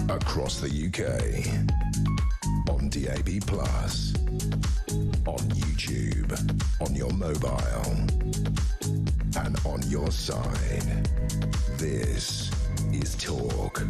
across the UK, on DAB+, on YouTube, on your mobile, and on your side. This is Talk.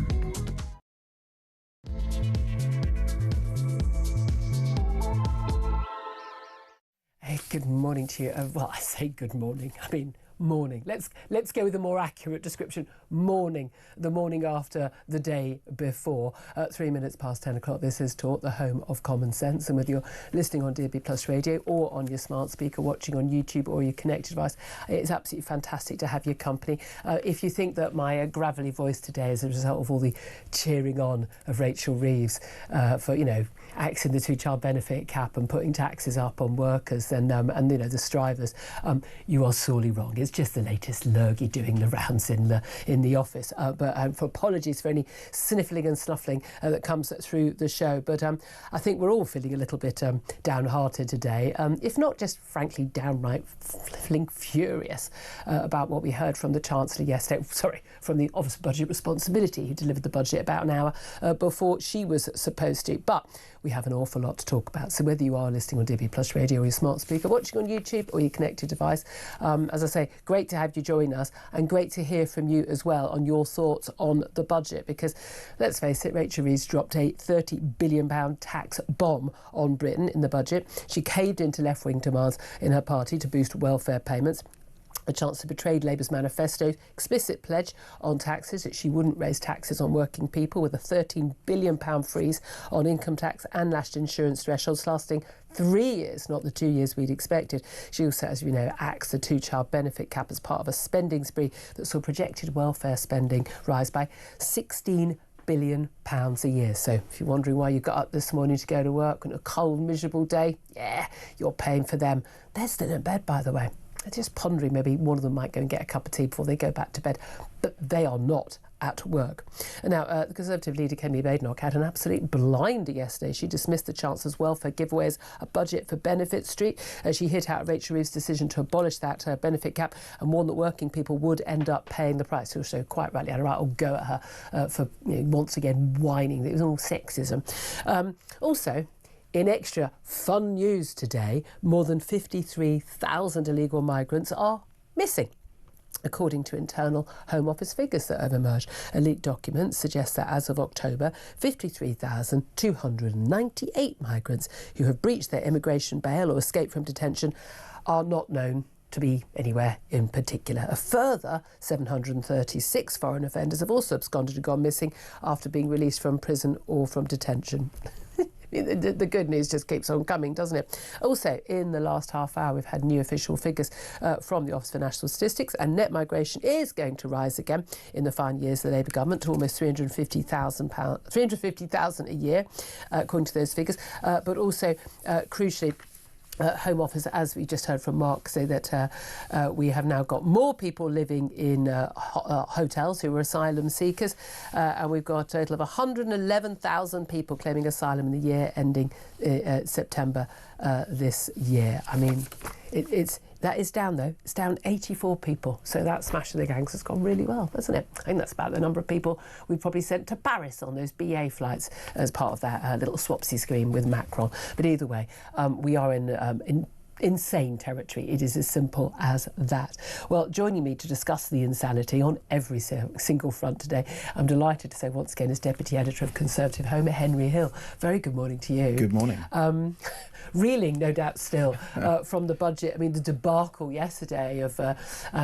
Hey, good morning to you. Well, I say good morning. I mean morning. Let's go with a more accurate description. Morning. The morning after the day before. 3 minutes past 10 o'clock. This is Talk, the home of common sense. And whether you're listening on DAB+ radio or on your smart speaker, watching on YouTube or your connected device, it's absolutely fantastic to have your company. If you think that my gravelly voice today is a result of all the cheering on of Rachel Reeves for, you know, axing the two-child benefit cap and putting taxes up on workers and you know, the strivers, you are sorely wrong. It's just the latest lurgy doing the rounds in the office. But for apologies for any sniffling and snuffling that comes through the show. But I think we're all feeling a little bit downhearted today, if not just frankly downright feeling furious about what we heard from the Chancellor yesterday. Sorry, from the Office of Budget Responsibility, who delivered the budget about an hour before she was supposed to. But we have an awful lot to talk about. So whether you are listening on DAB+ radio or your smart speaker, watching on YouTube or your connected device, as I say, great to have you join us and great to hear from you as well on your thoughts on the budget, because let's face it, Rachel Reeves dropped a £30 billion tax bomb on Britain in the budget. She caved into left-wing demands in her party to boost welfare payments. The Chancellor betrayed Labour's manifesto explicit pledge on taxes that she wouldn't raise taxes on working people, with a £13 billion freeze on income tax and national insurance thresholds lasting 3 years, not the 2 years we'd expected. She also, as we know, axed the two-child benefit cap as part of a spending spree that saw projected welfare spending rise by £16 billion a year. So if you're wondering why you got up this morning to go to work on a cold, miserable day, yeah, you're paying for them. They're still in bed, by the way. They're just pondering maybe one of them might go and get a cup of tea before they go back to bed. But they are not at work. And now, the Conservative leader, Kemi Badenoch, had an absolute blinder yesterday. She dismissed the Chancellor's welfare giveaway as a budget for Benefit Street. She hit out Rachel Reeves' decision to abolish that benefit cap and warned that working people would end up paying the price. She also quite rightly had a right old go at her for, you know, once again whining that it was all sexism. Also, in extra fun news today, more than 53,000 illegal migrants are missing, according to internal Home Office figures that have emerged. Elite documents suggest that as of October, 53,298 migrants who have breached their immigration bail or escaped from detention are not known to be anywhere in particular. A further 736 foreign offenders have also absconded and gone missing after being released from prison or from detention. The good news just keeps on coming, doesn't it? Also, in the last half hour, we've had new official figures from the Office for National Statistics, and net migration is going to rise again in the final years of the Labour government to almost £350,000 a year, according to those figures. But also, crucially, Home Office, as we just heard from Mark, say that we have now got more people living in hotels who are asylum seekers, and we've got a total of 111,000 people claiming asylum in the year ending September this year. I mean, that is down, though. It's down 84 people. So that smash of the gangs has gone really well, hasn't it? I think that's about the number of people we probably sent to Paris on those BA flights as part of that little swapsy scheme with Macron. But either way, we are in insane territory. It is as simple as that. Well, joining me to discuss the insanity on every single front today, I'm delighted to say once again is Deputy Editor of Conservative Home, Henry Hill. Very good morning to you. Good morning. Reeling, no doubt, still from the budget. I mean, the debacle yesterday of,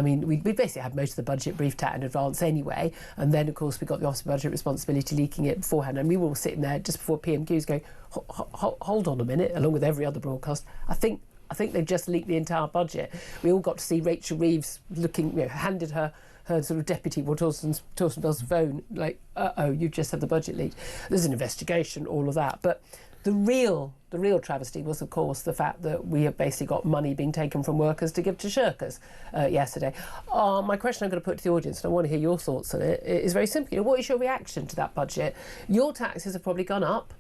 we basically had most of the budget briefed out in advance anyway, and then, of course, we got the Office of Budget Responsibility leaking it beforehand, and we were all sitting there just before PMQs going, hold on a minute, along with every other broadcast. I think they've just leaked the entire budget. We all got to see Rachel Reeves looking, handed her sort of deputy, Torsten Bell's phone, like, you've just had the budget leaked. There's an investigation, all of that. But the real travesty was, of course, the fact that we have basically got money being taken from workers to give to shirkers yesterday. My question I'm going to put to the audience, and I want to hear your thoughts on it, is very simple. What is your reaction to that budget? Your taxes have probably gone up,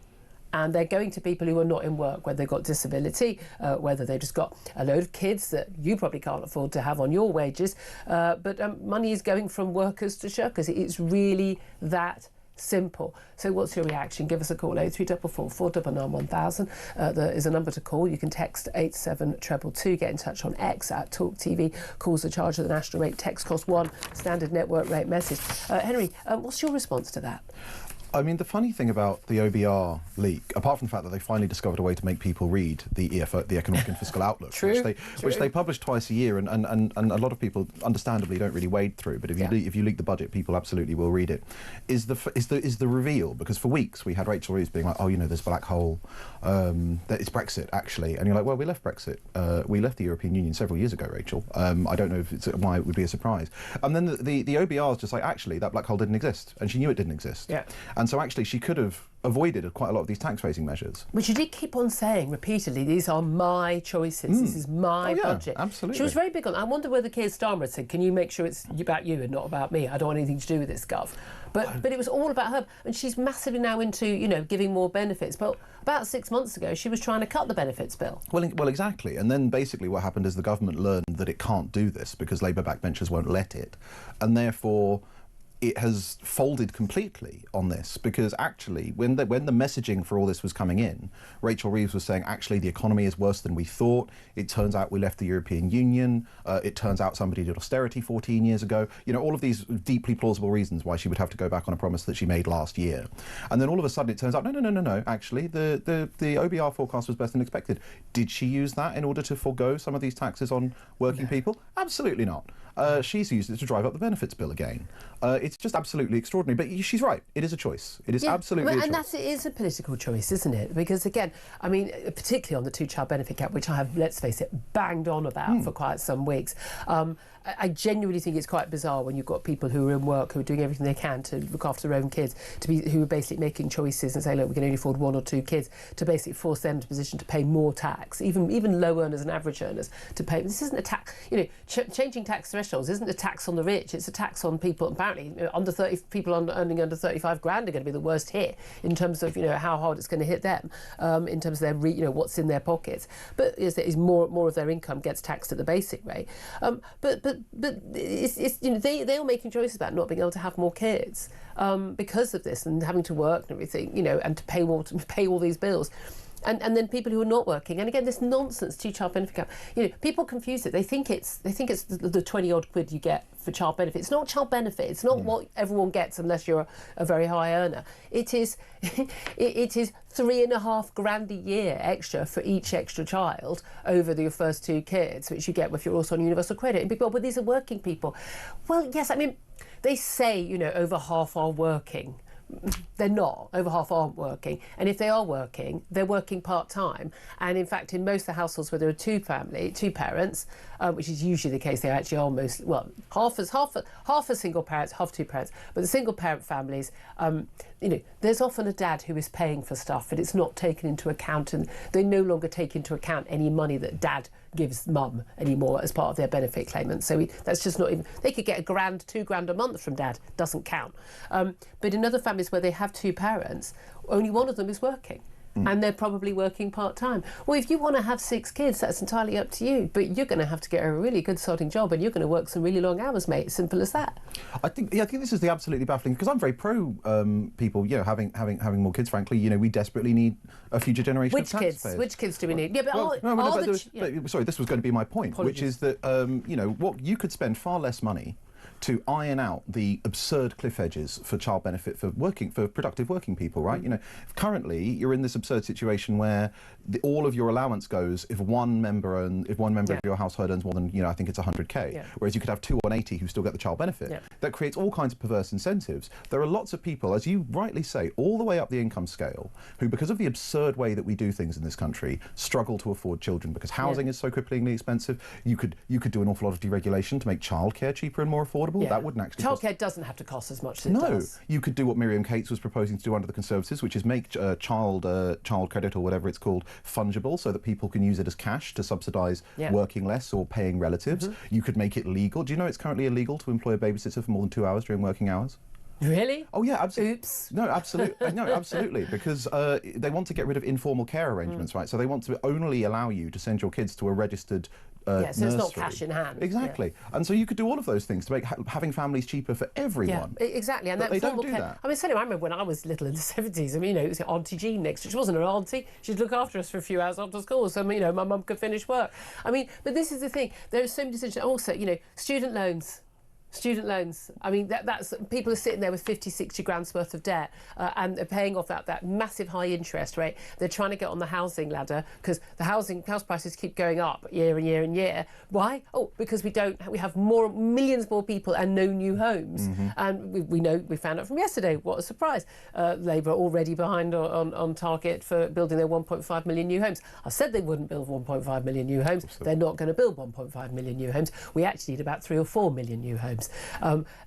and they're going to people who are not in work, whether they've got disability, whether they've just got a load of kids that you probably can't afford to have on your wages, but money is going from workers to shirkers. It's really that simple. So what's your reaction? Give us a call, 0344 499 1000. There is a number to call. You can text 87222. Get in touch on X at Talk TV. Calls are charged at the national rate. Text cost £1. Standard network rate message. Henry, what's your response to that? I mean, the funny thing about the OBR leak, apart from the fact that they finally discovered a way to make people read the EFO, the Economic and Fiscal Outlook, which they publish twice a year, and a lot of people, understandably, don't really wade through. But if you leak the budget, people absolutely will read it. Is the reveal, because for weeks we had Rachel Reeves being like, oh, you know, there's a black hole, that it's Brexit actually, and you're like, well, we left Brexit, we left the European Union several years ago, Rachel. I don't know if it's why it would be a surprise. And then the OBR is just like, actually, that black hole didn't exist, and she knew it didn't exist. Yeah. And so actually she could have avoided quite a lot of these tax-raising measures. Which she did keep on saying repeatedly, these are my choices, this is my budget. Absolutely. She was very big on, I wonder whether Keir Starmer said, can you make sure it's about you and not about me? I don't want anything to do with this, Gov. But it was all about her. And she's massively now into, you know, giving more benefits. But about 6 months ago, she was trying to cut the benefits bill. Well, exactly. And then basically what happened is the government learned that it can't do this because Labour backbenchers won't let it. And therefore it has folded completely on this, because actually when the messaging for all this was coming in, Rachel Reeves was saying, actually the economy is worse than we thought. It turns out we left the European Union. It turns out somebody did austerity 14 years ago. You know, all of these deeply plausible reasons why she would have to go back on a promise that she made last year. And then all of a sudden it turns out, no, actually the OBR forecast was better than expected. Did she use that in order to forego some of these taxes on working people? Absolutely not. She's used it to drive up the benefits bill again. It's just absolutely extraordinary. But she's right. It is a choice. It is absolutely a choice. And that is a political choice, isn't it? Because, again, I mean, particularly on the two-child benefit cap, which I have, let's face it, banged on about for quite some weeks, I genuinely think it's quite bizarre when you've got people who are in work, who are doing everything they can to look after their own kids, who are basically making choices and say, look, we can only afford 1 or 2 kids, to basically force them to a position to pay more tax, even low earners and average earners to pay. This isn't a tax, you know, changing tax thresholds isn't a tax on the rich, it's a tax on people. Apparently, people earning under 35 grand are going to be the worst hit in terms of, you know, how hard it's going to hit them, in terms of their, you know, what's in their pockets. But is more of their income gets taxed at the basic rate. But it's you know, they are making choices about not being able to have more kids because of this, and having to work and everything, you know, and to pay all these bills. And then people who are not working, and again, this nonsense two-child benefit cap. You know, people confuse it. They think it's the 20-odd quid you get for child benefit. It's not child benefit. It's not what everyone gets unless you're a very high earner. It is it is £3.5 grand a year extra for each extra child over your first 2 kids, which you get if you're also on universal credit. And people, but these are working people. Well, yes, I mean, they say, you know, over half are working. They're not. Over half aren't working, and if they are working, they're working part-time. And in fact, in most of the households where there are two parents, which is usually the case, they're actually almost, well, half are single parents, half 2 parents. But the single parent families, you know, there's often a dad who is paying for stuff, and it's not taken into account, and they no longer take into account any money that dad gives mum anymore as part of their benefit claimant. So that's just not even, they could get £1,000, £2,000 a month from dad, doesn't count. But in other families where they have 2 parents, only one of them is working. And they're probably working part-time. Well, if you want to have 6 kids, that's entirely up to you. But you're going to have to get a really good starting job, and you're going to work some really long hours, mate. Simple as that. I think this is the absolutely baffling, because I'm very pro people, you know, having more kids. Frankly, you know, we desperately need a future generation of taxpayers. Which kids do we need? Yeah, but sorry, this was going to be my point. Apologies. Which is that you know, what you could spend far less money to iron out the absurd cliff edges for child benefit for productive working people, right? You know, currently you're in this absurd situation where all of your allowance goes if one member of your household earns more than, you know, I think it's 100k, whereas you could have 2 on 80 who still get the child benefit. That creates all kinds of perverse incentives. There are lots of people, as you rightly say, all the way up the income scale, who, because of the absurd way that we do things in this country, struggle to afford children because housing is so cripplingly expensive. You could do an awful lot of deregulation to make childcare cheaper and more affordable. That wouldn't actually childcare doesn't have to cost as much as it does. You could do what Miriam Cates was proposing to do under the Conservatives, which is make child credit, or whatever it's called, fungible, so that people can use it as cash to subsidise working less or paying relatives. You could make it legal. Do you know it's currently illegal to employ a babysitter for more than 2 hours during working hours? Really? Oh yeah, absolutely. Oops. No, absolutely. No, absolutely. Because they want to get rid of informal care arrangements, right? So they want to only allow you to send your kids to a registered so it's not nursery. cash in hand. Exactly. And so you could do all of those things to make having families cheaper for everyone. Yeah, exactly. And but they don't do that. I mean, certainly I remember when I was little in the 70s, I mean, it was Auntie Jean next. She wasn't an auntie. She'd look after us for a few hours after school, so, my mum could finish work. I mean, but this is the thing. There are so many decisions. Also, student loans. Student loans. I mean, that's people are sitting there with 50, 60 grand's worth of debt and they're paying off that massive high interest rate. They're trying to get on the housing ladder because the house prices keep going up year and year and year. Why? Oh, because we have millions more people and no new homes. Mm-hmm. And we found out from yesterday, what a surprise. Labour are already behind on target for building their 1.5 million new homes. I said they wouldn't build 1.5 million new homes. They're not going to build 1.5 million new homes. We actually need about 3 or 4 million new homes.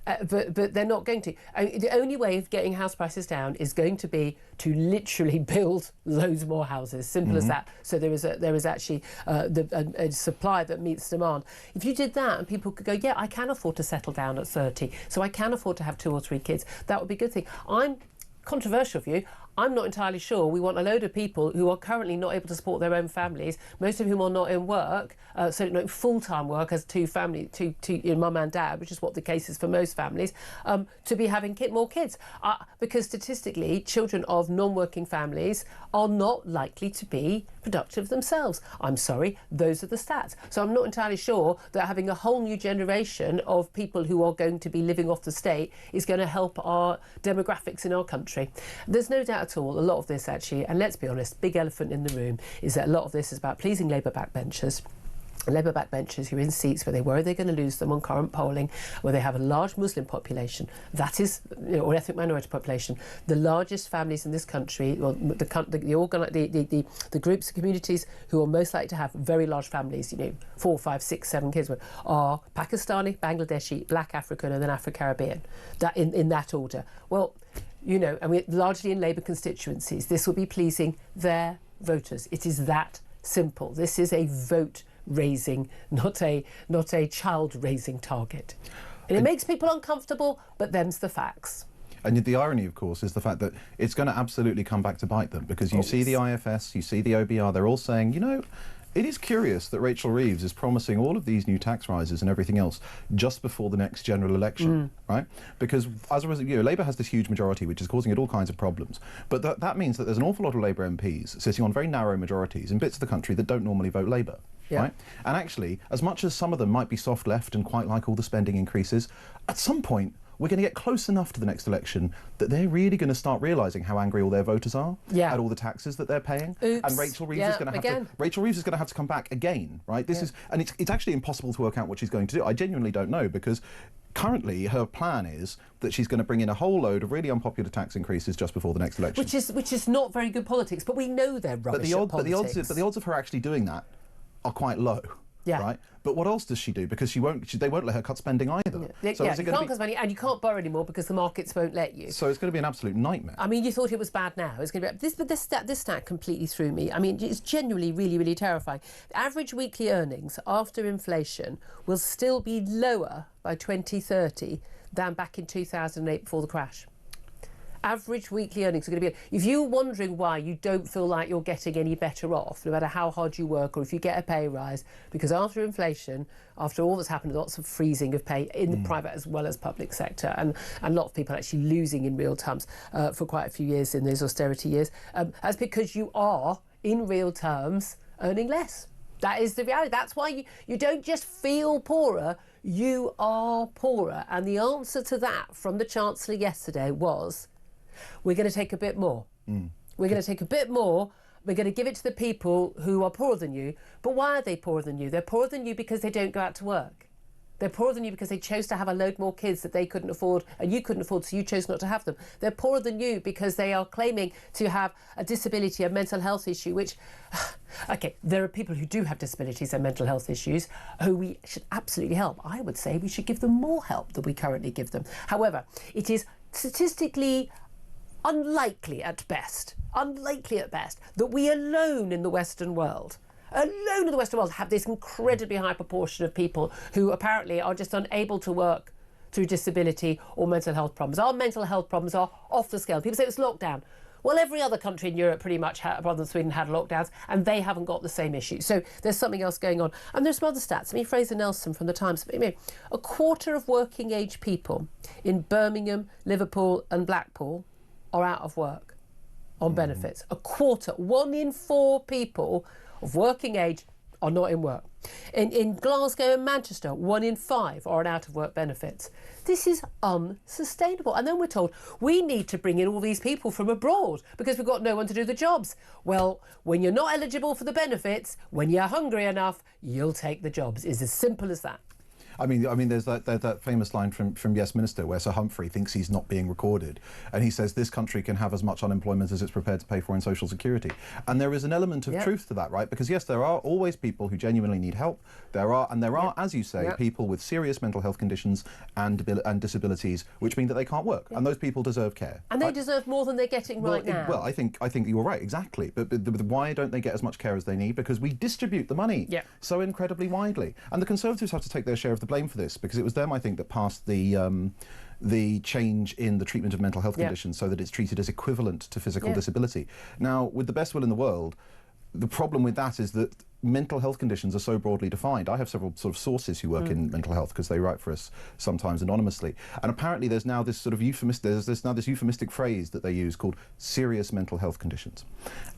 But they're not going to. The only way of getting house prices down is going to be to literally build loads more houses. Simple as that. So there is actually a supply that meets demand. If you did that and people could go, yeah, I can afford to settle down at 30, so I can afford to have 2 or 3 kids, that would be a good thing. I'm controversial view. I'm not entirely sure we want a load of people who are currently not able to support their own families, most of whom are not in work, so not full-time work as two mum and dad, which is what the case is for most families, to be having more kids. Because statistically, children of non-working families are not likely to be productive themselves. I'm sorry, those are the stats. So I'm not entirely sure that having a whole new generation of people who are going to be living off the state is going to help our demographics in our country. There's no doubt at all, a lot of this actually, and let's be honest, big elephant in the room, is that a lot of this is about pleasing Labour backbenchers. Labour backbenchers who are in seats where they worry they're going to lose them on current polling, where they have a large Muslim population, that is, or ethnic minority population, the largest families in this country, or the groups, the communities who are most likely to have very large families, 4, 5, 6, 7 kids, are Pakistani, Bangladeshi, Black African, and then Afro-Caribbean. That in that order. Well, and we're largely in Labour constituencies. This will be pleasing their voters. It is that simple. This is a vote-raising, not a child-raising target. And it makes people uncomfortable, but them's the facts. And the irony, of course, is the fact that it's going to absolutely come back to bite them, because you see the IFS, you see the OBR, they're all saying, it is curious that Rachel Reeves is promising all of these new tax rises and everything else just before the next general election, right? Because as a result, Labour has this huge majority which is causing it all kinds of problems. But that means that there's an awful lot of Labour MPs sitting on very narrow majorities in bits of the country that don't normally vote Labour. Yeah. Right? And actually, as much as some of them might be soft left and quite like all the spending increases, at some point we're going to get close enough to the next election that they're really going to start realising how angry all their voters are at all the taxes that they're paying. Oops. And Rachel Reeves is going to have to come back again, right? This is, and it's actually impossible to work out what she's going to do. I genuinely don't know, because currently her plan is that she's going to bring in a whole load of really unpopular tax increases just before the next election. Which is not very good politics, but we know they're rubbish at politics. But the odds of her actually doing that are quite low. Yeah. Right. But what else does she do? Because they won't let her cut spending either. Yeah. So you can't cut money, and you can't borrow anymore because the markets won't let you. So it's going to be an absolute nightmare. I mean, you thought it was bad now. It's going to be this stat completely threw me. I mean, it's genuinely really, really terrifying. The average weekly earnings after inflation will still be lower by 2030 than back in 2008 before the crash. Average weekly earnings are going to be... If you're wondering why you don't feel like you're getting any better off, no matter how hard you work or if you get a pay rise, because after inflation, after all that's happened, lots of freezing of pay in the private as well as public sector, and a lot of people actually losing in real terms for quite a few years in those austerity years, that's because you are, in real terms, earning less. That is the reality. That's why you don't just feel poorer, you are poorer. And the answer to that from the Chancellor yesterday was... We're going to take a bit more. We're going to take a bit more. We're going to give it to the people who are poorer than you. But why are they poorer than you? They're poorer than you because they don't go out to work. They're poorer than you because they chose to have a load more kids that they couldn't afford and you couldn't afford, so you chose not to have them. They're poorer than you because they are claiming to have a disability, a mental health issue, which... OK, there are people who do have disabilities and mental health issues who we should absolutely help. I would say we should give them more help than we currently give them. However, it is statistically... unlikely at best that we alone in the Western world have this incredibly high proportion of people who apparently are just unable to work through disability or mental health problems. Our mental health problems are off the scale. People say it's lockdown. Well, every other country in Europe pretty much, other than Sweden, had lockdowns, and they haven't got the same issue. So there's something else going on. And there's some other stats. I mean, Fraser Nelson from the Times, a quarter of working age people in Birmingham, Liverpool and Blackpool are out of work on benefits. A quarter, 1 in 4 people of working age are not in work. In Glasgow and Manchester, 1 in 5 are on out-of-work benefits. This is unsustainable. And then we're told we need to bring in all these people from abroad because we've got no one to do the jobs. Well, when you're not eligible for the benefits, when you're hungry enough, you'll take the jobs. It's as simple as that. I mean, there's that famous line from Westminster where Sir Humphrey thinks he's not being recorded, and he says this country can have as much unemployment as it's prepared to pay for in social security. And there is an element of truth to that, right? Because yes, there are always people who genuinely need help. There are, as you say, people with serious mental health conditions and disabilities, which mean that they can't work, and those people deserve care. And they deserve more than they're getting right now. Well, I think you're right, exactly. But why don't they get as much care as they need? Because we distribute the money so incredibly widely, and the Conservatives have to take their share of the blame for this, because it was them, I think, that passed the change in the treatment of mental health conditions so that it's treated as equivalent to physical disability. Now, with the best will in the world, the problem with that is that mental health conditions are so broadly defined. I have several sort of sources who work in mental health because they write for us sometimes anonymously. And apparently there's now this sort of euphemistic phrase that they use called serious mental health conditions.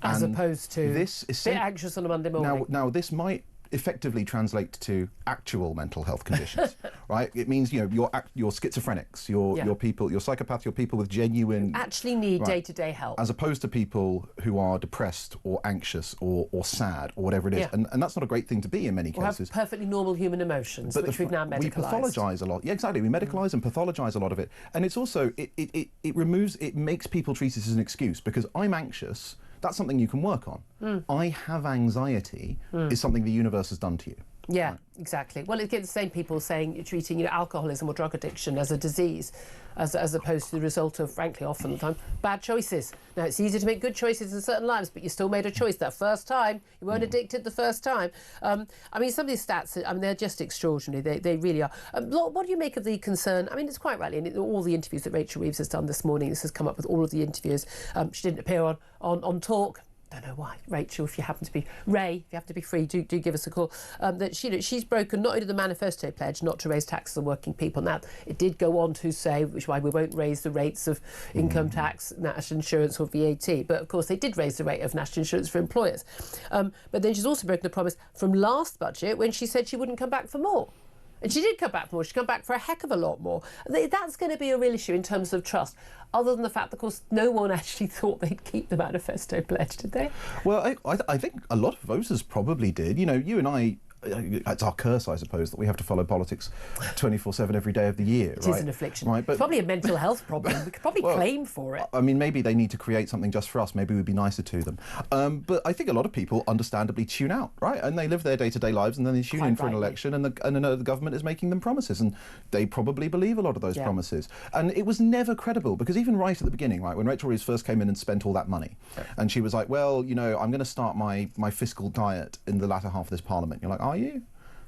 As opposed to this is bit anxious on a Monday morning. Now this might effectively translate to actual mental health conditions, right? It means, you know, your schizophrenics, your people, your psychopaths, your people with genuine... Actually need day-to-day help. As opposed to people who are depressed or anxious or sad or whatever it is. And that's not a great thing to be in many cases. Have perfectly normal human emotions, but which we've now medicalised. We pathologise a lot. Yeah, exactly. We medicalise and pathologise a lot of it. And it's also, it makes people treat it as an excuse, because I'm anxious. That's something you can work on. I have anxiety is something the universe has done to you. Yeah, exactly. Well, it gets the same people saying you're treating, alcoholism or drug addiction as a disease, as opposed to the result of, frankly, often the time, bad choices. Now, it's easy to make good choices in certain lives, but you still made a choice that first time. You weren't addicted the first time. I mean, some of these stats, they're just extraordinary. They really are. What do you make of the concern? I mean, it's quite rightly, and all the interviews that Rachel Reeves has done this morning, this has come up with all of the interviews. She didn't appear on Talk. Don't know why, Rachel. If you happen to be Ray, if you have to be free, do give us a call. That she's broken not only the manifesto pledge not to raise taxes on working people. Now, it did go on to say, which is why we won't raise the rates of income tax, national insurance, or VAT. But of course, they did raise the rate of national insurance for employers. But then she's also broken the promise from last budget when she said she wouldn't come back for more. And she did come back for more. She's come back for a heck of a lot more. That's going to be a real issue in terms of trust, other than the fact that, of course, no one actually thought they'd keep the manifesto pledge, did they? Well, I think a lot of voters probably did. You know, you and I, it's our curse, I suppose, that we have to follow politics 24/7 every day of the year. It is an affliction. Right? But, it's probably a mental health problem. We could probably claim for it. I mean, maybe they need to create something just for us. Maybe we'd be nicer to them. But I think a lot of people understandably tune out, right? And they live their day-to-day lives, and then they tune in for an election, and the government is making them promises, and they probably believe a lot of those promises. And it was never credible, because even right at the beginning, right, when Rachel Reeves first came in and spent all that money, and she was like, well, you know, I'm going to start my fiscal diet in the latter half of this parliament. You're like, are you?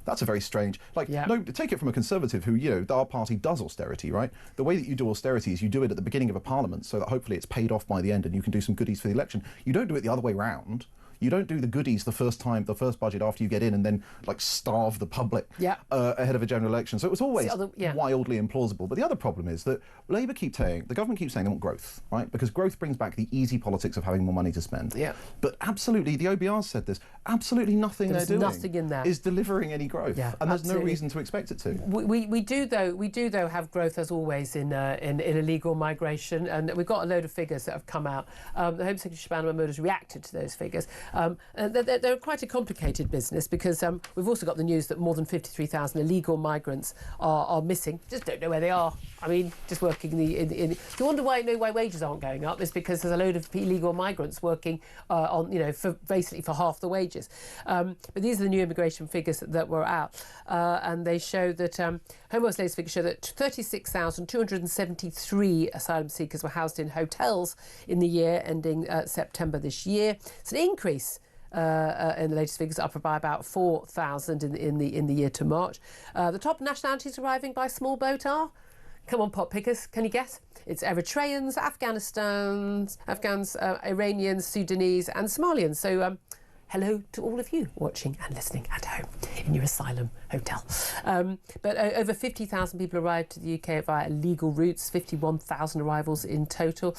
That's a very strange... no, take it from a Conservative who, you know, our party does austerity, right? The way that you do austerity is you do it at the beginning of a parliament so that hopefully it's paid off by the end and you can do some goodies for the election. You don't do it the other way round. You don't do the goodies the first budget after you get in and then, starve the public ahead of a general election. So it was always wildly implausible. But the other problem is that the government keeps saying they want growth, right? Because growth brings back the easy politics of having more money to spend. Yeah. But absolutely, the OBR said this, absolutely nothing they're doing nothing in that is delivering any growth. Yeah, and there's no reason to expect it to. We do though have growth, as always, in illegal migration. And we've got a load of figures that have come out. The Home Secretary Shabana Mahmood has reacted to those figures. They're quite a complicated business, because we've also got the news that more than 53,000 illegal migrants are missing. Just don't know where they are. I mean, just working in. You wonder why wages aren't going up? It's because there's a load of illegal migrants working basically for half the wages. But these are the new immigration figures that were out, and they show that Home Office latest figures show that 36,273 asylum seekers were housed in hotels in the year ending September this year. It's an increase in the latest figures, up by about 4,000 in the year to March. The top nationalities arriving by small boat are Come on, pot pickers, can you guess? It's Eritreans, Afghans, Iranians, Sudanese and Somalians. So hello to all of you watching and listening at home in your asylum hotel. But over 50,000 people arrived to the UK via illegal routes, 51,000 arrivals in total.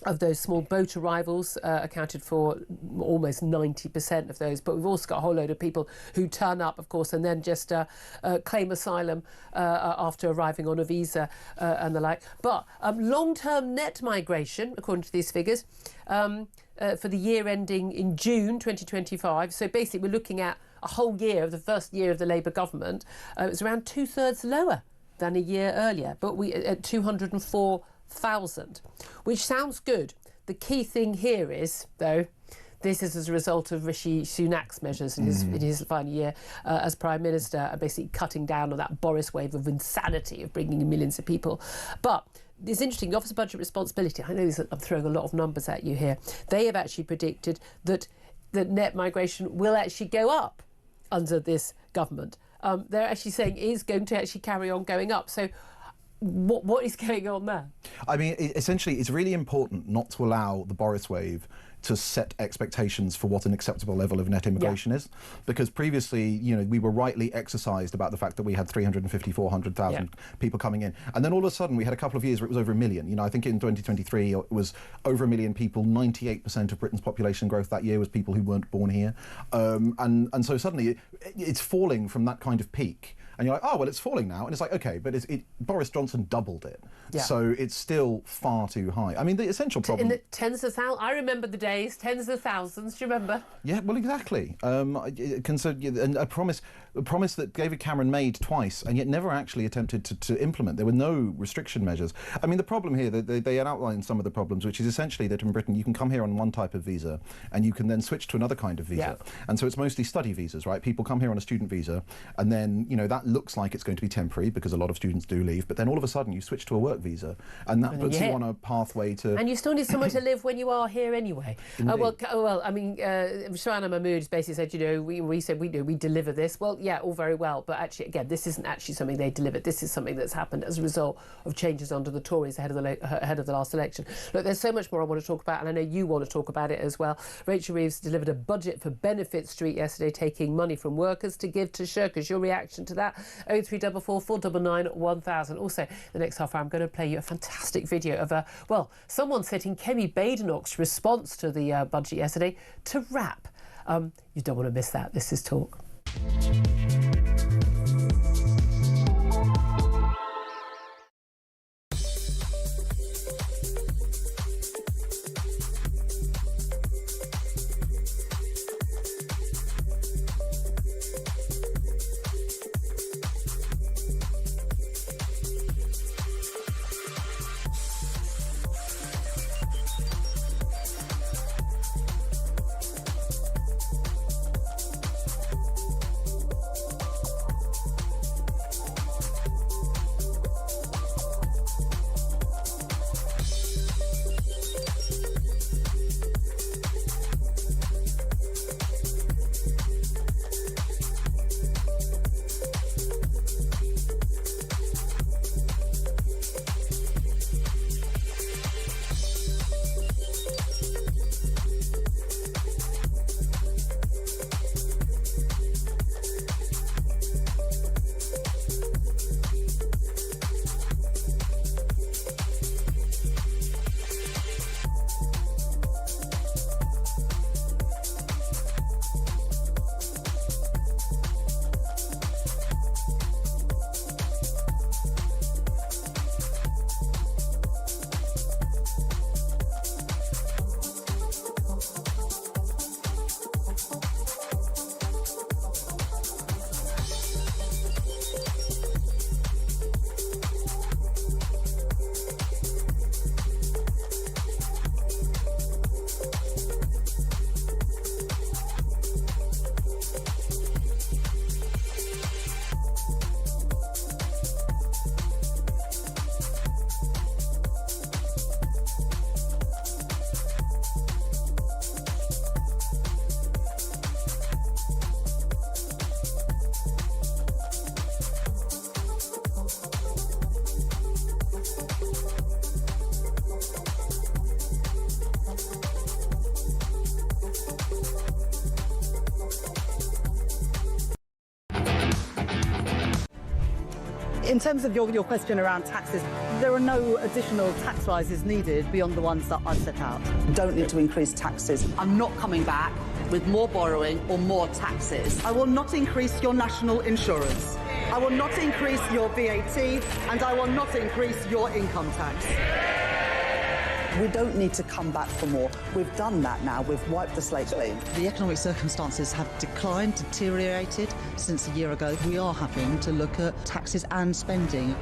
Of those small boat arrivals accounted for almost 90% of those. But we've also got a whole load of people who turn up, of course, and then just claim asylum after arriving on a visa and the like. But long-term net migration, according to these figures, for the year ending in June 2025, so basically we're looking at a whole year of the first year of the Labour government, it was around 2/3 lower than a year earlier, but we at 204,000, which sounds good. The key thing here is, though, this is as a result of Rishi Sunak's measures in his final year as Prime Minister, basically cutting down on that Boris wave of insanity of bringing in millions of people. But it's interesting, the Office of Budget Responsibility, I know I'm throwing a lot of numbers at you here, they have actually predicted that net migration will actually go up under this government. They're actually saying it is going to actually carry on going up. So what is going on there? I mean, essentially, it's really important not to allow the Boris wave to set expectations for what an acceptable level of net immigration is, because previously, we were rightly exercised about the fact that we had 350, 400,000 people coming in, and then all of a sudden we had a couple of years where it was over 1 million. I think in 2023 it was over 1 million people. 98% of Britain's population growth that year was people who weren't born here, and so suddenly it's falling from that kind of peak. And you're like, oh, well, it's falling now. And it's like, OK, but Boris Johnson doubled it. Yeah. So it's still far too high. I mean, the essential problem... In the tens of thousands. I remember the days, tens of thousands. Do you remember? Yeah, well, exactly. And a promise that David Cameron made twice and yet never actually attempted to implement. There were no restriction measures. I mean, the problem here, they outlined some of the problems, which is essentially that in Britain you can come here on one type of visa and you can then switch to another kind of visa. Yeah. And so it's mostly study visas, right? People come here on a student visa and then, that looks like it's going to be temporary because a lot of students do leave, but then all of a sudden you switch to a work visa and that puts you on a pathway to... And you still need somewhere to live when you are here anyway. Well, I mean, Shana Mahmood basically said, we said we deliver this. Well, yeah, all very well, but actually, again, this isn't actually something they delivered. This is something that's happened as a result of changes under the Tories ahead of the last election. Look, there's so much more I want to talk about, and I know you want to talk about it as well. Rachel Reeves delivered a budget for Benefit Street yesterday, taking money from workers to give to shirkers. Your reaction to that? 0344 499 1000. Also, the next half hour, I'm going to play you a fantastic video of someone setting Kemi Badenoch's response to the budget yesterday to rap. You don't want to miss that. This is Talk. In terms of your question around taxes, there are no additional tax rises needed beyond the ones that I've set out. Don't need to increase taxes. I'm not coming back with more borrowing or more taxes. I will not increase your national insurance. I will not increase your VAT, and I will not increase your income tax. We don't need to come back for more. We've done that now. We've wiped the slate clean. The economic circumstances have declined, deteriorated since a year ago. We are having to look at taxes and spending.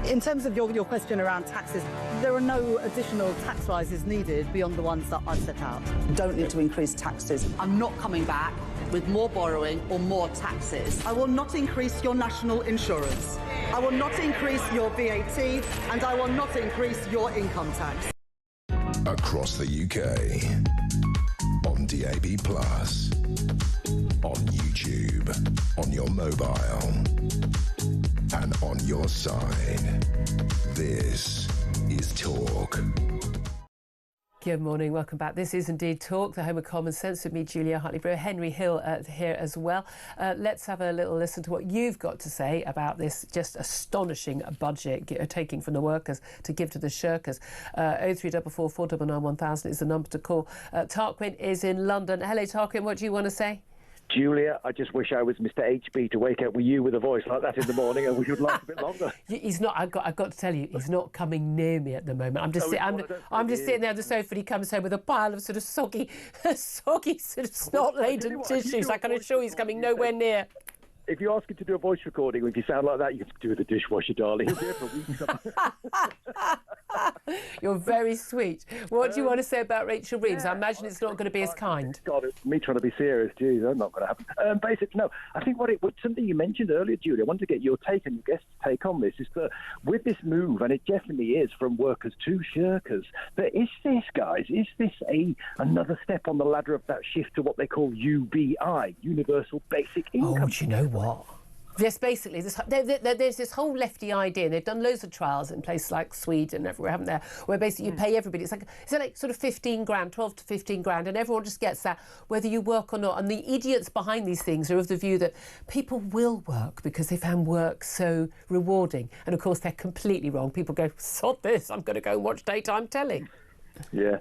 In terms of your question around taxes, there are no additional tax rises needed beyond the ones that I've set out. Don't need to increase taxes. I'm not coming back with more borrowing or more taxes. I will not increase your national insurance. I will not increase your VAT, and I will not increase your income tax. Across the UK, on DAB+, on YouTube, on your mobile, and on your side. This is Talk. Good morning, welcome back. This is indeed Talk, the home of common sense, with me, Julia Hartley-Brewer, Henry Hill here as well. Let's have a little listen to what you've got to say about this just astonishing budget taking from the workers to give to the shirkers. 0344 499 1000 is the number to call. Tarquin is in London. Hello, Tarquin, what do you want to say? Julia, I just wish I was Mr. HB to wake up with you with a voice like that in the morning, and we would last a bit longer. He's not. I've got to tell you, he's not coming near me at the moment. I'm just sitting there on the sofa, and he comes home with a pile of sort of soggy sort of snot-laden tissues. I can assure he's coming nowhere near. If you ask him to do a voice recording, if you sound like that, you can do it with the dishwasher, darling. He'll do it for weeks. You're very sweet. What do you want to say about Rachel Reeves? I imagine it's not going to be as kind. God, it's me trying to be serious. Geez, that's not going to happen. Basically, no. I think something you mentioned earlier, Julia, I wanted to get your take and your guest's take on this, is that with this move, and it definitely is from workers to shirkers, but is this another step on the ladder of that shift to what they call UBI, Universal Basic Income? Oh, do you know what? Yes, basically, there's this whole lefty idea, and they've done loads of trials in places like Sweden and everywhere, haven't they? Where basically you pay everybody. It's like sort of 15 grand, 12 to 15 grand, and everyone just gets that, whether you work or not. And the idiots behind these things are of the view that people will work because they found work so rewarding. And of course, they're completely wrong. People go, sod this, I'm going to go and watch daytime telly. Yeah.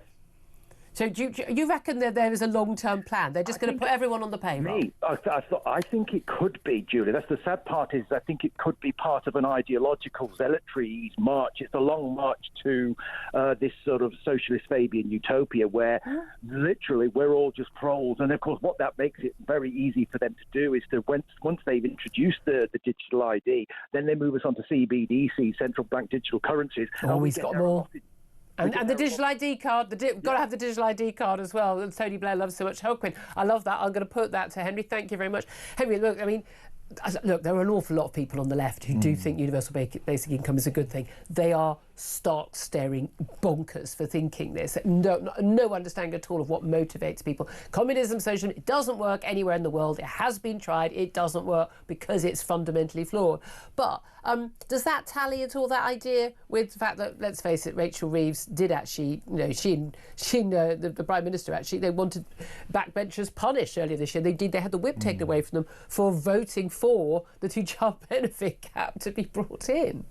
So do you reckon that there is a long-term plan? They're just going to put everyone on the payroll? I think it could be, Julia. That's the sad part, is I think it could be part of an ideological zealotry march. It's a long march to this sort of socialist Fabian utopia where literally we're all just proles. And, of course, what that makes it very easy for them to do is to, once they've introduced the digital ID, then they move us on to CBDC, central bank digital currencies. Oh, he's got more. And the digital ID card, got to have the digital ID card as well, that Tony Blair loves so much. Holquin, I love that. I'm going to put that to Henry. Thank you very much. Henry, look, I mean, there are an awful lot of people on the left who do think universal basic income is a good thing. They are stark staring bonkers for thinking this. No understanding at all of what motivates people. Communism, socialism, it doesn't work anywhere in the world. It has been tried. It doesn't work because it's fundamentally flawed. But does that tally at all, that idea, with the fact that, let's face it, Rachel Reeves did actually, she and the Prime Minister, actually, they wanted backbenchers punished earlier this year. They had the whip taken away from them for voting for the two-child benefit cap to be brought in.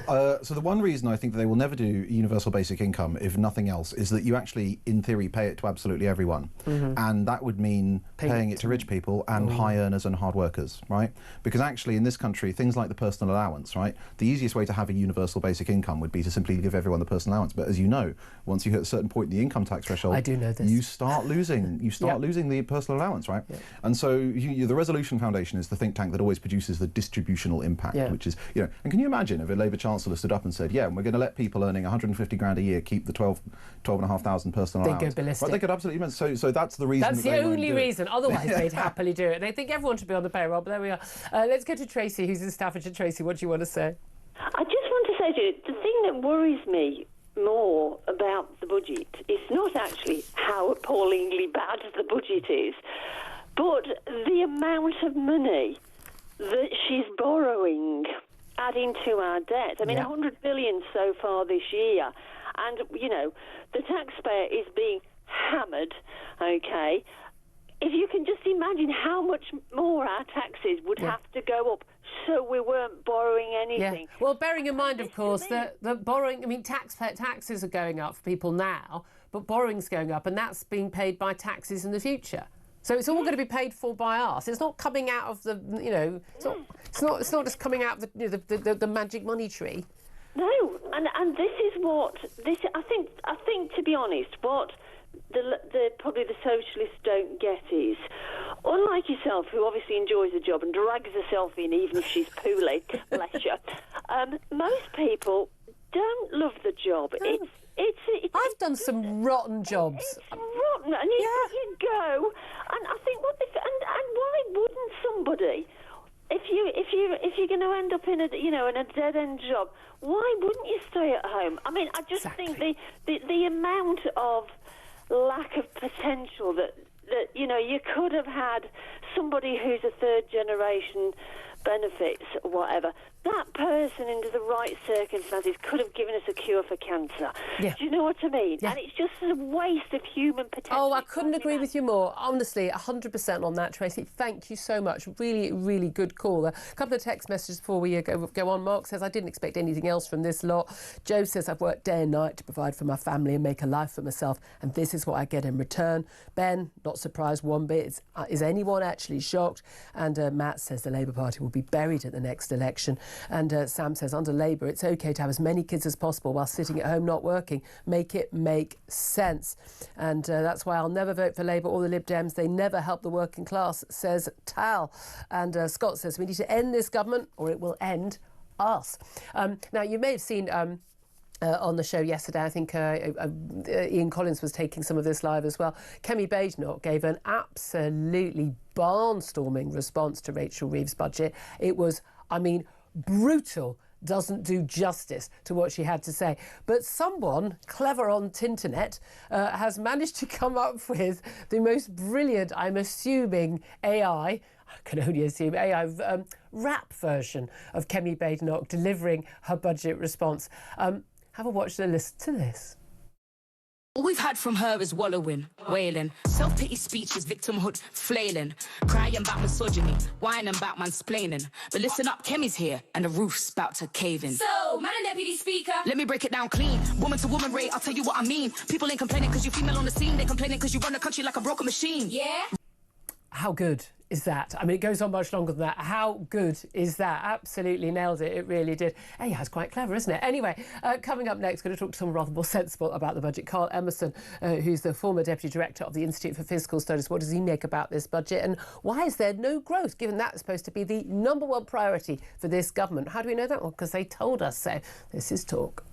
So the one reason I think that they will never do universal basic income, if nothing else, is that you actually, in theory, pay it to absolutely everyone. And that would mean paying it to rich people and high earners and hard workers, right? Because actually, in this country, things like the personal allowance, right? The easiest way to have a universal basic income would be to simply give everyone the personal allowance. But as you know, once you hit a certain point in the income tax threshold, I do know this. you start losing losing the personal allowance, right? And so the Resolution Foundation is the think tank that always produces the distributional impact, which is, and can you imagine if a Labour Chancellor stood up and said, and we're going to let people earning 150 grand a year keep the 12,500 personal allowance. They'd go ballistic. Right, they could absolutely, so that's the reason. That's the only reason. Otherwise, they'd happily do it. They think everyone should be on the payroll, but there we are. Let's go to Tracy, who's in Staffordshire. Tracy, what do you want to say? I just want to say to you, the thing that worries me more about the budget is not actually how appallingly bad the budget is, but the amount of money that she's borrowing, adding to our debt. I mean, 100 billion so far this year. And, the taxpayer is being hammered, okay? if you can just imagine how much more our taxes would have to go up so we weren't borrowing anything. Yeah. Well, bearing in mind, of course, that borrowing, I mean, taxes are going up for people now, but borrowing's going up, and that's being paid by taxes in the future. So it's all going to be paid for by us. It's not coming out of the, it's not just coming out of the magic money tree. No, and this is what I think to be honest, what probably the socialists don't get is, unlike yourself, who obviously enjoys the job and drags herself in even if she's poorly, bless you, most people don't love the job. I've done some rotten jobs. It's rotten, and you go, and I think and why wouldn't somebody, if you're going to end up in a dead end job, why wouldn't you stay at home? I mean, I just think the amount of lack of potential that you could have had somebody who's a third generation benefits or whatever. That person, under the right circumstances, could have given us a cure for cancer. Yeah. Do you know what I mean? Yeah. And it's just a waste of human potential. Oh, I couldn't agree with you more. Honestly, 100% on that, Tracy. Thank you so much. Really, really good call. A couple of text messages before we go on. Mark says, I didn't expect anything else from this lot. Joe says, I've worked day and night to provide for my family and make a life for myself, and this is what I get in return. Ben, not surprised one bit. Is anyone actually shocked? And Matt says the Labour Party will be buried at the next election. And Sam says, under Labour, it's OK to have as many kids as possible while sitting at home not working. Make it make sense. And that's why I'll never vote for Labour or the Lib Dems. They never help the working class, says Tal. And Scott says, we need to end this government or it will end us. Now, you may have seen on the show yesterday, I think Ian Collins was taking some of this live as well. Kemi Badenoch gave an absolutely barnstorming response to Rachel Reeves' budget. It was, brutal, doesn't do justice to what she had to say. But someone clever on Tinternet has managed to come up with the most brilliant, I'm assuming, I can only assume AI rap version of Kemi Badenoch delivering her budget response. Have a watch and listen to this. All we've had from her is wallowing, wailing, self-pity speeches, victimhood, flailing, crying about misogyny, whining about mansplaining. But listen up, Kemi's here, and the roof's about to cave in. So, man and deputy speaker. Let me break it down clean. Woman to woman rate, I'll tell you what I mean. People ain't complaining because you female on the scene. They complaining because you run the country like a broken machine. Yeah? How good is that? I mean, it goes on much longer than that. How good is that? Absolutely nailed it. It really did. Hey, that's quite clever, isn't it? Anyway, coming up next, going to talk to someone rather more sensible about the budget. Carl Emerson, who's the former Deputy Director of the Institute for Fiscal Studies. What does he make about this budget? And why is there no growth, given that's supposed to be the #1 priority for this government? How do we know that? Well, because they told us so. This is Talk.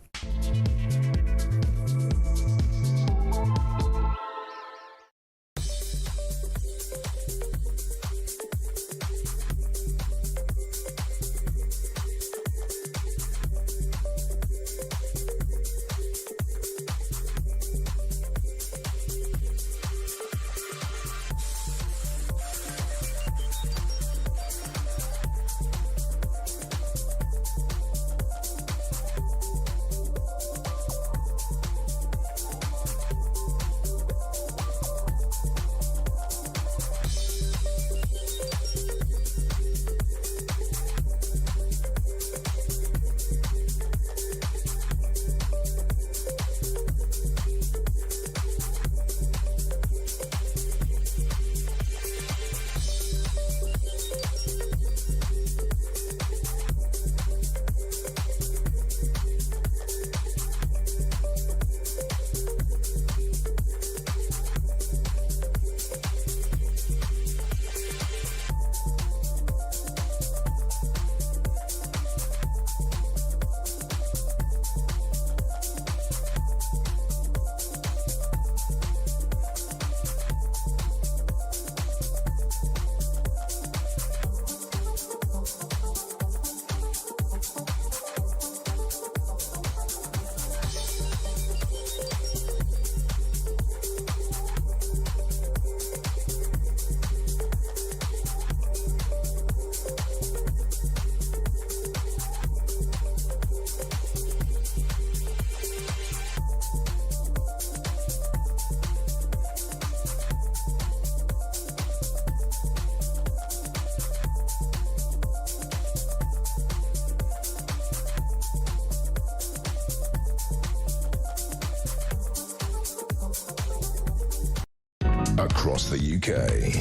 Across the UK.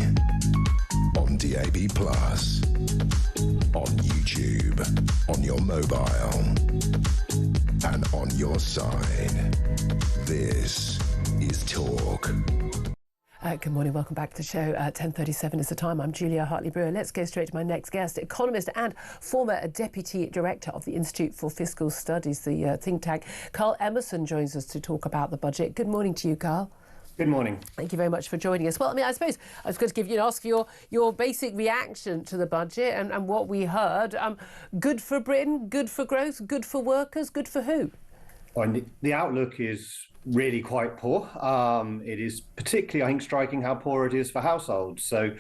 On DAB+. On YouTube. On your mobile. And on your side. This is Talk. Good morning, welcome back to the show. 10:37 is the time. I'm Julia Hartley-Brewer. Let's go straight to my next guest, economist and former Deputy Director of the Institute for Fiscal Studies, the think tank. Carl Emerson joins us to talk about the budget. Good morning to you, Carl. Good morning. Thank you very much for joining us. Well, I mean, I suppose I was going to ask your basic reaction to the budget and what we heard. Good for Britain, good for growth, good for workers, good for who? Well, the outlook is really quite poor. It is particularly, I think, striking how poor it is for households. So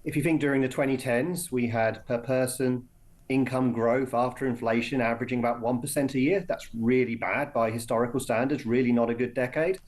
if you think during the 2010s, we had per person income growth after inflation averaging about 1% a year. That's really bad by historical standards, really not a good decade.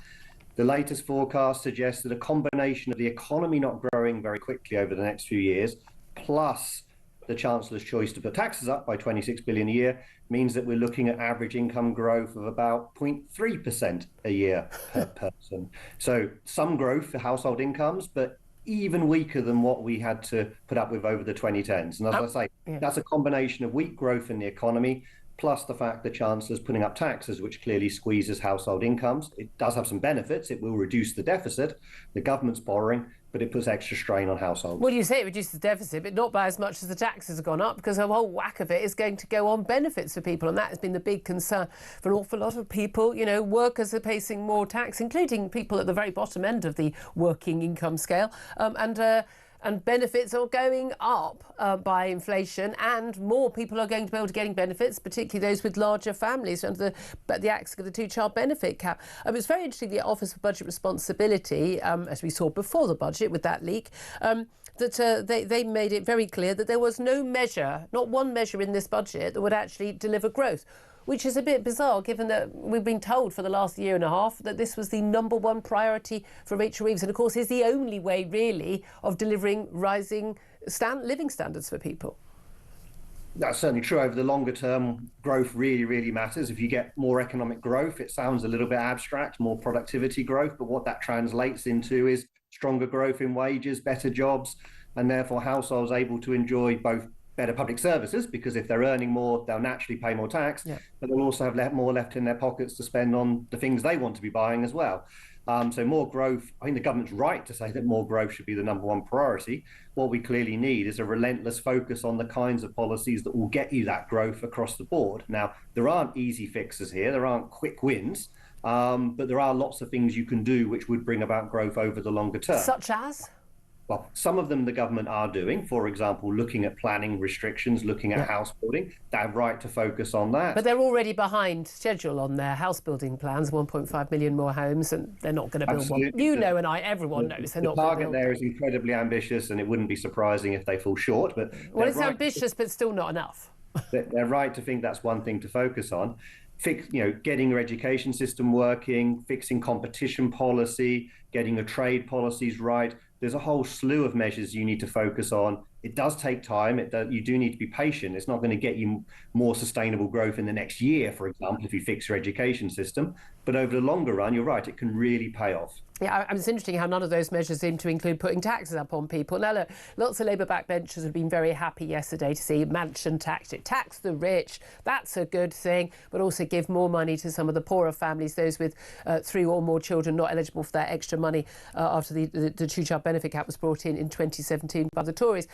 The latest forecast suggests that a combination of the economy not growing very quickly over the next few years, plus the Chancellor's choice to put taxes up by 26 billion a year, means that we're looking at average income growth of about 0.3% a year per person. So some growth for household incomes, but even weaker than what we had to put up with over the 2010s. And as I say, that's a combination of weak growth in the economy, plus the fact that Chancellor's putting up taxes, which clearly squeezes household incomes. It does have some benefits. It will reduce the deficit. The government's borrowing, but it puts extra strain on households. Well, you say it reduces the deficit, but not by as much as the taxes have gone up, because a whole whack of it is going to go on benefits for people, and that has been the big concern for an awful lot of people. You know, workers are facing more tax, including people at the very bottom end of the working income scale, and benefits are going up by inflation, and more people are going to be able to getting benefits, particularly those with larger families under the axe of the two-child benefit cap. It's very interesting, the Office for Budget Responsibility, as we saw before the budget with that leak, that they made it very clear that there was no measure, not one measure in this budget that would actually deliver growth, which is a bit bizarre given that we've been told for the last year and a half that this was the number one priority for Rachel Reeves, and of course is the only way really of delivering rising living standards for people. That's certainly true. Over the longer term, growth really, really matters. If you get more economic growth, it sounds a little bit abstract, more productivity growth, but what that translates into is stronger growth in wages, better jobs, and therefore households able to enjoy both better public services, because if they're earning more, they'll naturally pay more tax, but they'll also have more left in their pockets to spend on the things they want to be buying as well. So more growth, I think the government's right to say that more growth should be the number one priority. What we clearly need is a relentless focus on the kinds of policies that will get you that growth across the board. Now, there aren't easy fixes here, there aren't quick wins, but there are lots of things you can do which would bring about growth over the longer term. Such as? Well, some of them the government are doing, for example, looking at planning restrictions, looking at house building. They have right to focus on that. But they're already behind schedule on their house building plans, 1.5 million more homes, and they're not going to build one. You know, and everyone knows they're not going to build. The target there is incredibly ambitious, and it wouldn't be surprising if they fall short. But well, it's ambitious, but still not enough. They're right to think that's one thing to focus on. Getting your education system working, fixing competition policy, getting your trade policies right. There's a whole slew of measures you need to focus on. It does take time. You do need to be patient. It's not going to get you more sustainable growth in the next year, for example, if you fix your education system. But over the longer run, you're right, it can really pay off. Yeah, it's interesting how none of those measures seem to include putting taxes up on people. Now, look, lots of Labour backbenchers have been very happy yesterday to see mansion tax. It tax the rich. That's a good thing, but also give more money to some of the poorer families, those with 3 or more children not eligible for that extra money after the two-child benefit cap was brought in 2017 by the Tories.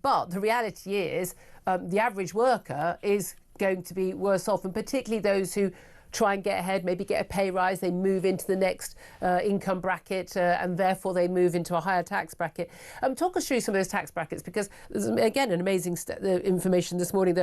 But the reality is the average worker is going to be worse off, and particularly those who try and get ahead, maybe get a pay rise, they move into the next income bracket and therefore they move into a higher tax bracket. Talk us through some of those tax brackets, because there's, again, an amazing information this morning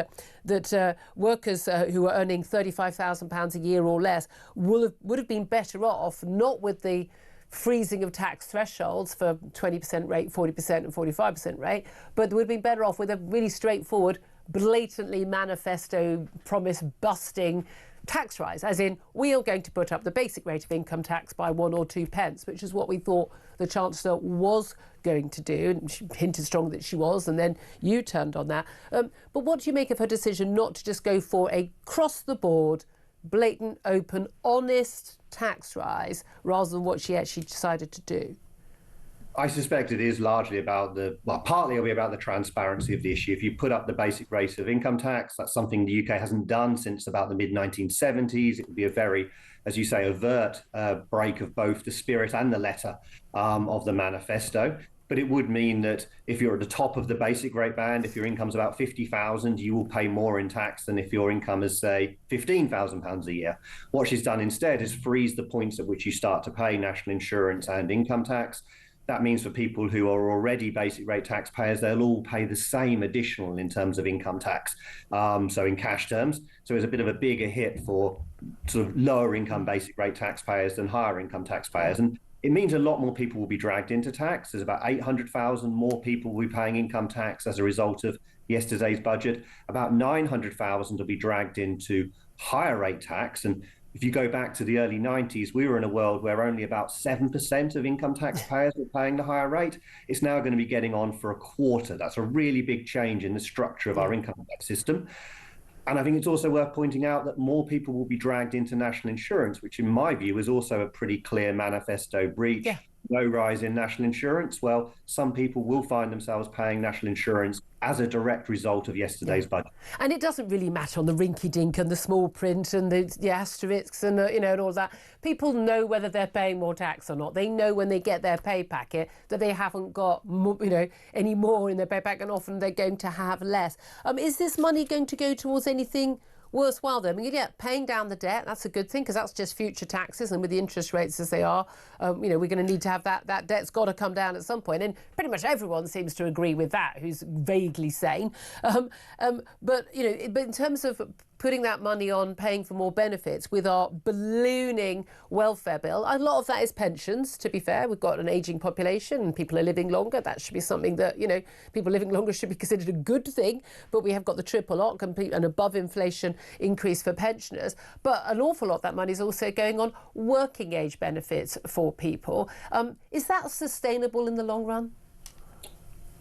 that workers who are earning £35,000 a year or less would have been better off, not with the freezing of tax thresholds for 20% rate, 40% and 45% rate, but would have been better off with a really straightforward, blatantly manifesto promise busting tax rise, as in, we are going to put up the basic rate of income tax by 1 or 2 pence, which is what we thought the Chancellor was going to do, and she hinted strongly that she was, and then you turned on that. But what do you make of her decision not to just go for a cross-the-board, blatant, open, honest tax rise, rather than what she actually decided to do? I suspect it is largely about partly it'll be about the transparency of the issue. If you put up the basic rate of income tax, that's something the UK hasn't done since about the mid-1970s. It would be a very, as you say, overt break of both the spirit and the letter of the manifesto. But it would mean that if you're at the top of the basic rate band, if your income's about 50,000, you will pay more in tax than if your income is, say, £15,000 a year. What she's done instead is freeze the points at which you start to pay national insurance and income tax. That means for people who are already basic rate taxpayers, they'll all pay the same additional in terms of income tax, so in cash terms. So it's a bit of a bigger hit for sort of lower income basic rate taxpayers than higher income taxpayers. And it means a lot more people will be dragged into tax. There's about 800,000 more people will be paying income tax as a result of yesterday's budget. About 900,000 will be dragged into higher rate tax. And if you go back to the early 90s, we were in a world where only about 7% of income taxpayers were paying the higher rate. It's now going to be getting on for a quarter. That's a really big change in the structure of our income tax system. And I think it's also worth pointing out that more people will be dragged into national insurance, which in my view is also a pretty clear manifesto breach. Yeah. No rise in national insurance. Well, some people will find themselves paying national insurance as a direct result of yesterday's budget. And it doesn't really matter on the rinky-dink and the small print and the asterisks and and all that. People know whether they're paying more tax or not. They know when they get their pay packet that they haven't got any more in their pay packet, and often they're going to have less. Is this money going to go towards anything worthwhile though? I mean, paying down the debt, that's a good thing because that's just future taxes, and with the interest rates as they are, we're going to need to have that debt's got to come down at some point, and pretty much everyone seems to agree with that who's vaguely sane. But in terms of putting that money on paying for more benefits with our ballooning welfare bill, a lot of that is pensions, to be fair. We've got an ageing population and people are living longer. That should be something that, people living longer should be considered a good thing. But we have got the triple lock, complete and above inflation increase for pensioners. But an awful lot of that money is also going on working age benefits for people. Is that sustainable in the long run?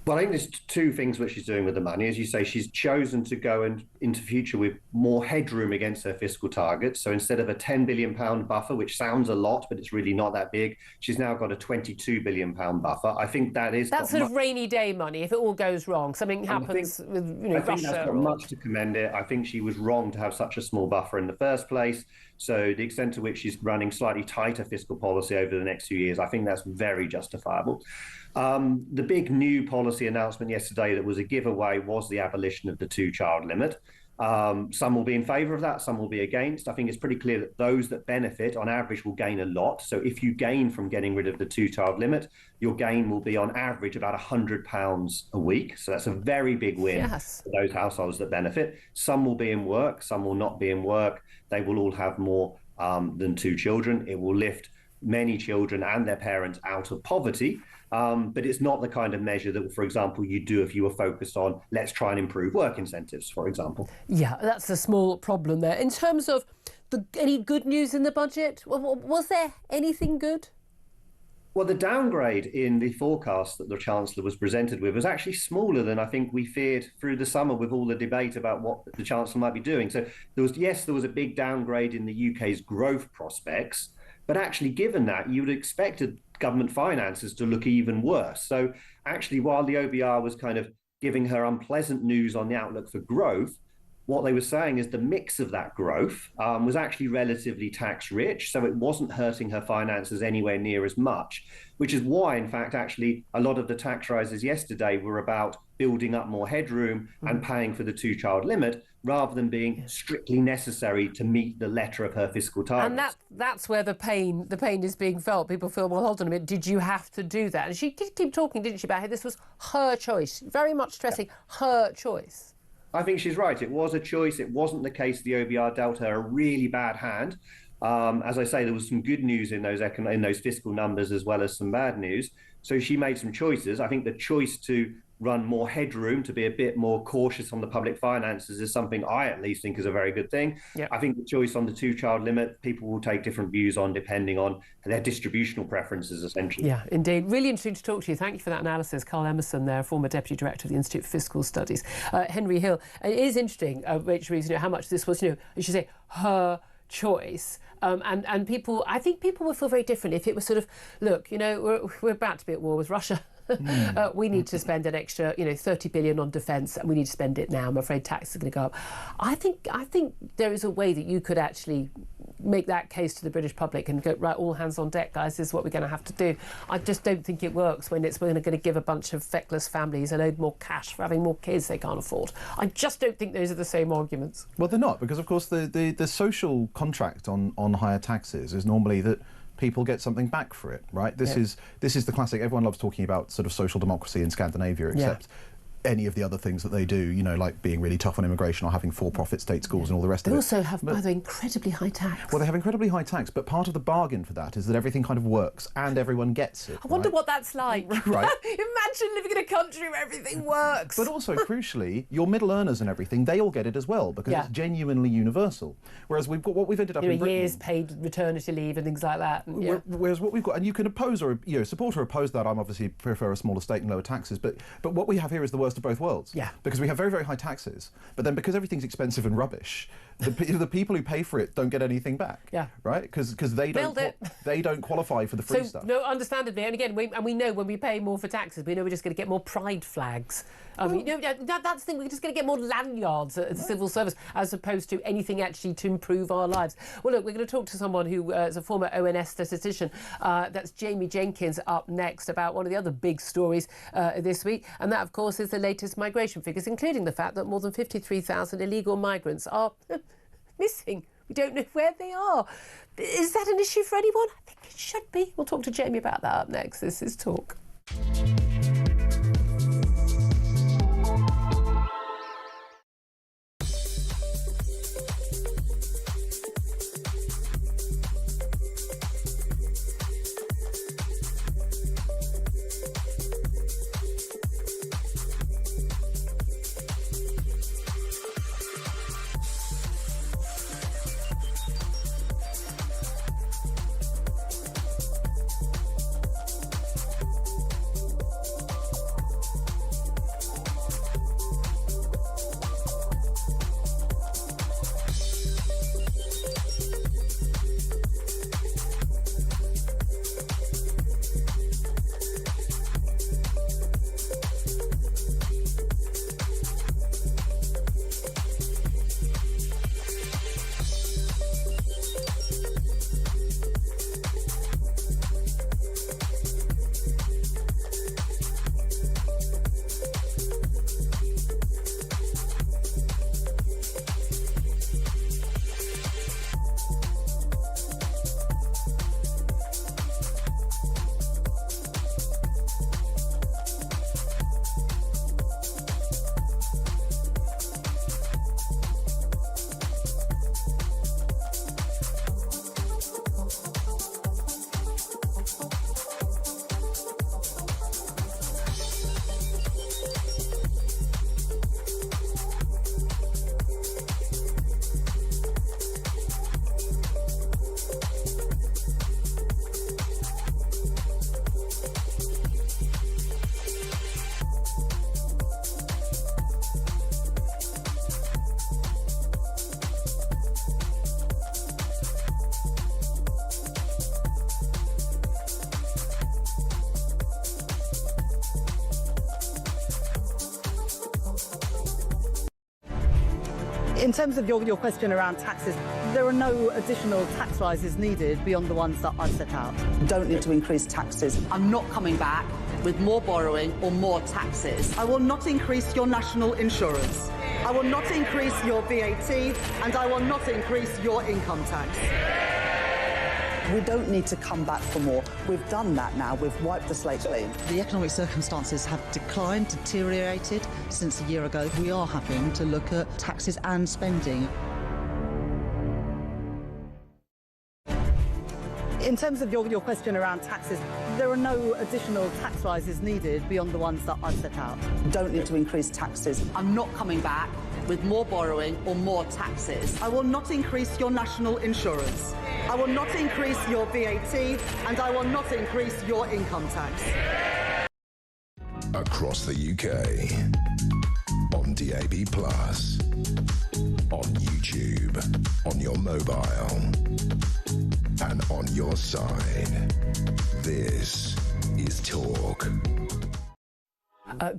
Well, I think there's two things which she's doing with the money. As you say, she's chosen to go into future with more headroom against her fiscal targets. So instead of a £10 billion buffer, which sounds a lot, but it's really not that big, she's now got a £22 billion buffer. I think that's sort of rainy day money. If it all goes wrong, something happens with Russia. I think that's got much to commend it. I think she was wrong to have such a small buffer in the first place. So the extent to which she's running slightly tighter fiscal policy over the next few years, I think that's very justifiable. The big new policy announcement yesterday that was a giveaway was the abolition of the two-child limit. Some will be in favour of that, some will be against. I think it's pretty clear that those that benefit, on average, will gain a lot. So if you gain from getting rid of the two-child limit, your gain will be, on average, about £100 a week. So that's a very big win for those households that benefit. Some will be in work, some will not be in work. They will all have more than two children. It will lift many children and their parents out of poverty. But it's not the kind of measure that, for example, you do if you were focused on let's try and improve work incentives, for example. Yeah, that's a small problem there. In terms of any good news in the budget, was there anything good? Well, the downgrade in the forecast that the Chancellor was presented with was actually smaller than I think we feared through the summer with all the debate about what the Chancellor might be doing. So there was a big downgrade in the UK's growth prospects. But actually, given that, you would have expected government finances to look even worse. So actually, while the OBR was kind of giving her unpleasant news on the outlook for growth, what they were saying is the mix of that growth was actually relatively tax rich. So it wasn't hurting her finances anywhere near as much, which is why, in fact, actually, a lot of the tax rises yesterday were about building up more headroom and paying for the two-child limit, rather than being strictly necessary to meet the letter of her fiscal targets. And that's where the pain is being felt. People feel, well, hold on a minute, did you have to do that? And she did keep talking, didn't she, about how this was her choice, very much stressing her choice. I think she's right. It was a choice. It wasn't the case the OBR dealt her a really bad hand. As I say, there was some good news in those fiscal numbers as well as some bad news. So she made some choices. I think the choice to run more headroom, to be a bit more cautious on the public finances, is something I at least think is a very good thing. Yep. I think the choice on the two-child limit, people will take different views on depending on their distributional preferences, essentially. Yeah, indeed. Really interesting to talk to you. Thank you for that analysis. Carl Emerson there, former Deputy Director of the Institute for Fiscal Studies. Henry Hill. It is interesting, Rachel Reeves, how much this was, as you say, her choice. And people, I think people will feel very different if it was sort of, look, you know, we're about to be at war with Russia. We need to spend an extra, 30 billion on defence, and we need to spend it now. I'm afraid taxes are going to go up. I think there is a way that you could actually make that case to the British public and go, right, all hands on deck, guys, this is what we're going to have to do. I just don't think it works when we're going to give a bunch of feckless families a load more cash for having more kids they can't afford. I just don't think those are the same arguments. Well, they're not, because of course the social contract on higher taxes is normally that people get something back for it, right? This is the classic. Everyone loves talking about sort of social democracy in Scandinavia, except any of the other things that they do, like being really tough on immigration or having for-profit state schools and all the rest of it. They also have, by the way, incredibly high tax. Well, they have incredibly high tax, but part of the bargain for that is that everything kind of works and everyone gets it. I wonder what that's like. Right. Imagine living in a country where everything works. But also, crucially, your middle earners and everything, they all get it as well, because it's genuinely universal. Whereas we've got what we've ended up in Britain. Years paid maternity leave and things like that. Whereas what we've got, and you can oppose or support or oppose that. I'm obviously prefer a smaller state and lower taxes, but what we have here is the worst of both worlds. Yeah. Because we have very, very high taxes, but then because everything's expensive and rubbish, the people who pay for it don't get anything back. Yeah. Right? Because they don't qualify for the free stuff. No, understandably, and again, we know when we pay more for taxes, we know we're just going to get more pride flags. That's the thing. We're just going to get more lanyards at the civil service, as opposed to anything actually to improve our lives. Well, look, we're going to talk to someone who is a former ONS statistician. That's Jamie Jenkins up next, about one of the other big stories this week, and that, of course, is the latest migration figures, including the fact that more than 53,000 illegal migrants are missing. We don't know where they are. Is that an issue for anyone? I think it should be. We'll talk to Jamie about that up next. This is Talk. In terms of your question around taxes, there are no additional tax rises needed beyond the ones that I've set out. Don't need to increase taxes. I'm not coming back with more borrowing or more taxes. I will not increase your national insurance. I will not increase your VAT, and I will not increase your income tax. We don't need to come back for more. We've done that now. We've wiped the slate clean. The economic circumstances have declined, deteriorated since a year ago. We are having to look at taxes and spending. In terms of your question around taxes, there are no additional tax rises needed beyond the ones that I've set out. Don't need to increase taxes. I'm not coming back with more borrowing or more taxes. I will not increase your national insurance. I will not increase your VAT, and I will not increase your income tax. Across the UK, on DAB+, on YouTube, on your mobile, and on your side. This is Talk.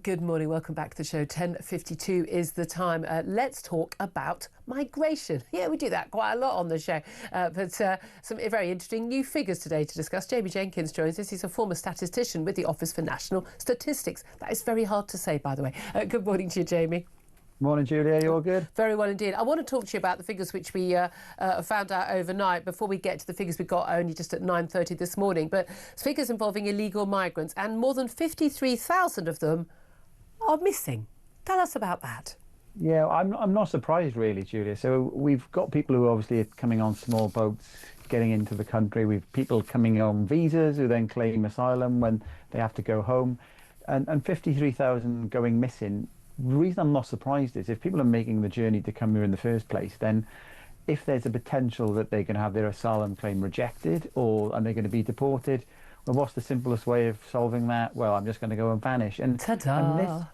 Good morning, welcome back to the show. 10:52 is the time. Let's talk about migration. Yeah, we do that quite a lot on the show. But some very interesting new figures today to discuss. Jamie Jenkins joins us. He's a former statistician with the Office for National Statistics. That is very hard to say, by the way. Good morning to you, Jamie. Morning, Julia. You all good? Very well indeed. I want to talk to you about the figures which we found out overnight before we get to the figures we got only just at 9:30 this morning. But figures involving illegal migrants, and more than 53,000 of them are missing. Tell us about that. Yeah, I'm not surprised really, Julia. So we've got people who obviously are coming on small boats, getting into the country. We've people coming on visas who then claim asylum when they have to go home, and 53,000 going missing. The reason I'm not surprised is if people are making the journey to come here in the first place, then if there's a potential that they're going to have their asylum claim rejected and they're going to be deported, well, what's the simplest way of solving that? Well, I'm just going to go and vanish. And ta-da!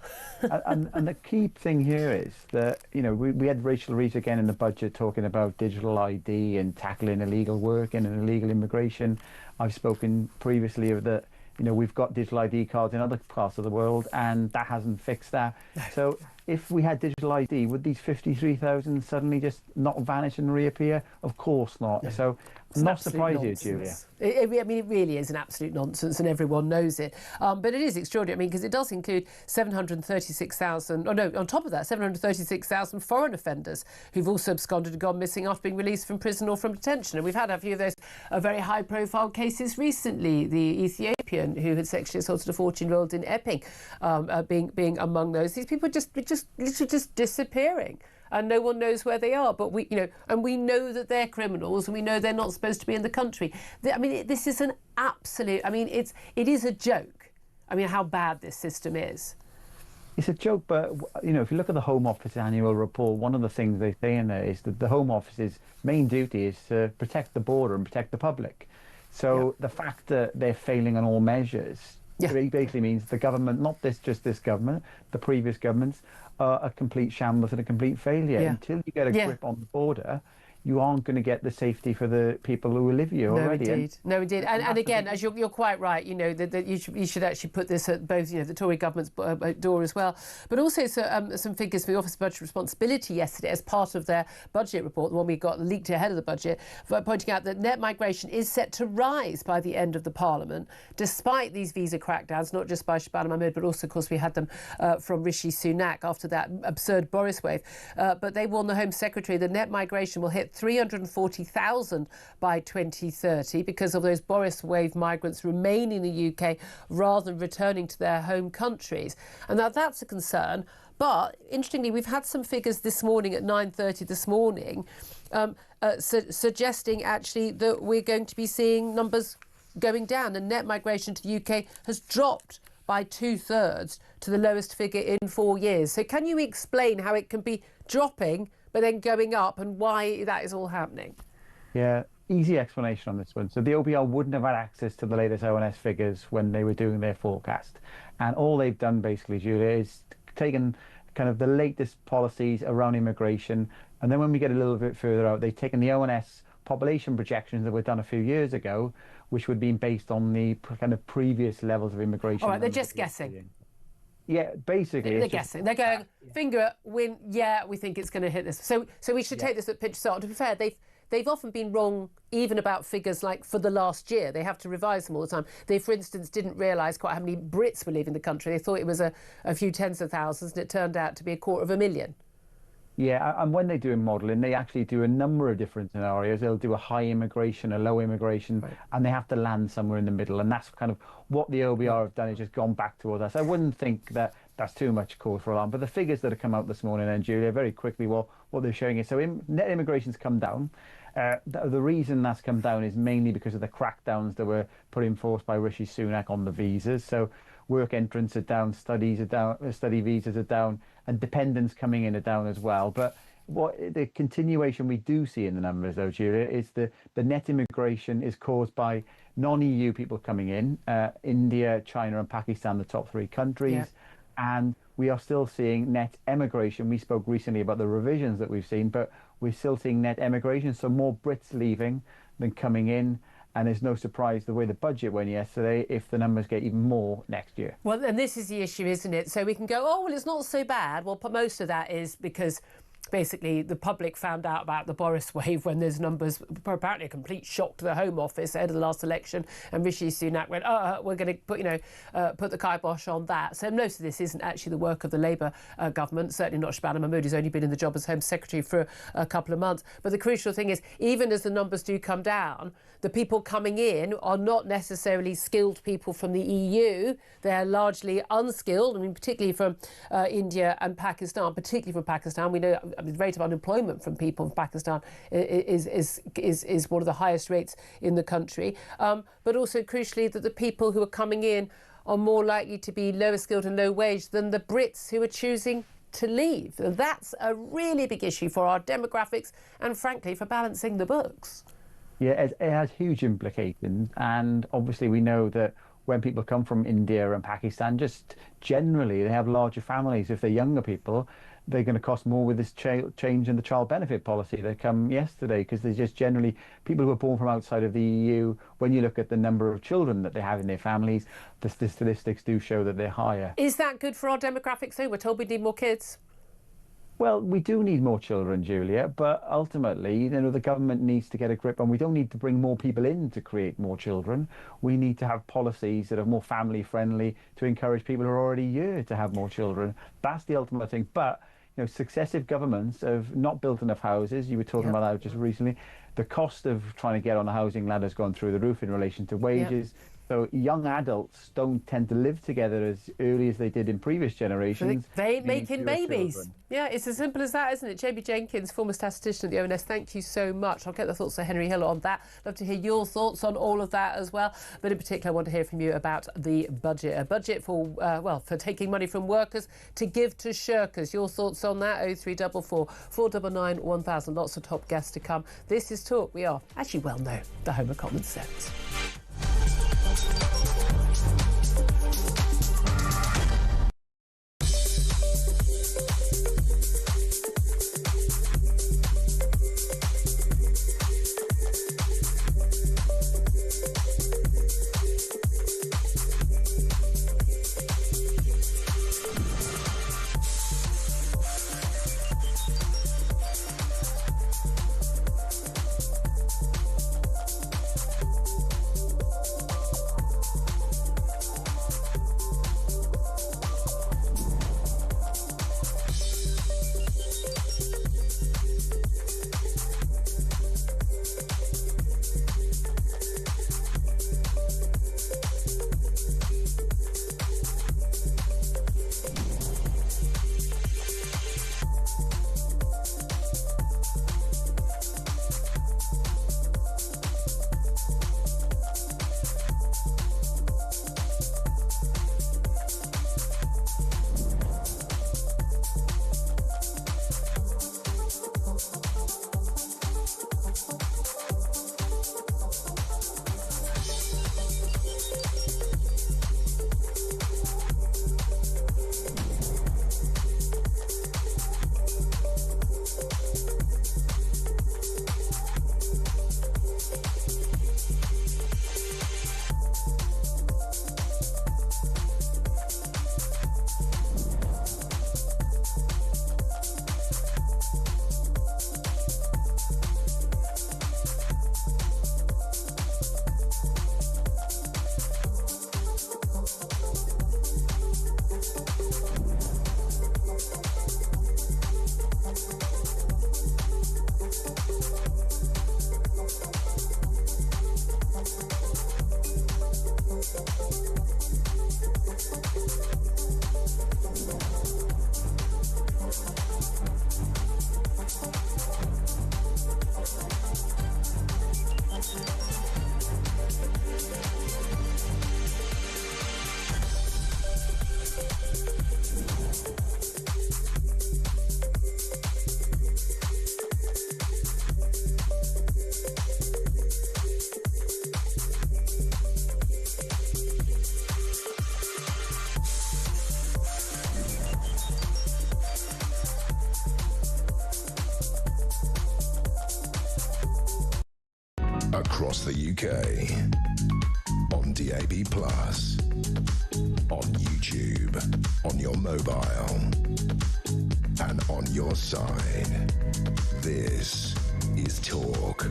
And the key thing here is that, you know, we had Rachel Reeves again in the budget talking about digital ID and tackling illegal work and illegal immigration. I've spoken previously of the, you know, we've got digital ID cards in other parts of the world, and that hasn't fixed that. So if we had digital ID, would these 53,000 suddenly just not vanish and reappear? Of course not. Yeah. So I'm not surprised here, Julia. I mean, it really is an absolute nonsense, and everyone knows it. But it is extraordinary, I mean, because it does include 736,000, on top of that, 736,000 foreign offenders who've also absconded and gone missing after being released from prison or from detention. And we've had a few of those very high-profile cases recently. The Ethiopian who had sexually assaulted a 14-year-old in Epping being among those. These people are literally just disappearing. And no one knows where they are, but we know that they're criminals, and we know they're not supposed to be in the country. I mean, this is an absolute. I mean, it is a joke. I mean, how bad this system is. It's a joke, but you know, if you look at the Home Office annual report, one of the things they say in there is that the Home Office's main duty is to protect the border and protect the public. So the fact that they're failing on all measures basically means the government, not just this government, the previous governments, are a complete shambles and a complete failure. Until you get a grip on the border, you aren't going to get the safety for the people who live here already. No, indeed. And again, as you're quite right, you know, that you should actually put this at both, you know, the Tory government's door as well. But also some figures for the Office of Budget Responsibility yesterday as part of their budget report, the one we got leaked ahead of the budget, pointing out that net migration is set to rise by the end of the Parliament, despite these visa crackdowns, not just by Shabana Mahmood, but also, of course, we had them from Rishi Sunak after that absurd Boris wave. But they warned the Home Secretary that net migration will hit 340,000 by 2030 because of those Boris wave migrants remaining in the UK rather than returning to their home countries. And now that's a concern. But interestingly, we've had some figures this morning at 9:30 this morning suggesting actually that we're going to be seeing numbers going down, and net migration to the UK has dropped by 2/3 to the lowest figure in 4 years. So can you explain how it can be dropping but then going up, and why that is all happening? Yeah, easy explanation on this one. So the OBR wouldn't have had access to the latest ONS figures when they were doing their forecast. And all they've done basically, Julia, is taken kind of the latest policies around immigration. And then when we get a little bit further out, they've taken the ONS population projections that were done a few years ago, which would be based on the kind of previous levels of immigration. All right, they're just guessing. Yeah, basically. They're guessing. They're going, finger, win, we think it's going to hit this. So we should take this at pinch of salt. To be fair, they've often been wrong even about figures like for the last year. They have to revise them all the time. They, for instance, didn't realise quite how many Brits were leaving the country. They thought it was a few tens of thousands, and it turned out to be 250,000. Yeah, and when they do modelling, they actually do a number of different scenarios. They'll do a high immigration, a low immigration, and they have to land somewhere in the middle. And that's kind of what the OBR have done, is just gone back towards us. I wouldn't think that that's too much cause for alarm. But the figures that have come out this morning, then, Julia, very quickly, what they're showing is, so net immigration's come down. The reason that's come down is mainly because of the crackdowns that were put in force by Rishi Sunak on the visas. So work entrants are down, study visas are down, and dependents coming in are down as well. But what the continuation we do see in the numbers, though, Julia, is the net immigration is caused by non-EU people coming in, India, China and Pakistan, the top three countries. Yeah. And we are still seeing net emigration. We spoke recently about the revisions that we've seen, but we're still seeing net emigration, so more Brits leaving than coming in. And there's no surprise the way the budget went yesterday if the numbers get even more next year. Well, and this is the issue, isn't it? So we can go, oh, well, it's not so bad. Well, most of that is because basically the public found out about the Boris wave when those numbers were apparently a complete shock to the Home Office ahead of the last election, and Rishi Sunak went, we're going to put the kibosh on that. So most of this isn't actually the work of the Labour government, certainly not Shabana Mahmood, who's only been in the job as Home Secretary for a couple of months. But the crucial thing is, even as the numbers do come down, the people coming in are not necessarily skilled people from the EU. They're largely unskilled, I mean, particularly from India and Pakistan, particularly from Pakistan. We know the rate of unemployment from people from Pakistan is one of the highest rates in the country. But also, crucially, that the people who are coming in are more likely to be lower skilled and low wage than the Brits who are choosing to leave. That's a really big issue for our demographics and, frankly, for balancing the books. Yeah, it has huge implications. And obviously we know that when people come from India and Pakistan, just generally they have larger families. If they're younger people, they're going to cost more with this change in the child benefit policy that come yesterday, because there's just generally people who are born from outside of the EU, when you look at the number of children that they have in their families, the statistics do show that they're higher. Is that good for our demographics though? We're told we need more kids. Well, we do need more children, Julia, but ultimately, the government needs to get a grip on. We don't need to bring more people in to create more children. We need to have policies that are more family friendly to encourage people who are already here to have more children. That's the ultimate thing. But successive governments have not built enough houses. You were talking about that just recently. The cost of trying to get on the housing ladder has gone through the roof in relation to wages. Yep. So young adults don't tend to live together as early as they did in previous generations. They ain't making babies. Children. Yeah, it's as simple as that, isn't it? JB Jenkins, former statistician at the ONS, thank you so much. I'll get the thoughts of Henry Hill on that. Love to hear your thoughts on all of that as well. But in particular, I want to hear from you about the budget. A budget for, for taking money from workers to give to shirkers. Your thoughts on that? 0344 499 1000. Lots of top guests to come. This is Talk. We are, as you well know, the home of common sense. across the UK, on DAB+, on YouTube, on your mobile, and on your side. This is Talk.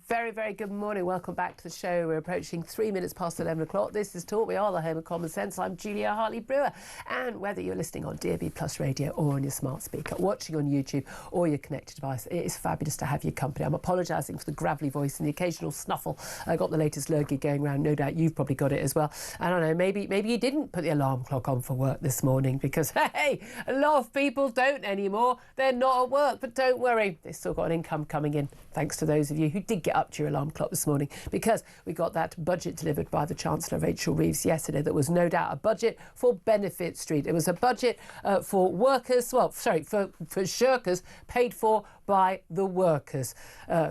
Very, very good morning. Welcome back to the show. We're approaching 3 minutes past 11 o'clock. This is Talk. We are the home of common sense. I'm Julia Hartley-Brewer. And whether you're listening on DAB+ radio or on your smart speaker, watching on YouTube or your connected device, it is fabulous to have your company. I'm apologising for the gravelly voice and the occasional snuffle. I got the latest lurgy going around. No doubt you've probably got it as well. I don't know, maybe you didn't put the alarm clock on for work this morning because, hey, a lot of people don't anymore. They're not at work, but don't worry. They've still got an income coming in, thanks to those of you who did get up to your alarm clock this morning, because we got that budget delivered by the Chancellor, Rachel Reeves, yesterday. That was no doubt a budget for Benefit Street. It was a budget for workers, for shirkers paid for by the workers,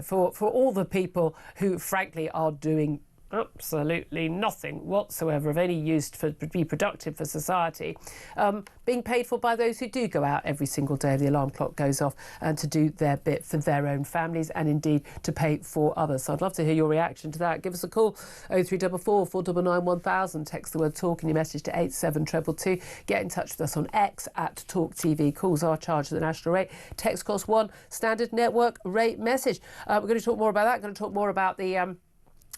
for all the people who, frankly, are doing absolutely nothing whatsoever of any use to be productive for society, being paid for by those who do go out every single day the alarm clock goes off and to do their bit for their own families and indeed to pay for others. So I'd love to hear your reaction to that. Give us a call, 0344 499 1000. Text the word talk in your message to 87222. Get in touch with us on X at Talk TV. Calls are charged at the national rate. Text cost £1, standard network rate message. We're going to talk more about that. Going to talk more about the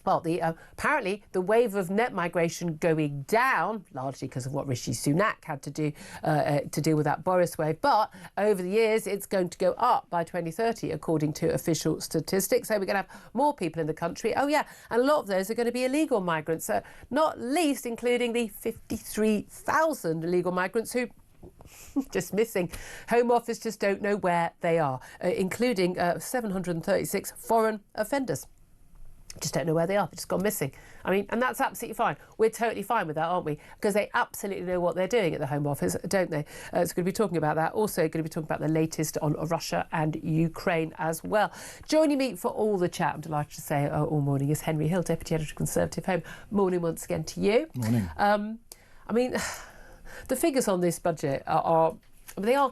apparently the wave of net migration going down, largely because of what Rishi Sunak had to do to deal with that Boris wave. But over the years, it's going to go up by 2030, according to official statistics. So we're going to have more people in the country. Oh, yeah. And a lot of those are going to be illegal migrants, not least including the 53,000 illegal migrants who just missing. Home Office just don't know where they are, including 736 foreign offenders. Just don't know where they are. They've just gone missing. I mean, and that's absolutely fine. We're totally fine with that, aren't we? Because they absolutely know what they're doing at the Home Office, don't they? So going to be talking about that. Also going to be talking about the latest on Russia and Ukraine as well. Joining me for all the chat, I'm delighted to say all morning, is Henry Hill, Deputy Editor of Conservative Home. Morning once again to you. Morning. I mean, the figures on this budget are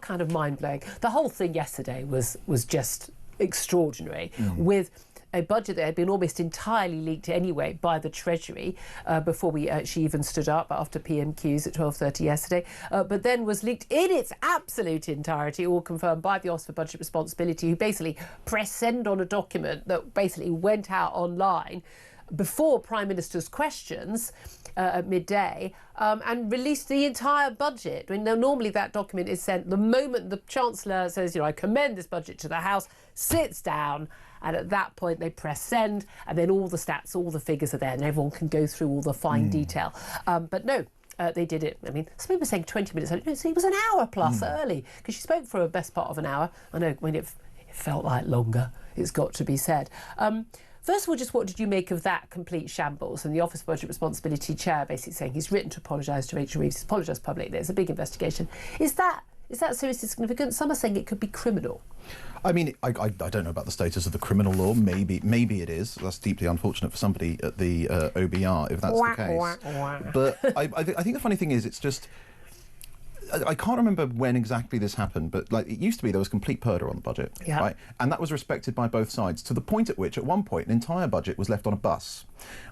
kind of mind-blowing. The whole thing yesterday was just extraordinary, with a budget that had been almost entirely leaked anyway by the Treasury before she even stood up after PMQs at 12:30 yesterday, but then was leaked in its absolute entirety, all confirmed by the Office for Budget Responsibility, who basically pressed send on a document that basically went out online before Prime Minister's questions at midday, and released the entire budget. I mean, normally that document is sent the moment the Chancellor says, I commend this budget to the House, sits down, and at that point they press send, and then all the stats, all the figures are there, and everyone can go through all the fine detail. But no, they did it. I mean, some people were saying 20 minutes early. No, it was an hour plus early, because she spoke for a best part of an hour. I know, when it felt like longer, it's got to be said. First of all, just what did you make of that complete shambles? And the Office of Budget Responsibility Chair basically saying he's written to apologise to Rachel Reeves, he's apologised publicly. It's a big investigation. Is that seriously significant? Some are saying it could be criminal. I mean, I don't know about the status of the criminal law. Maybe it is. That's deeply unfortunate for somebody at the OBR if that's the case. But I think the funny thing is, it's just, I can't remember when exactly this happened, but it used to be there was complete purdah on the budget, right? And that was respected by both sides, to the point at which, at one point, an entire budget was left on a bus,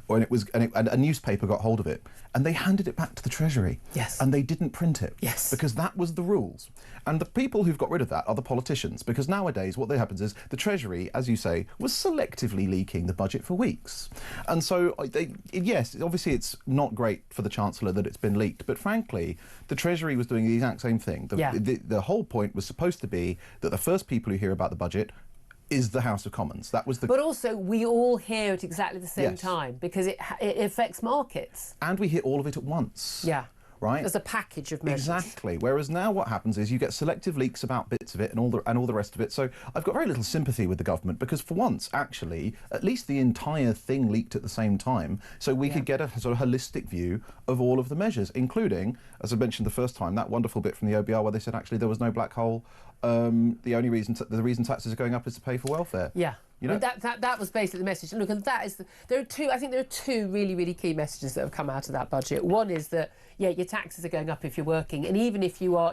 and a newspaper got hold of it, and they handed it back to the Treasury. Yes. And they didn't print it. Yes. Because that was the rules. And the people who've got rid of that are the politicians, because nowadays what happens is the Treasury, as you say, was selectively leaking the budget for weeks. And so, yes, obviously it's not great for the Chancellor that it's been leaked, but frankly, the Treasury was doing the exact same thing. The whole point was supposed to be that the first people who hear about the budget is the House of Commons. That was the. But also, we all hear it exactly the same time, because it affects markets. And we hear all of it at once. Yeah. Right? As a package of measures. Exactly. Whereas now what happens is you get selective leaks about bits of it and all the rest of it. So I've got very little sympathy with the government, because for once, actually, at least the entire thing leaked at the same time, so we could get a sort of holistic view of all of the measures, including, as I mentioned the first time, that wonderful bit from the OBR where they said actually there was no black hole. The reason taxes are going up is to pay for welfare. Yeah. You know, that was basically the message. And look, and that is there are two really, really key messages that have come out of that budget. One is that, yeah, your taxes are going up if you're working, and even if you are,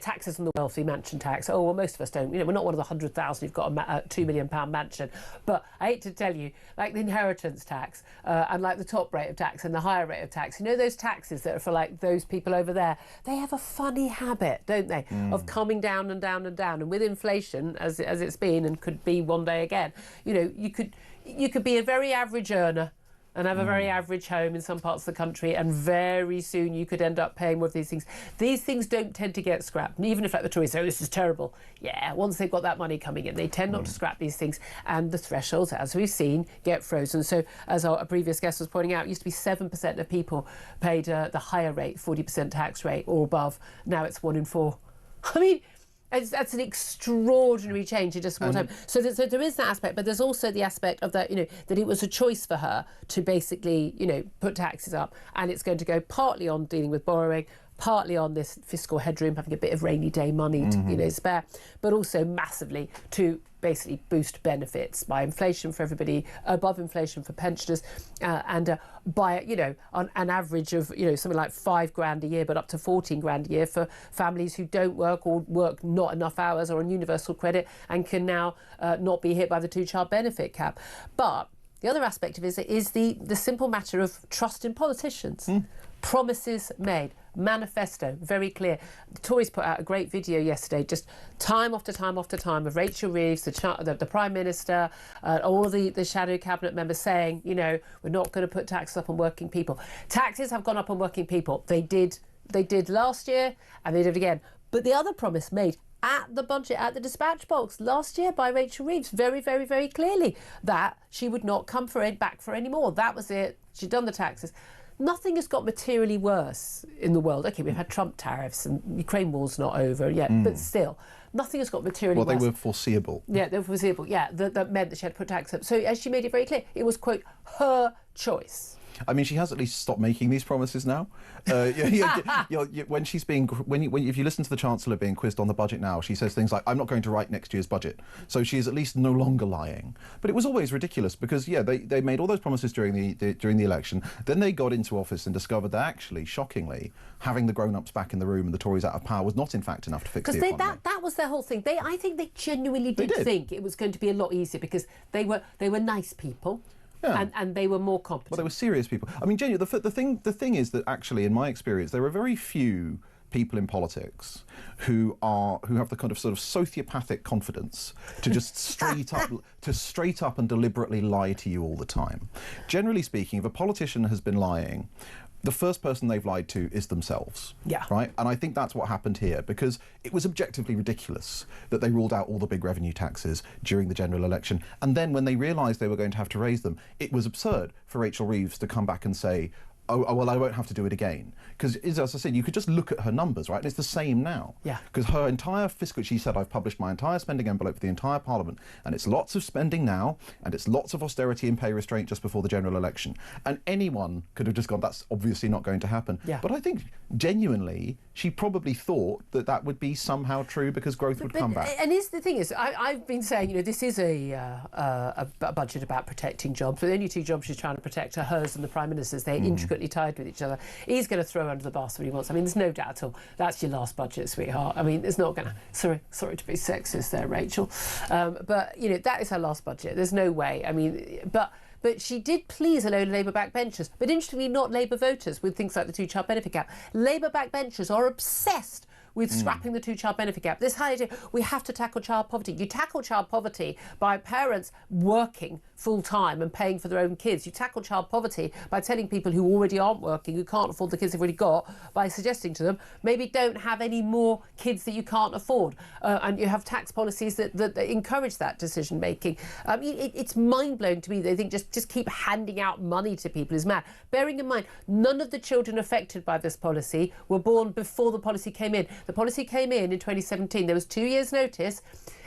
taxes on the wealthy, mansion tax. Oh, well, most of us don't. We're not one of the 100,000 who've got a £2 million mansion. But I hate to tell you, like the inheritance tax and like the top rate of tax and the higher rate of tax, those taxes that are for like those people over there, they have a funny habit, don't they, of coming down and down and down. And with inflation, as it's been and could be one day again, you could be a very average earner and have a very average home in some parts of the country, and very soon you could end up paying more of these things. These things don't tend to get scrapped. And even if like the Tories say, oh, this is terrible, yeah, once they've got that money coming in, they tend not to scrap these things, and the thresholds, as we've seen, get frozen. So as our previous guest was pointing out, it used to be 7% of people paid the higher rate, 40% tax rate or above. Now it's 1 in 4. I mean, that's an extraordinary change in just small time. So there is that aspect, but there's also the aspect of that, that it was a choice for her to basically, put taxes up, and it's going to go partly on dealing with borrowing, partly on this fiscal headroom, having a bit of rainy day money to, spare, but also massively to basically boost benefits by inflation for everybody, above inflation for pensioners, and by, on an average of, something like £5,000 a year, but up to 14 grand a year for families who don't work or work not enough hours or on universal credit and can now not be hit by the 2-child benefit cap. But the other aspect of it is the simple matter of trust in politicians. Promises made, manifesto, very clear. The Tories put out a great video yesterday, just time after time after time, of Rachel Reeves, the Prime Minister, all of the shadow cabinet members saying, we're not going to put taxes up on working people. Taxes have gone up on working people. They did last year, and they did again. But the other promise made at the budget, at the dispatch box last year by Rachel Reeves, very, very, very clearly, that she would not come back for any more. That was it. She'd done the taxes. Nothing has got materially worse in the world. OK, we've had Trump tariffs and Ukraine war's not over yet, but still, nothing has got materially worse. Well, they were foreseeable. Yeah, they were foreseeable, yeah, that meant that she had to put tax up. So as she made it very clear, it was, quote, her choice. I mean, she has at least stopped making these promises now. When she's being, if you listen to the Chancellor being quizzed on the budget now, she says things like, "I'm not going to write next year's budget." So she is at least no longer lying. But it was always ridiculous because, they made all those promises during the election. Then they got into office and discovered that actually, shockingly, having the grown-ups back in the room and the Tories out of power was not, in fact, enough to fix the economy. Because that was their whole thing. I think they genuinely did think it was going to be a lot easier because they were nice people. Yeah. And they were more competent. Well, they were serious people. I mean, genuinely, the thing is that actually, in my experience, there are very few people in politics who have the kind of sort of sociopathic confidence to just straight up and deliberately lie to you all the time. Generally speaking, if a politician has been lying, the first person they've lied to is themselves. Yeah. Right? And I think that's what happened here, because it was objectively ridiculous that they ruled out all the big revenue taxes during the general election. And then when they realised they were going to have to raise them, it was absurd for Rachel Reeves to come back and say, oh, well, I won't have to do it again. Because, as I said, you could just look at her numbers, right? And it's the same now. Yeah. Because her entire fiscal, she said, I've published my entire spending envelope for the entire Parliament, and it's lots of spending now, and it's lots of austerity and pay restraint just before the general election. And anyone could have just gone, that's obviously not going to happen. Yeah. But I think, genuinely, she probably thought that would be somehow true because growth would come back. And the thing is, I've been saying, this is a budget about protecting jobs, but the only two jobs she's trying to protect are hers and the Prime Minister's. They're intricately tied with each other. He's going to throw her under the bus when he wants. I mean, there's no doubt at all. That's your last budget, sweetheart. I mean, there's not going to... Sorry to be sexist there, Rachel. But, that is her last budget. There's no way. I mean, but she did please a load of Labour backbenchers. But interestingly, not Labour voters with things like the 2-child benefit cap. Labour backbenchers are obsessed with scrapping the 2-child benefit gap. This idea, we have to tackle child poverty. You tackle child poverty by parents working full-time and paying for their own kids. You tackle child poverty by telling people who already aren't working, who can't afford the kids they've already got, by suggesting to them, maybe don't have any more kids that you can't afford. And you have tax policies that encourage that decision-making. I mean, it's mind-blowing to me. They think just keep handing out money to people is mad. Bearing in mind, none of the children affected by this policy were born before the policy came in. The policy came in 2017. There was 2 years' notice.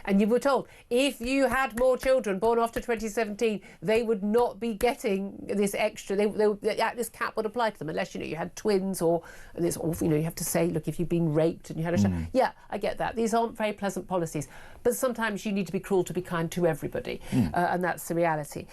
And you were told if you had more children born after 2017, they would not be getting this extra. This cap would apply to them unless you had twins or this awful. You have to say, look, if you've been raped and you had a child. Yeah, I get that. These aren't very pleasant policies, but sometimes you need to be cruel to be kind to everybody, and that's the reality.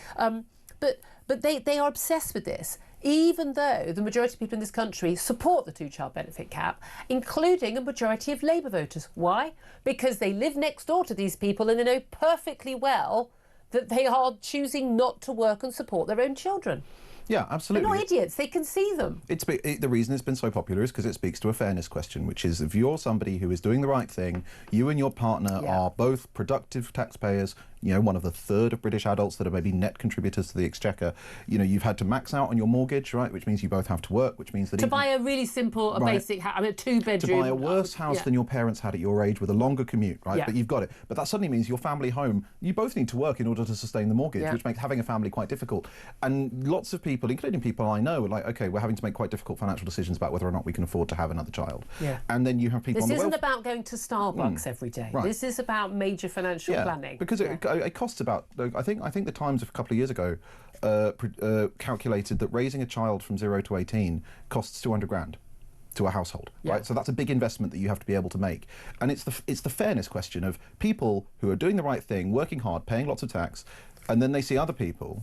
But they are obsessed with this, even though the majority of people in this country support the two-child benefit cap, including a majority of Labour voters. Why? Because they live next door to these people and they know perfectly well that they are choosing not to work and support their own children. Yeah, absolutely. They're not idiots. They can see them. The reason it's been so popular is because it speaks to a fairness question, which is if you're somebody who is doing the right thing, you and your partner are both productive taxpayers, one of the third of British adults that are maybe net contributors to the Exchequer, you've had to max out on your mortgage, right, which means you both have to work, which means that... To buy a really simple, basic house, a two-bedroom... To buy a worse house than your parents had at your age with a longer commute, right, but you've got it. But that suddenly means your family home, you both need to work in order to sustain the mortgage, which makes having a family quite difficult. And lots of people, including people I know, are like, OK, we're having to make quite difficult financial decisions about whether or not we can afford to have another child. Yeah. And then you have people... This isn't about going to Starbucks every day. Right. This is about major financial planning. Because it costs about... I think the Times a couple of years ago calculated that raising a child from 0 to 18 costs 200 grand to a household, right? So that's a big investment that you have to be able to make. And it's the fairness question of people who are doing the right thing, working hard, paying lots of tax, and then they see other people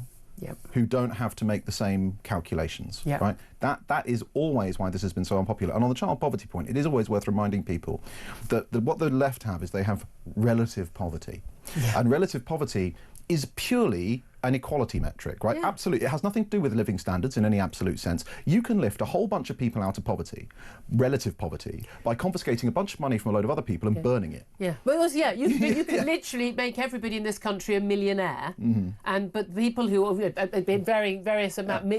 who don't have to make the same calculations, right? That is always why this has been so unpopular. And on the child poverty point, it is always worth reminding people that what the left have is they have relative poverty. And relative poverty is purely an equality metric, right? Absolutely. It has nothing to do with living standards in any absolute sense. You can lift a whole bunch of people out of poverty, relative poverty, by confiscating a bunch of money from a load of other people and burning it. You could literally make everybody in this country a millionaire, but people who have been various amount,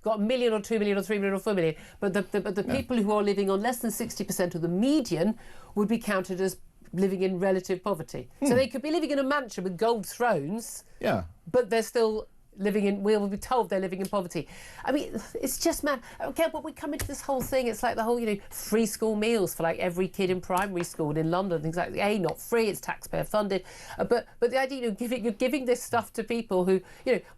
got 1 million or 2 million or 3 million or 4 million, but the people who are living on less than 60% of the median would be counted as living in relative poverty. So they could be living in a mansion with gold thrones, but they're still living in, we'll be told they're living in poverty. I mean, it's just mad. Okay, but we come into this whole thing, it's like the whole, free school meals for like every kid in primary school in London, things like that. Not free, it's taxpayer funded. But the idea, you're giving this stuff to people who,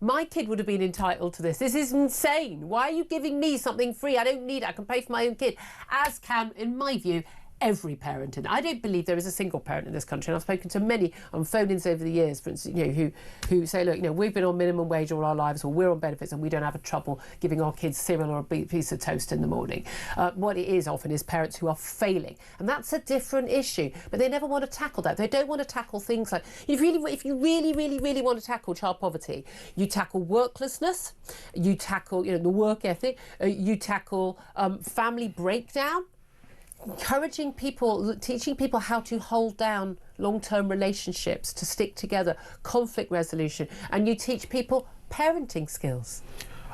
my kid would have been entitled to this. This is insane. Why are you giving me something free? I don't need it. I can pay for my own kid. As can, in my view, every parent. And I don't believe there is a single parent in this country. And I've spoken to many on phone-ins over the years, for instance, who say, look, we've been on minimum wage all our lives, or we're on benefits, and we don't have a trouble giving our kids cereal or a piece of toast in the morning. What it is often is parents who are failing, and that's a different issue. But they never want to tackle that. They don't want to tackle things like, if you really want to tackle child poverty, you tackle worklessness, you tackle the work ethic, you tackle family breakdown. Encouraging people, teaching people how to hold down long-term relationships, to stick together, conflict resolution, and you teach people parenting skills.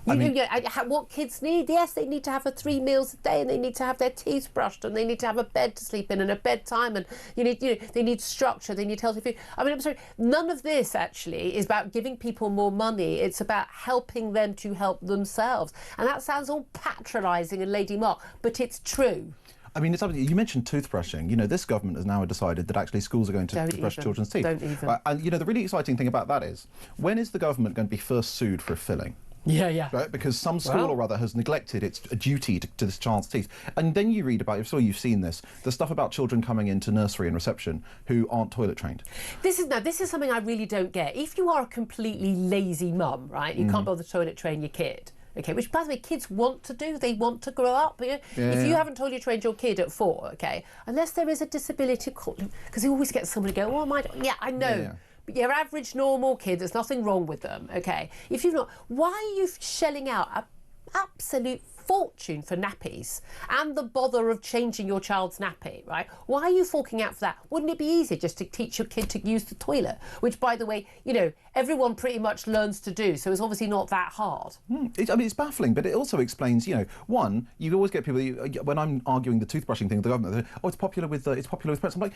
What kids need, yes, they need to have 3 meals a day, and they need to have their teeth brushed, and they need to have a bed to sleep in and a bedtime, and they need structure, they need healthy food. I mean, I'm sorry, none of this actually is about giving people more money. It's about helping them to help themselves. And that sounds all patronising and Lady Mark, but it's true. I mean, you mentioned toothbrushing. This government has now decided that actually schools are going to brush children's teeth. Don't even. And the really exciting thing about that is, when is the government going to be first sued for a filling? Yeah. Right? Because some school or other has neglected its duty to this child's teeth. And then you read about, you've seen this, the stuff about children coming into nursery and reception who aren't toilet trained. This is something I really don't get. If you are a completely lazy mum, right, you can't bother to toilet train your kid. Okay, which, by the way, kids want to do. They want to grow up. If you haven't toilet trained your kid at 4, okay, unless there is a disability, because you always get someone to go, I know. Yeah. But your average normal kid, there's nothing wrong with them, okay? If you've not, why are you shelling out an absolute fortune for nappies and the bother of changing your child's nappy, right? Why are you forking out for that? Wouldn't it be easier just to teach your kid to use the toilet? Which, by the way, everyone pretty much learns to do, so it's obviously not that hard. It's baffling, but it also explains, one, you always get people, when I'm arguing the toothbrushing thing with the government, it's popular with parents. I'm like,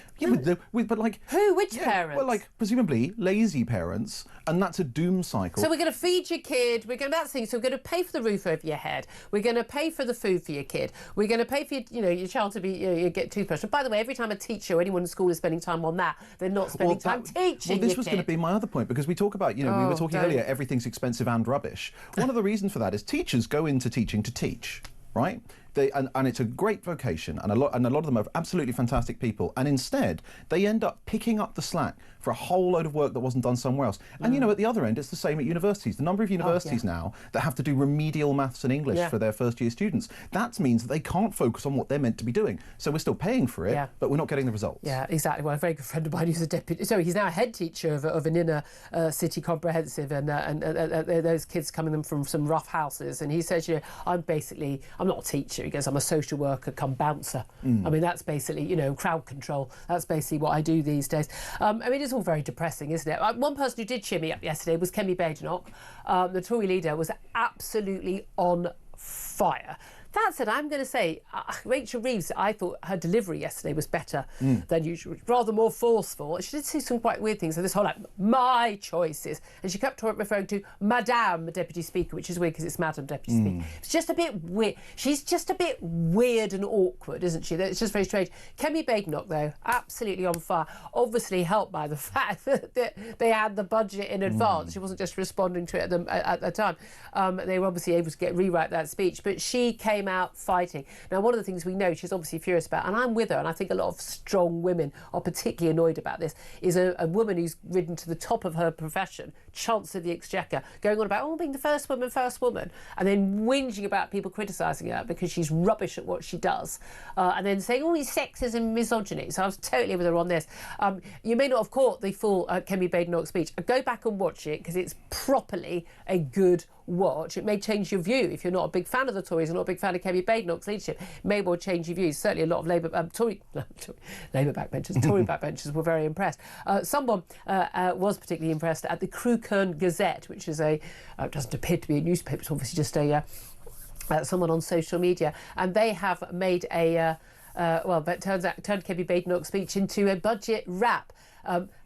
but like... Who? Which parents? Well, like, presumably lazy parents, and that's a doom cycle. So we're going to feed your kid, that's the thing, so we're going to pay for the roof over your head, we're going to to pay for the food for your kid. We're going to pay for your child to be, you get toothbrush. And by the way, every time a teacher or anyone in school is spending time on that, they're not spending time teaching. Well, this was going to be my other point, because we talk about, we were talking earlier, everything's expensive and rubbish. One of the reasons for that is teachers go into teaching to teach, right? And it's a great vocation, and a lot of them are absolutely fantastic people, and instead they end up picking up the slack for a whole load of work that wasn't done somewhere else. And at the other end, it's the same at universities. The number of universities now that have to do remedial maths and English for their first year students, that means that they can't focus on what they're meant to be doing. So we're still paying for it, but we're not getting the results. Yeah, exactly. Well, a very good friend of mine who's a deputy, so he's now a head teacher of an inner city comprehensive, and those kids coming in from some rough houses, and he says, I'm not a teacher. He goes, I'm a social worker come bouncer. I mean, that's basically, crowd control. That's basically what I do these days. I mean, it's all very depressing, isn't it? One person who did cheer me up yesterday was Kemi Badenoch. The Tory leader was absolutely on fire. That said, I'm going to say, Rachel Reeves, I thought her delivery yesterday was better than usual, rather more forceful. She did say some quite weird things. So this whole, my choices. And she kept referring to Madame Deputy Speaker, which is weird because it's Madam Deputy Speaker. It's just a bit weird. She's just a bit weird and awkward, isn't she? It's just very strange. Kemi Badenoch, though, absolutely on fire. Obviously helped by the fact that they had the budget in advance. She wasn't just responding to it at the time. They were obviously able to rewrite that speech, but she came out fighting. Now, one of the things we know she's obviously furious about, and I'm with her, and I think a lot of strong women are particularly annoyed about this, is a woman who's ridden to the top of her profession, Chancellor of the Exchequer, going on about, being the first woman, and then whinging about people criticising her because she's rubbish at what she does, and then saying, it's sexism, misogyny. So I was totally with her on this. You may not have caught the full Kemi Badenoch speech. Go back and watch it, because it's properly a good watch. It may change your view if you're not a big fan of the Tories and not a big fan of Kemi Badenoch's leadership. It may well change your views. Certainly a lot of Tory backbenchers were very impressed. Someone was particularly impressed at the Crewkern Gazette, which is doesn't appear to be a newspaper, it's obviously just someone on social media, and they have made but it turns out turned Kemi Badenoch's speech into a budget rap.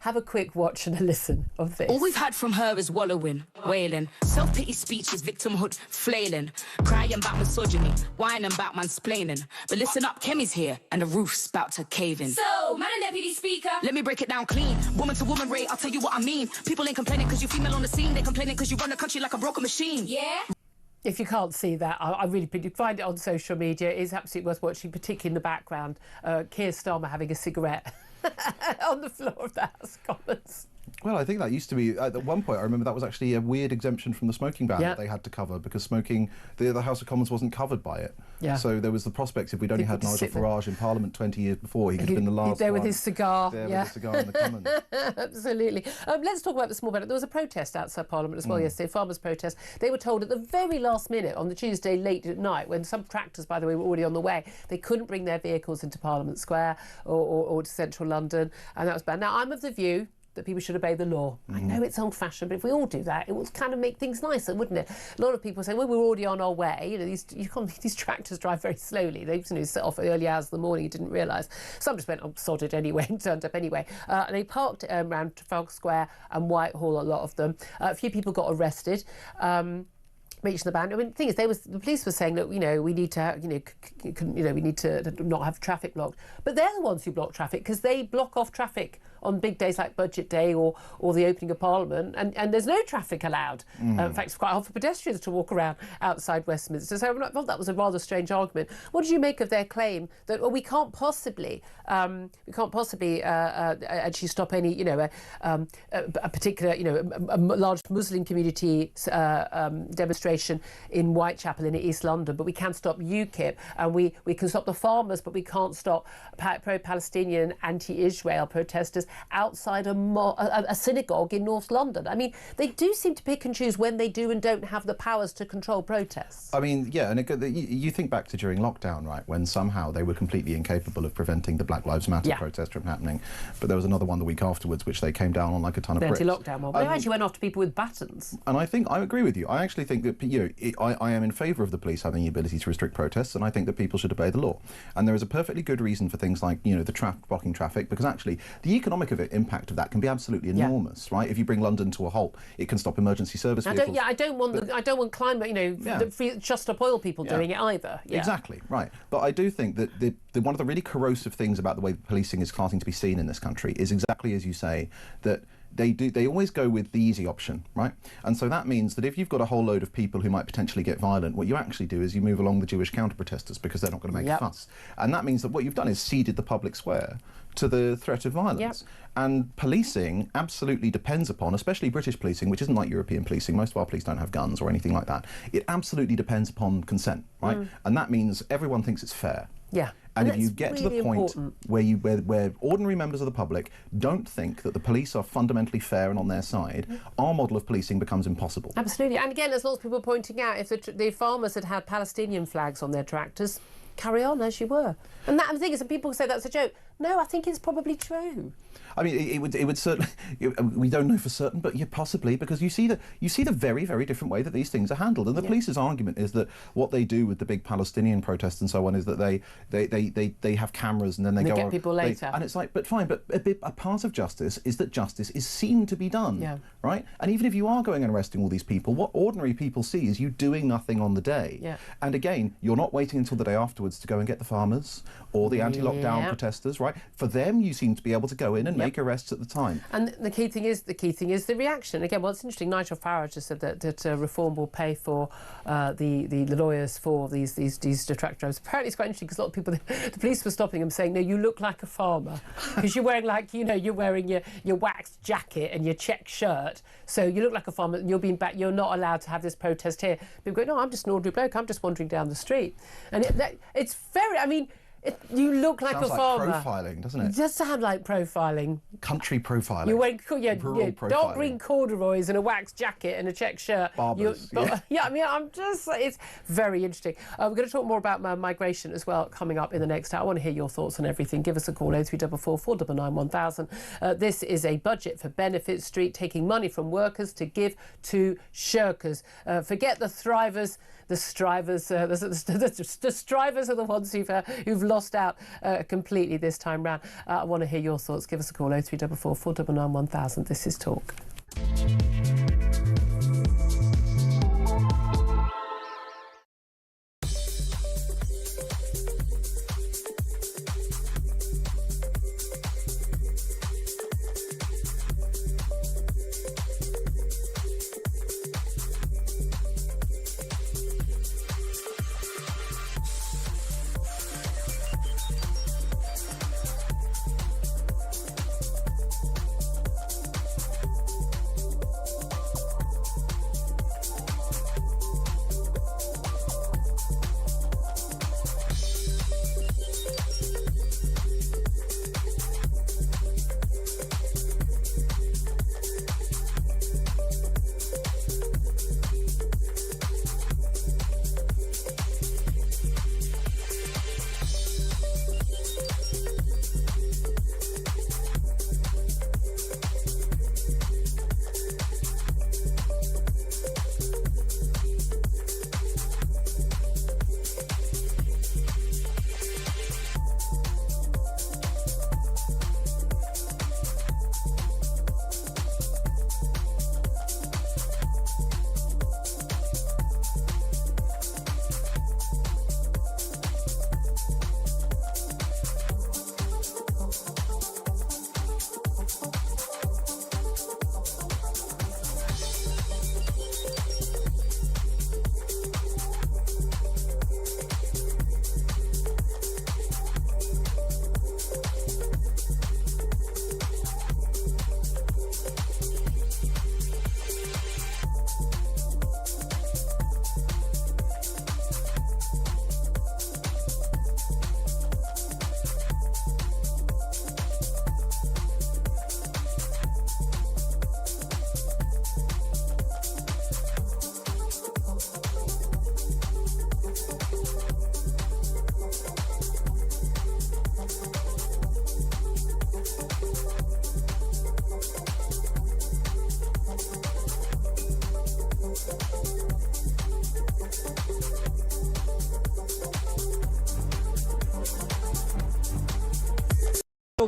Have a quick watch and a listen of this. All we've had from her is wallowing, wailing, self-pity speeches, victimhood, flailing, crying about misogyny, whining about mansplaining. But listen up, Kemi's here, and the roof's about to cave in. So, Madam Deputy Speaker, let me break it down clean. Woman to woman rate, I'll tell you what I mean. People ain't complaining because you female on the scene. They're complaining because you run the country like a broken machine. Yeah? If you can't see that, I really think you'd find it on social media. It's absolutely worth watching, particularly in the background. Keir Starmer having a cigarette on the floor of the House of Commons. Well, I think that used to be, at one point, I remember that was actually a weird exemption from the smoking ban that they had to cover, because smoking, the House of Commons wasn't covered by it. Yeah. So there was the prospect, if we'd only had Nigel Farage in Parliament 20 years before, he could have been the last there with his cigar. There with his cigar in the Commons. Absolutely. Let's talk about the small ballot. There was a protest outside Parliament as well yesterday, farmers' protest. They were told at the very last minute, on the Tuesday late at night, when some tractors, by the way, were already on the way, they couldn't bring their vehicles into Parliament Square or to central London, and that was bad. Now, I'm of the view that people should obey the law. I know it's old-fashioned, but if we all do that, it will kind of make things nicer, wouldn't it? A lot of people say, we're already on our way. These tractors drive very slowly. They set off at early hours of the morning. You didn't realise. Some just went, sod it anyway, and turned up anyway. And they parked around Trafalgar Square and Whitehall, a lot of them. A few people got arrested. Reaching the ban. I mean, the thing is, the police were saying that we need to not have traffic blocked, but they're the ones who block traffic because they block off traffic on big days like Budget Day or the opening of Parliament, and there's no traffic allowed. In fact, it's quite hard for pedestrians to walk around outside Westminster. So I thought that was a rather strange argument. What did you make of their claim that we can't possibly actually stop any a particular a large Muslim community demonstration in Whitechapel in East London, but we can stop UKIP, and we can stop the farmers, but we can't stop pro-Palestinian and anti-Israel protesters outside a synagogue in North London. I mean, they do seem to pick and choose when they do and don't have the powers to control protests. I mean, yeah, and you think back to during lockdown, right, when somehow they were completely incapable of preventing the Black Lives Matter protest from happening, but there was another one the week afterwards which they came down on like a ton of bricks. The anti-lockdown one. They actually went after people with batons. And I agree with you. I actually think that I am in favour of the police having the ability to restrict protests, and I think that people should obey the law. And there is a perfectly good reason for things like the blocking traffic, because actually the economic economic impact of that can be absolutely enormous, right? If you bring London to a halt, it can stop emergency service vehicles. I don't want climate, just stop oil people doing it either. Yeah. Exactly, right. But I do think that one of the really corrosive things about the way policing is starting to be seen in this country is exactly as you say, that they always go with the easy option, right? And so that means that if you've got a whole load of people who might potentially get violent, what you actually do is you move along the Jewish counter-protesters because they're not going to make a fuss. And that means that what you've done is ceded the public square to the threat of violence. And policing absolutely depends upon, especially British policing, which isn't like European policing, most of our police don't have guns or anything like that, it absolutely depends upon consent, right? And that means everyone thinks it's fair. Yeah. And if you get to the point where ordinary members of the public don't think that the police are fundamentally fair and on their side, our model of policing becomes impossible. Absolutely. And again, as lots of people pointing out, if the farmers had Palestinian flags on their tractors, carry on as you were. And the thing is, and people say that's a joke. No, I think it's probably true. I mean, it would certainly. We don't know for certain, but possibly, because you see the very, very different way that these things are handled. And the police's argument is that what they do with the big Palestinian protests and so on is that they have cameras and then they go get people later. And it's like, but fine, but a part of justice is that justice is seen to be done, right? And even if you are going and arresting all these people, what ordinary people see is you doing nothing on the day. Yeah. And again, you're not waiting until the day afterwards to go and get the farmers or the anti-lockdown protesters, right? For them, you seem to be able to go in and make arrests at the time. And the key thing is the reaction. Again, well, it's interesting. Nigel Farage has said that reform will pay for the lawyers for these detractor drives. Apparently, it's quite interesting because a lot of people, the police were stopping him saying, "No, you look like a farmer because you're wearing you're wearing your waxed jacket and your check shirt, so you look like a farmer and you're being back. You're not allowed to have this protest here." People go, "No, I'm just an ordinary bloke. I'm just wandering down the street," and it's very. I mean. You look like a farmer. Sounds like profiling, doesn't it? It does sound like profiling. Country profiling. You're wearing dark green corduroys and a waxed jacket and a check shirt. Barbers. I mean, it's very interesting. We're going to talk more about migration as well coming up in the next hour. I want to hear your thoughts on everything. Give us a call, 0344 499 1000. This is a budget for Benefit Street, taking money from workers to give to shirkers. Forget the thrivers. The strivers, the strivers are the ones who've lost out completely this time round. I want to hear your thoughts. Give us a call, 0344 499 1000. This is Talk.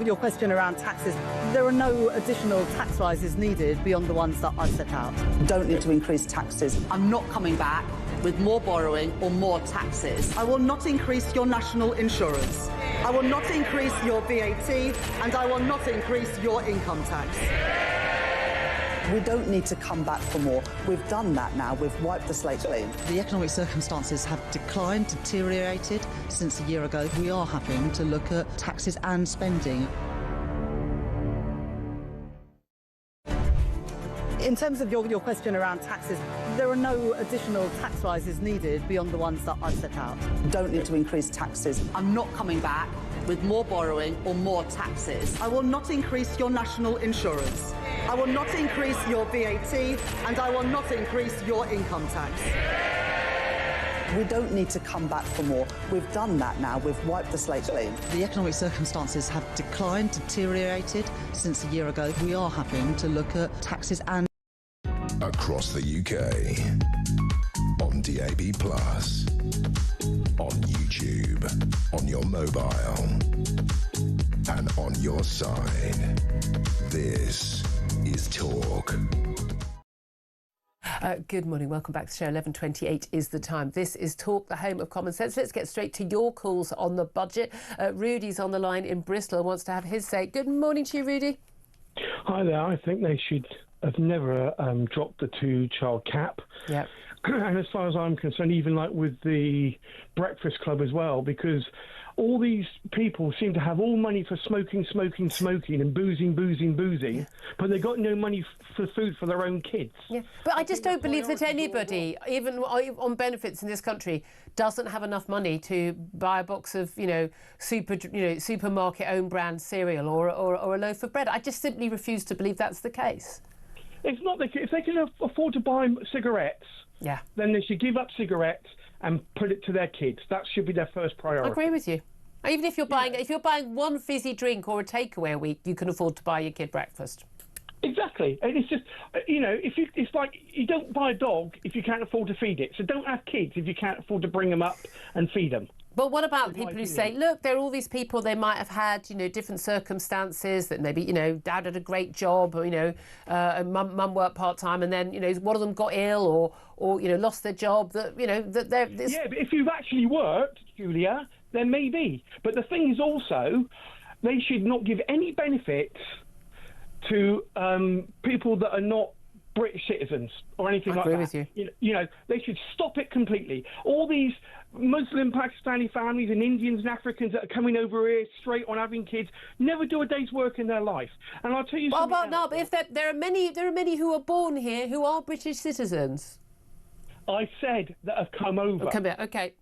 Your question around taxes, there are no additional tax rises needed beyond the ones that I've set out. Don't need to increase taxes. I'm not coming back with more borrowing or more taxes. I will not increase your national insurance. I will not increase your VAT, and I will not increase your income tax. We don't need to come back for more. We've done that now. We've wiped the slate clean. The economic circumstances have declined, deteriorated since a year ago. We are having to look at taxes and spending. In terms of your question around taxes, there are no additional tax rises needed beyond the ones that I've set out. Don't need to increase taxes. I'm not coming back with more borrowing or more taxes. I will not increase your national insurance. I will not increase your VAT, and I will not increase your income tax. We don't need to come back for more. We've done that now. We've wiped the slate clean. The economic circumstances have declined, deteriorated since a year ago. We are having to look at taxes and across the UK, on DAB+, on YouTube, on your mobile, and on your side. This is Talk. Good morning, welcome back to the show. 11:28 is the time. This is Talk, the home of common sense. Let's get straight to your calls on the budget. Rudy's on the line in Bristol and wants to have his say. Good morning to you, Rudy. Hi there. I think they should have never dropped the 2-child cap. Yeah. And as far as I'm concerned, even like with the Breakfast Club as well, because all these people seem to have all money for smoking, and boozing, but they got no money for food for their own kids. Yeah, but I just don't believe that anybody, even on benefits in this country, doesn't have enough money to buy a box of, supermarket own brand cereal or a loaf of bread. I just simply refuse to believe that's the case. It's not if they can afford to buy cigarettes, yeah, then they should give up cigarettes and put it to their kids. That should be their first priority. I agree with you. Even if you're buying one fizzy drink or a takeaway a week, you can afford to buy your kid breakfast. Exactly, and it's just it's like you don't buy a dog if you can't afford to feed it. So don't have kids if you can't afford to bring them up and feed them. But what about people who say, look, there are all these people, they might have had, different circumstances, that maybe, dad had a great job, or, mum worked part-time, and then, one of them got ill or lost their job, that they're... Yeah, but if you've actually worked, Julia, then maybe. But the thing is also, they should not give any benefits to people that are not British citizens or anything like that. I agree with you. They should stop it completely. All these Muslim Pakistani families and Indians and Africans that are coming over here straight on having kids never do a day's work in their life. And I'll tell you something. But if there are many who are born here who are British citizens. I said that have come over. Okay.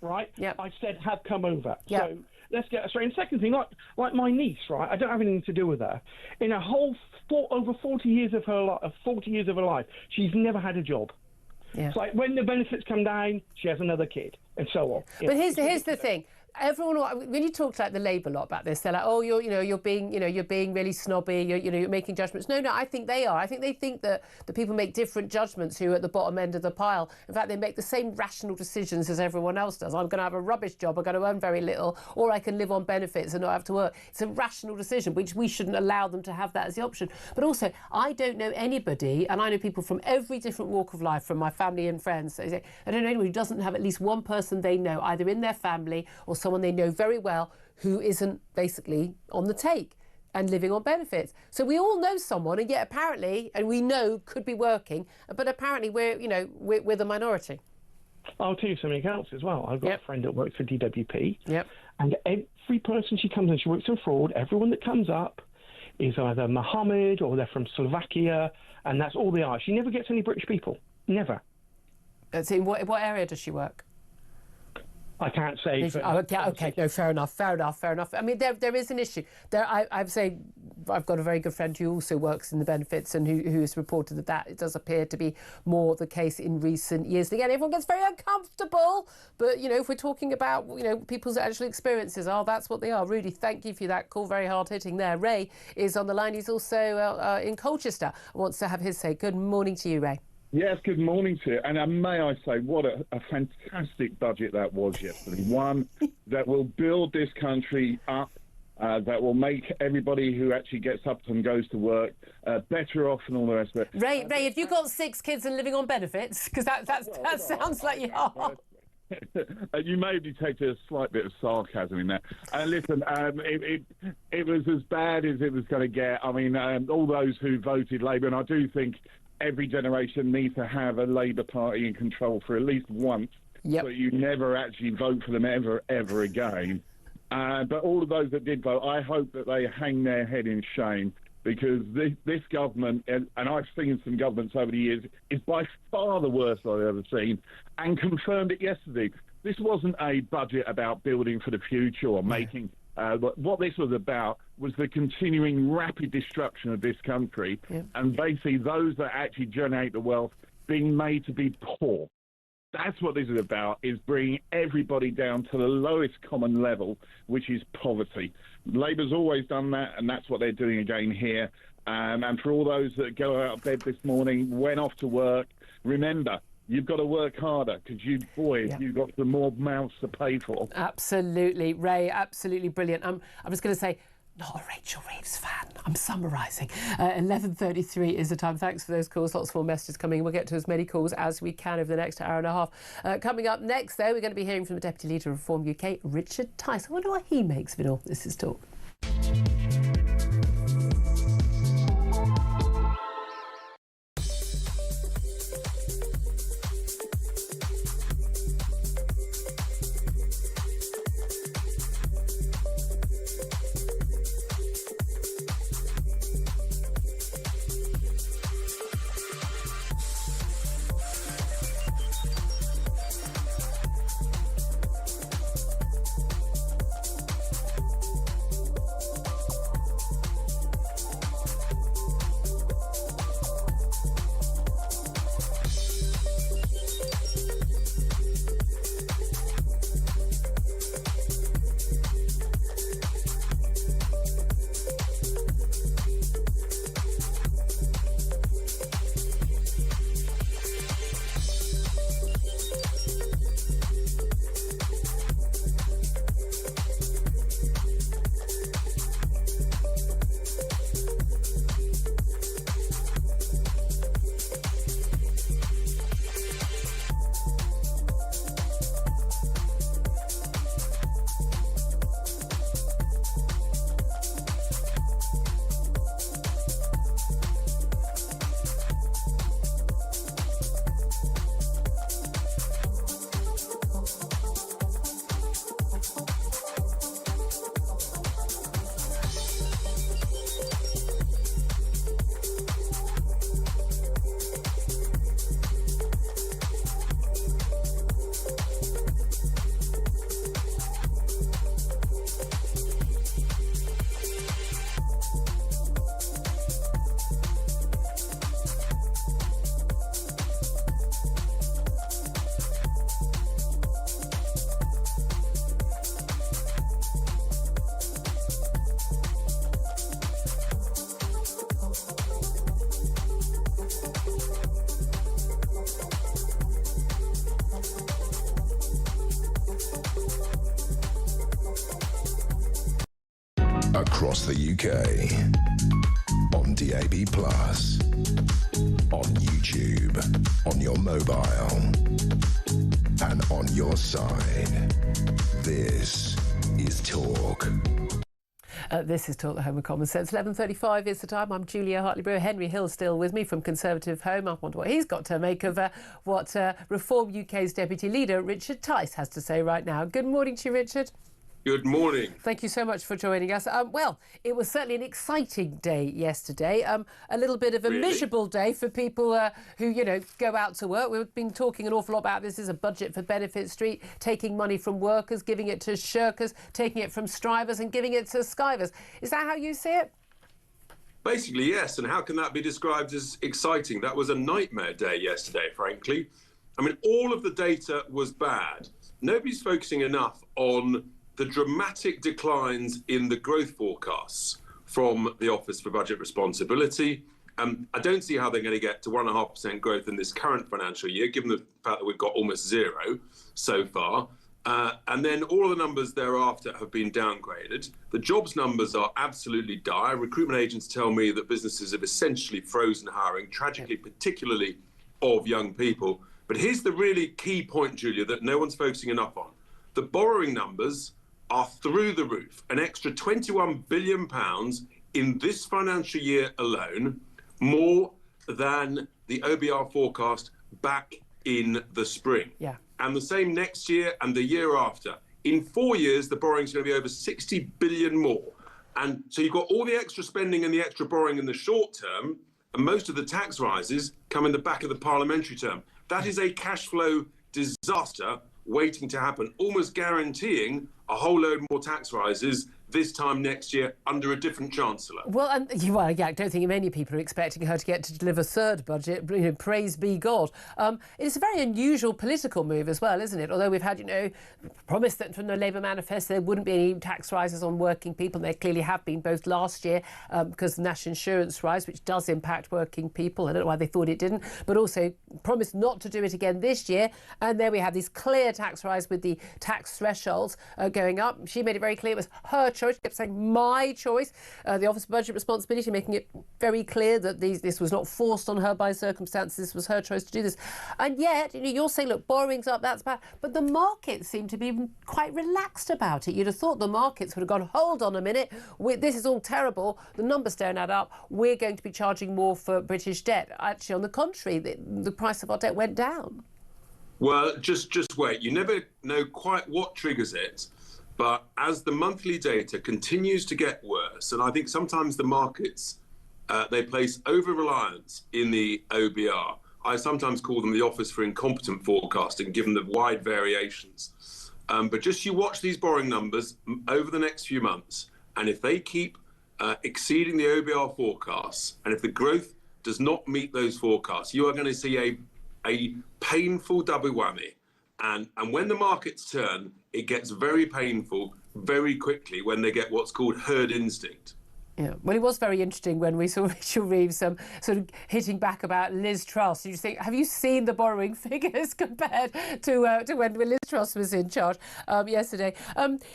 Right? Yeah. I said have come over. Yeah. So let's get straight. And second thing, like my niece, right? I don't have anything to do with her. In a whole over 40 years of her life, she's never had a job. Yeah. It's like when the benefits come down, she has another kid, and so on. But here's the thing. Everyone, when you talk to the Labour lot about this, they're like, oh, you're being really snobby, you're making judgments. No, I think they are. I think they think that the people make different judgments who are at the bottom end of the pile. In fact, they make the same rational decisions as everyone else does. I'm going to have a rubbish job, I'm going to earn very little, or I can live on benefits and not have to work. It's a rational decision, which we shouldn't allow them to have that as the option. But also, I don't know anybody, and I know people from every different walk of life, from my family and friends. I don't know anyone who doesn't have at least one person they know, either in their family or someone they know very well, who isn't basically on the take and living on benefits. So we all know someone, and yet apparently, and we know could be working, but apparently we're the minority. I'll tell you something else as well. I've got a friend that works for DWP. Yep. And every person she comes in, she works in fraud. Everyone that comes up is either Mohammed or they're from Slovakia, and that's all they are. She never gets any British people. Never. So in what area does she work? I can't say. Okay. No, fair enough. I mean, there is an issue. I've got a very good friend who also works in the benefits and who has reported that it does appear to be more the case in recent years. And again, everyone gets very uncomfortable, but, if we're talking about, people's actual experiences, that's what they are. Rudy, thank you for that call. Very hard-hitting there. Ray is on the line. He's also in Colchester. Wants to have his say. Good morning to you, Ray. Yes, good morning to you. And may I say, what a fantastic budget that was yesterday. One that will build this country up that will make everybody who actually gets up and goes to work better off and all the rest of it. Ray, have you got 6 kids and living on benefits? Because that sounds like you are. You may have detected a slight bit of sarcasm in there. And listen, it was as bad as it was going to get. I mean, all those who voted Labour, and I do think every generation needs to have a Labour Party in control for at least once, but you never actually vote for them ever again. But all of those that did vote, I hope that they hang their head in shame, because this government, and I've seen some governments over the years, is by far the worst I've ever seen, and confirmed it yesterday. This wasn't a budget about building for the future or making... what this was about was the continuing rapid destruction of this country, and basically those that actually generate the wealth being made to be poor. That's what this is about, is bringing everybody down to the lowest common level, which is poverty. Labour's always done that, and that's what they're doing again here. And for all those that go out of bed this morning, went off to work, remember, you've got to work harder, because you've got some more mouths to pay for. Absolutely, Ray, absolutely brilliant. I was going to say, not a Rachel Reeves fan. I'm summarising. 11:33 is the time. Thanks for those calls. Lots more messages coming. We'll get to as many calls as we can over the next hour and a half. Coming up next, though, we're going to be hearing from the Deputy Leader of Reform UK, Richard Tice. I wonder what he makes of it all. This is Talk. Across the UK, on DAB+, on YouTube, on your mobile, and on your side. This is Talk. This is Talk, the Home of Common Sense. 11:35 is the time. I'm Julia Hartley-Brewer. Henry Hill's still with me from Conservative Home. I wonder what he's got to make of what Reform UK's Deputy Leader, Richard Tice, has to say right now. Good morning to you, Richard. Good morning. Thank you so much for joining us. Well, it was certainly an exciting day yesterday. A little bit of a miserable day for people who, go out to work. We've been talking an awful lot about this as a budget for Benefit Street, taking money from workers, giving it to shirkers, taking it from strivers and giving it to skivers. Is that how you see it? Basically, yes. And how can that be described as exciting? That was a nightmare day yesterday, frankly. I mean, all of the data was bad. Nobody's focusing enough on the dramatic declines in the growth forecasts from the Office for Budget Responsibility. I don't see how they're going to get to 1.5% growth in this current financial year, given the fact that we've got almost zero so far. And then all of the numbers thereafter have been downgraded. The jobs numbers are absolutely dire. Recruitment agents tell me that businesses have essentially frozen hiring, tragically, particularly of young people. But here's the really key point, Julia, that no one's focusing enough on. The borrowing numbers are through the roof. An extra £21 billion in this financial year alone, more than the OBR forecast back in the spring. Yeah. And the same next year and the year after. In 4 years, the borrowing's going to be over 60 billion more. And so you've got all the extra spending and the extra borrowing in the short term, and most of the tax rises come in the back of the parliamentary term. That is a cash flow disaster waiting to happen, almost guaranteeing a whole load more tax rises this time next year under a different chancellor. Well, yeah, I don't think many people are expecting her to get to deliver third budget. Praise be God. It's a very unusual political move as well, isn't it? Although we've had, promise that from the Labour manifesto there wouldn't be any tax rises on working people. There clearly have been, both last year because of the national insurance rise, which does impact working people. I don't know why they thought it didn't, but also promised not to do it again this year. And there we have this clear tax rise with the tax thresholds going up. She made it very clear it was her choice. She kept saying my choice. The Office of Budget Responsibility making it very clear that this was not forced on her by circumstances. This was her choice to do this. And yet, you're saying, look, borrowing's up, that's bad. But the markets seem to be quite relaxed about it. You'd have thought the markets would have gone, hold on a minute, this is all terrible. The numbers don't add up. We're going to be charging more for British debt. Actually, on the contrary, the price of our debt went down. Well, just wait. You never know quite what triggers it. But as the monthly data continues to get worse, and I think sometimes the markets, they place over-reliance in the OBR. I sometimes call them the Office for Incompetent Forecasting, given the wide variations. But just you watch these borrowing numbers over the next few months, and if they keep exceeding the OBR forecasts, and if the growth does not meet those forecasts, you are going to see a painful double whammy. And when the markets turn, it gets very painful very quickly when they get what's called herd instinct. Yeah, well, it was very interesting when we saw Rachel Reeves sort of hitting back about Liz Truss. You just think, have you seen the borrowing figures compared to when Liz Truss was in charge yesterday?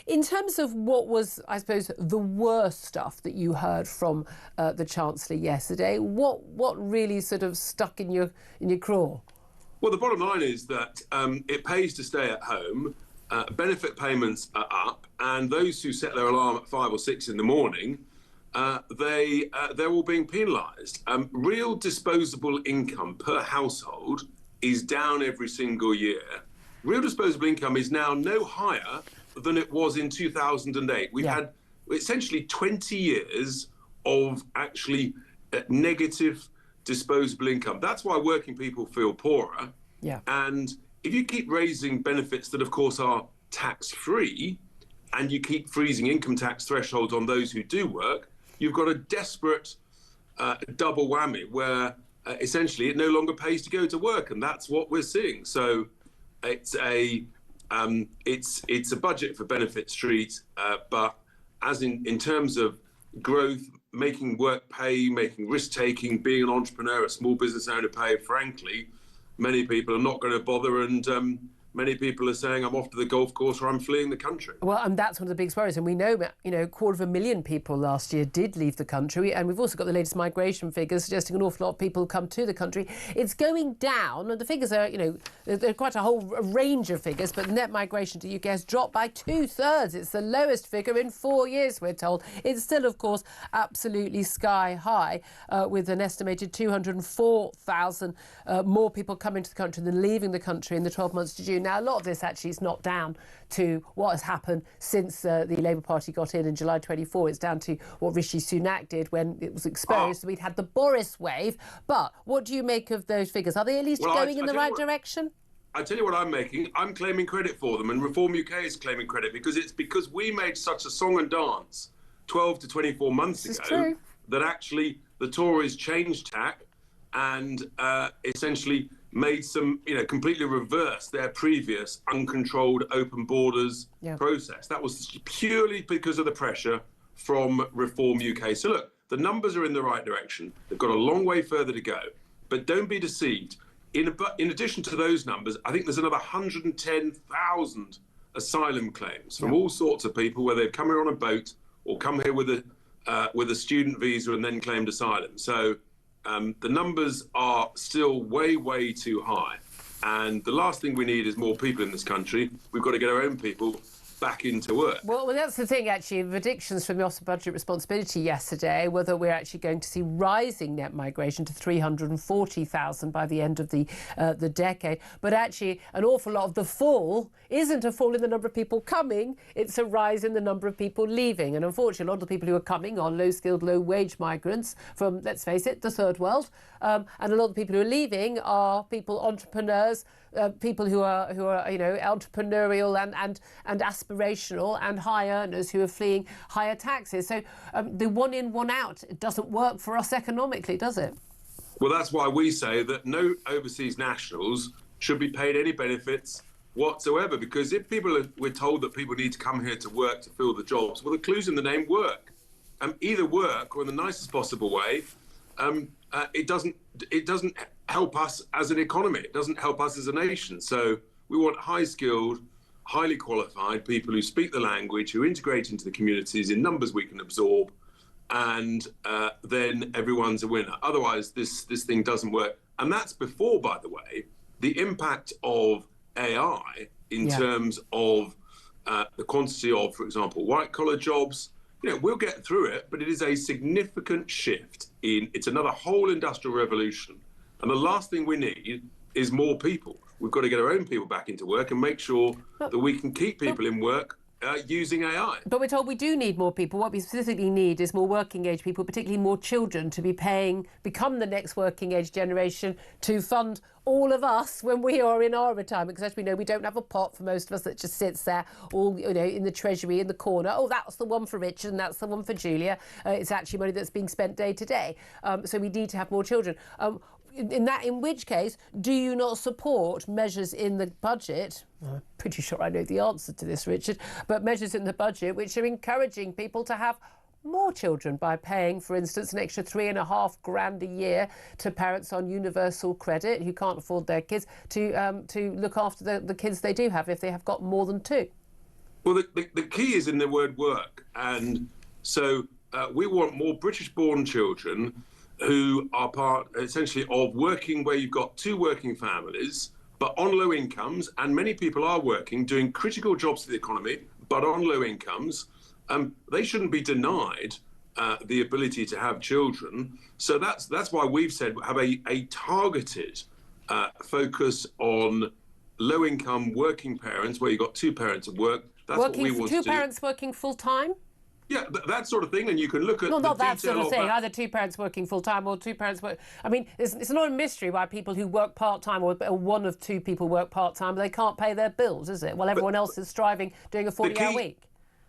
In terms of what was, I suppose, the worst stuff that you heard from the Chancellor yesterday, what really sort of stuck in your craw? Well, the bottom line is that it pays to stay at home. Benefit payments are up, and those who set their alarm at 5 or 6 in the morning, they're all being penalised. Real disposable income per household is down every single year. Real disposable income is now no higher than it was in 2008. We've had essentially 20 years of actually negative disposable income. That's why working people feel poorer. Yeah. And if you keep raising benefits that, of course, are tax-free, and you keep freezing income tax thresholds on those who do work, you've got a desperate double whammy where essentially it no longer pays to go to work, and that's what we're seeing. So it's a budget for Benefit Street, but as in terms of growth, making work pay, making risk-taking, being an entrepreneur, a small business owner pay, frankly, many people are not going to bother, and many people are saying, I'm off to the golf course or I'm fleeing the country. Well, and that's one of the big worries. And we know that, 250,000 people last year did leave the country. And we've also got the latest migration figures suggesting an awful lot of people come to the country. It's going down. And the figures are, there are quite a whole range of figures. But net migration to the UK has dropped by 2/3. It's the lowest figure in 4 years, we're told. It's still, of course, absolutely sky high, with an estimated 204,000 more people coming to the country than leaving the country in the 12 months to June. Now, a lot of this actually is not down to what has happened since the Labour Party got in July 24. It's down to what Rishi Sunak did when it was exposed that we'd had the Boris wave. But what do you make of those figures? Are they at least going in the right direction? I tell you what I'm making. I'm claiming credit for them, and Reform UK is claiming credit because we made such a song and dance 12 to 24 months ago that actually the Tories changed tack and essentially made some, completely reverse their previous uncontrolled open borders process. That was purely because of the pressure from Reform UK. So look, the numbers are in the right direction. They've got a long way further to go, but don't be deceived. In addition to those numbers, I think there's another 110,000 asylum claims from all sorts of people, where they've come here on a boat or come here with a student visa and then claimed asylum. So the numbers are still way, way too high. And the last thing we need is more people in this country. We've got to get our own people back into work. Well, that's the thing, actually. Predictions from the Office of Budget Responsibility yesterday, whether we're actually going to see rising net migration to 340,000 by the end of the decade. But actually, an awful lot of the fall isn't a fall in the number of people coming, it's a rise in the number of people leaving. And unfortunately, a lot of the people who are coming are low-skilled, low-wage migrants from, let's face it, the third world. And a lot of the people who are leaving are people, entrepreneurs, people who are entrepreneurial and aspirational and high earners who are fleeing higher taxes. So the one in, one out, it doesn't work for us economically, does it? Well, that's why we say that no overseas nationals should be paid any benefits whatsoever, because if we're told that people need to come here to work to fill the jobs, well, the clue's in the name work. Either work or in the nicest possible way. It doesn't help us as an economy. It doesn't help us as a nation. So we want high-skilled, highly qualified people who speak the language, who integrate into the communities in numbers we can absorb, and then everyone's a winner. Otherwise, this thing doesn't work. And that's before, by the way, the impact of AI in terms of the quantity of, for example, white-collar jobs. We'll get through it, but it is a significant shift it's another whole industrial revolution. And the last thing we need is more people. We've got to get our own people back into work and make sure that we can keep people in work using AI. But we're told we do need more people. What we specifically need is more working age people, particularly more children, to become the next working age generation to fund all of us when we are in our retirement. Because as we know, we don't have a pot for most of us that just sits there all in the treasury in the corner. Oh, that's the one for Richard and that's the one for Julia. It's actually money that's being spent day to day. So we need to have more children. In which case, do you not support measures in the budget? I'm pretty sure I know the answer to this, Richard, but measures in the budget which are encouraging people to have more children by paying, for instance, an extra $3,500 a year to parents on universal credit who can't afford their kids to look after the kids they do have if they have got more than two? Well, the key is in the word work. And so we want more British-born children who are part, essentially, of working where you've got two working families, but on low incomes, and many people are working, doing critical jobs to the economy, but on low incomes. They shouldn't be denied the ability to have children. So that's why we've said have a targeted focus on low-income working parents, where you've got two parents at work. That's what we want to do. Two parents working full-time? Yeah, that sort of thing, and you can look at not that sort of thing. Either two parents working full-time or two parents work. I mean, it's not a mystery why people who work part-time or one of two people work part-time, but they can't pay their bills, is it? Well, everyone else is striving, doing a 40-hour week.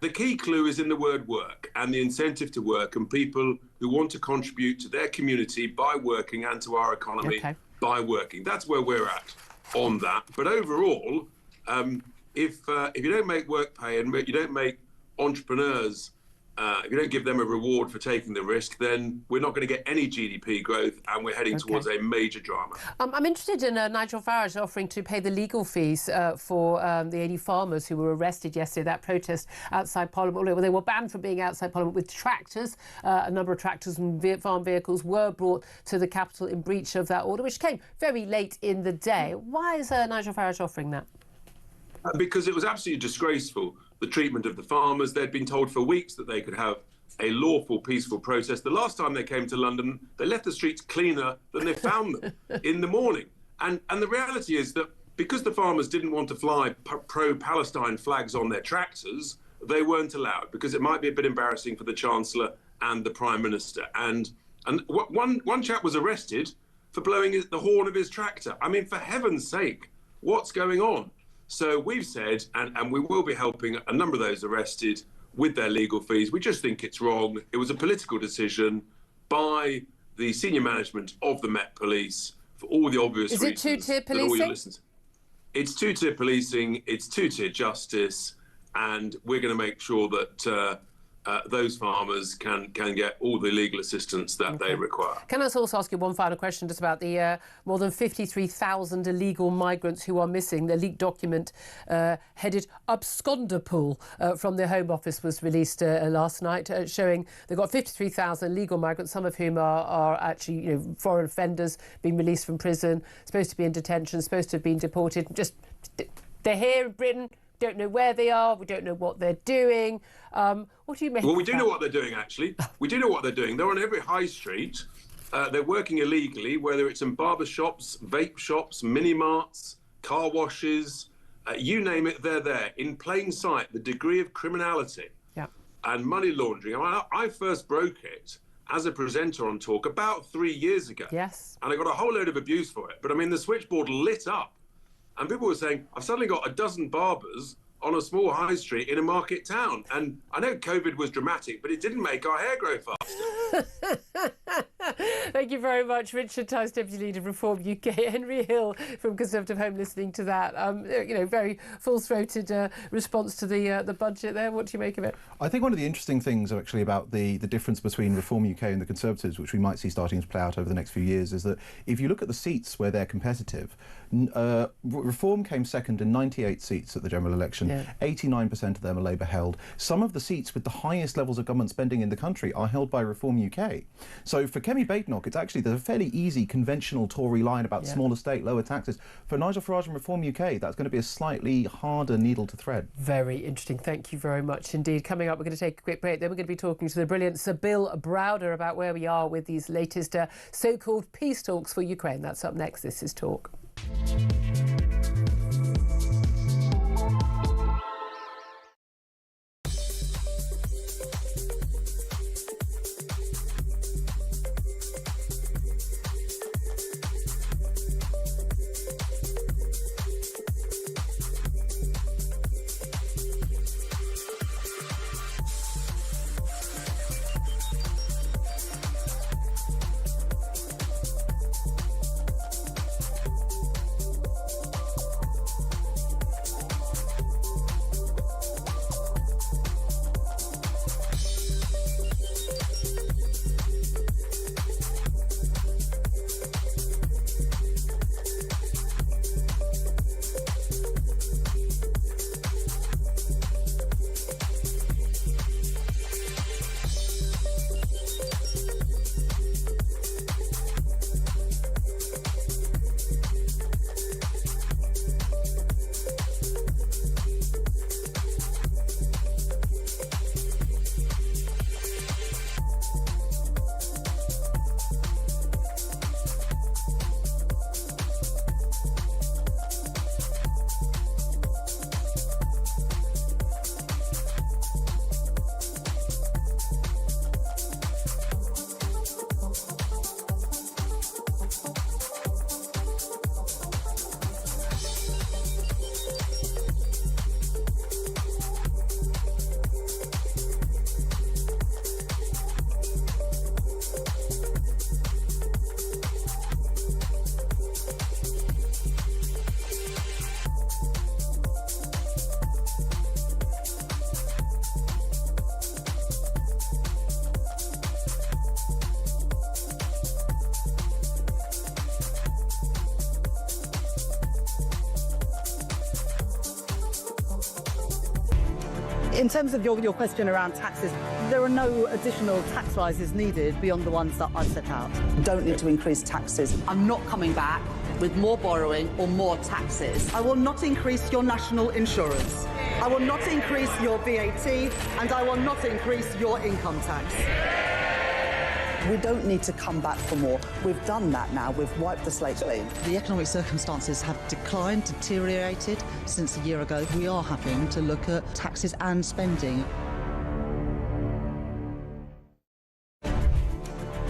The key clue is in the word work and the incentive to work, and people who want to contribute to their community by working and to our economy by working. That's where we're at on that. But overall, if you don't make work pay and you don't make entrepreneurs, if you don't give them a reward for taking the risk, then we're not going to get any GDP growth, and we're heading towards a major drama. I'm interested in Nigel Farage offering to pay the legal fees for the 80 farmers who were arrested yesterday, that protest outside Parliament. Well, they were banned from being outside Parliament with tractors. A number of tractors and farm vehicles were brought to the capital in breach of that order, which came very late in the day. Why is Nigel Farage offering that? Because it was absolutely disgraceful, the treatment of the farmers. They'd been told for weeks that they could have a lawful, peaceful protest. The last time they came to London, they left the streets cleaner than they found them in the morning. And the reality is that because the farmers didn't want to fly pro-Palestine flags on their tractors, they weren't allowed, because it might be a bit embarrassing for the Chancellor and the Prime Minister. And one chap was arrested for blowing the horn of his tractor. I mean, for heaven's sake, what's going on? So we've said, and we will be helping a number of those arrested with their legal fees. We just think it's wrong. It was a political decision by the senior management of the Met Police for all the obvious reasons. Is it two-tier policing? It's two-tier policing, it's two-tier justice, and we're going to make sure that those farmers can get all the legal assistance that they require. Can I also ask you one final question just about the more than 53,000 illegal migrants who are missing? The leaked document headed Absconder Pool from the Home Office was released last night, showing they've got 53,000 illegal migrants, some of whom are actually foreign offenders being released from prison, supposed to be in detention, supposed to have been deported. Just they're here in Britain. Don't know where they are. We don't know what they're doing. What do you make? Well, we do know what they're doing, actually. We do know what they're doing. They're on every high street. They're working illegally, whether it's in barber shops, vape shops, mini-marts, car washes, you name it, they're there. In plain sight, the degree of criminality and money laundering. I first broke it as a presenter on Talk about 3 years ago. Yes. And I got a whole load of abuse for it. But, I mean, the switchboard lit up. And people were saying, I've suddenly got a dozen barbers on a small high street in a market town. And I know COVID was dramatic, but it didn't make our hair grow faster. Thank you very much, Richard Tice, Deputy Leader of Reform UK. Henry Hill from Conservative Home listening to that. Very full-throated response to the budget there. What do you make of it? I think one of the interesting things actually about the difference between Reform UK and the Conservatives, which we might see starting to play out over the next few years, is that if you look at the seats where they're competitive, Reform came second in 98 seats at the general election. 89% of them are Labour held. Some of the seats with the highest levels of government spending in the country are held by Reform UK. So for Kemi Badenoch, it's actually there's a fairly easy conventional Tory line about smaller state, lower taxes. For Nigel Farage and Reform UK, that's going to be a slightly harder needle to thread. Very interesting. Thank you very much indeed. Coming up, we're going to take a quick break. Then we're going to be talking to the brilliant Sir Bill Browder about where we are with these latest so-called peace talks for Ukraine. That's up next. This is Talk. In terms of your question around taxes, there are no additional tax rises needed beyond the ones that I've set out. Don't need to increase taxes. I'm not coming back with more borrowing or more taxes. I will not increase your national insurance. I will not increase your VAT, and I will not increase your income tax. We don't need to come back for more. We've done that now. We've wiped the slate clean. The economic circumstances have declined, deteriorated since a year ago. We are having to look at taxes and spending.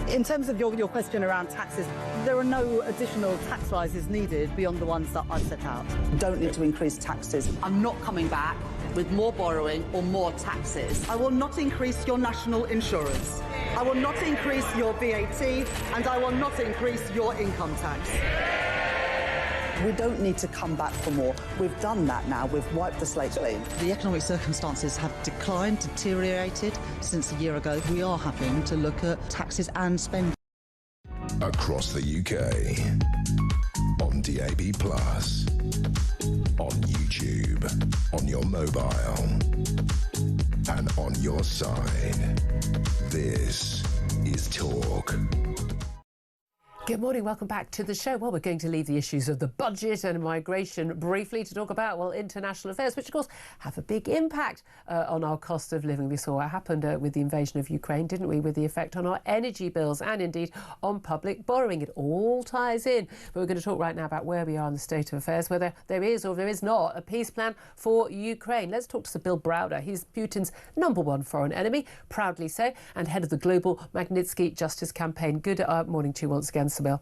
In terms of your question around taxes, there are no additional tax rises needed beyond the ones that I've set out. Don't need to increase taxes. I'm not coming back with more borrowing or more taxes. I will not increase your national insurance. I will not increase your VAT, and I will not increase your income tax. We don't need to come back for more. We've done that now. We've wiped the slate clean. The economic circumstances have declined, deteriorated since a year ago. We are having to look at taxes and spending. Across the UK, on DAB+, on YouTube, on your mobile, and on your side. This is Talk. Good morning, welcome back to the show. Well, we're going to leave the issues of the budget and migration briefly to talk about, well, international affairs, which of course have a big impact on our cost of living. We saw what happened with the invasion of Ukraine, didn't we, with the effect on our energy bills and indeed on public borrowing. It all ties in. But we're going to talk right now about where we are in the state of affairs, whether there is or there is not a peace plan for Ukraine. Let's talk to Sir Bill Browder. He's Putin's #1 foreign enemy, proudly so, and head of the global Magnitsky Justice Campaign. Good morning to you once again, Sir Bill.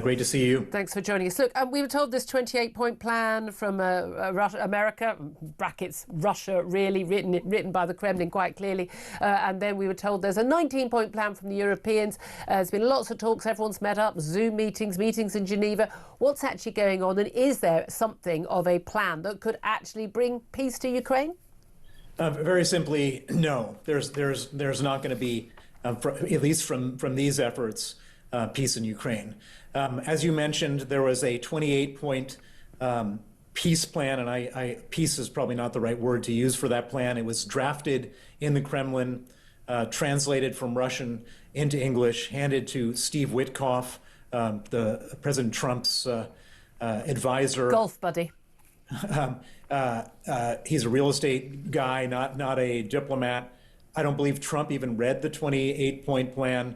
Great to see you. Thanks for joining us. Look, we were told this 28-point plan from America, brackets Russia, really, written by the Kremlin quite clearly. And then we were told there's a 19-point plan from the Europeans. There's been lots of talks. Everyone's met up, Zoom meetings in Geneva. What's actually going on? And is there something of a plan that could actually bring peace to Ukraine? Very simply, no. There's not going to be, at least from these efforts, peace in Ukraine. As you mentioned, there was a 28-point peace plan, and peace is probably not the right word to use for that plan. It was drafted in the Kremlin, translated from Russian into English, handed to Steve Witkoff, the President Trump's advisor. Golf buddy. He's a real estate guy, not a diplomat. I don't believe Trump even read the 28-point plan.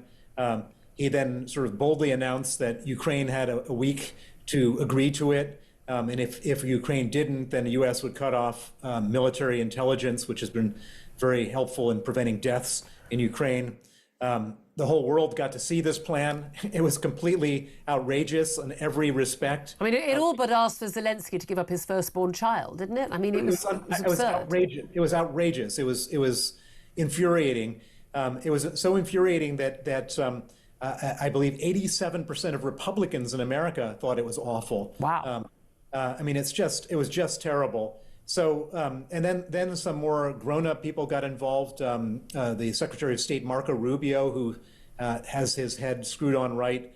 He then sort of boldly announced that Ukraine had a week to agree to it. And if Ukraine didn't, then the U.S. would cut off military intelligence, which has been very helpful in preventing deaths in Ukraine. The whole world got to see this plan. It was completely outrageous in every respect. I mean, it all but asked for Zelensky to give up his firstborn child, didn't it? I mean, it was outrageous. It was outrageous. It was infuriating. It was so infuriating that I believe 87% of Republicans in America thought it was awful. Wow. I mean, it was just terrible. So, and then some more grown-up people got involved. The Secretary of State, Marco Rubio, who has his head screwed on right,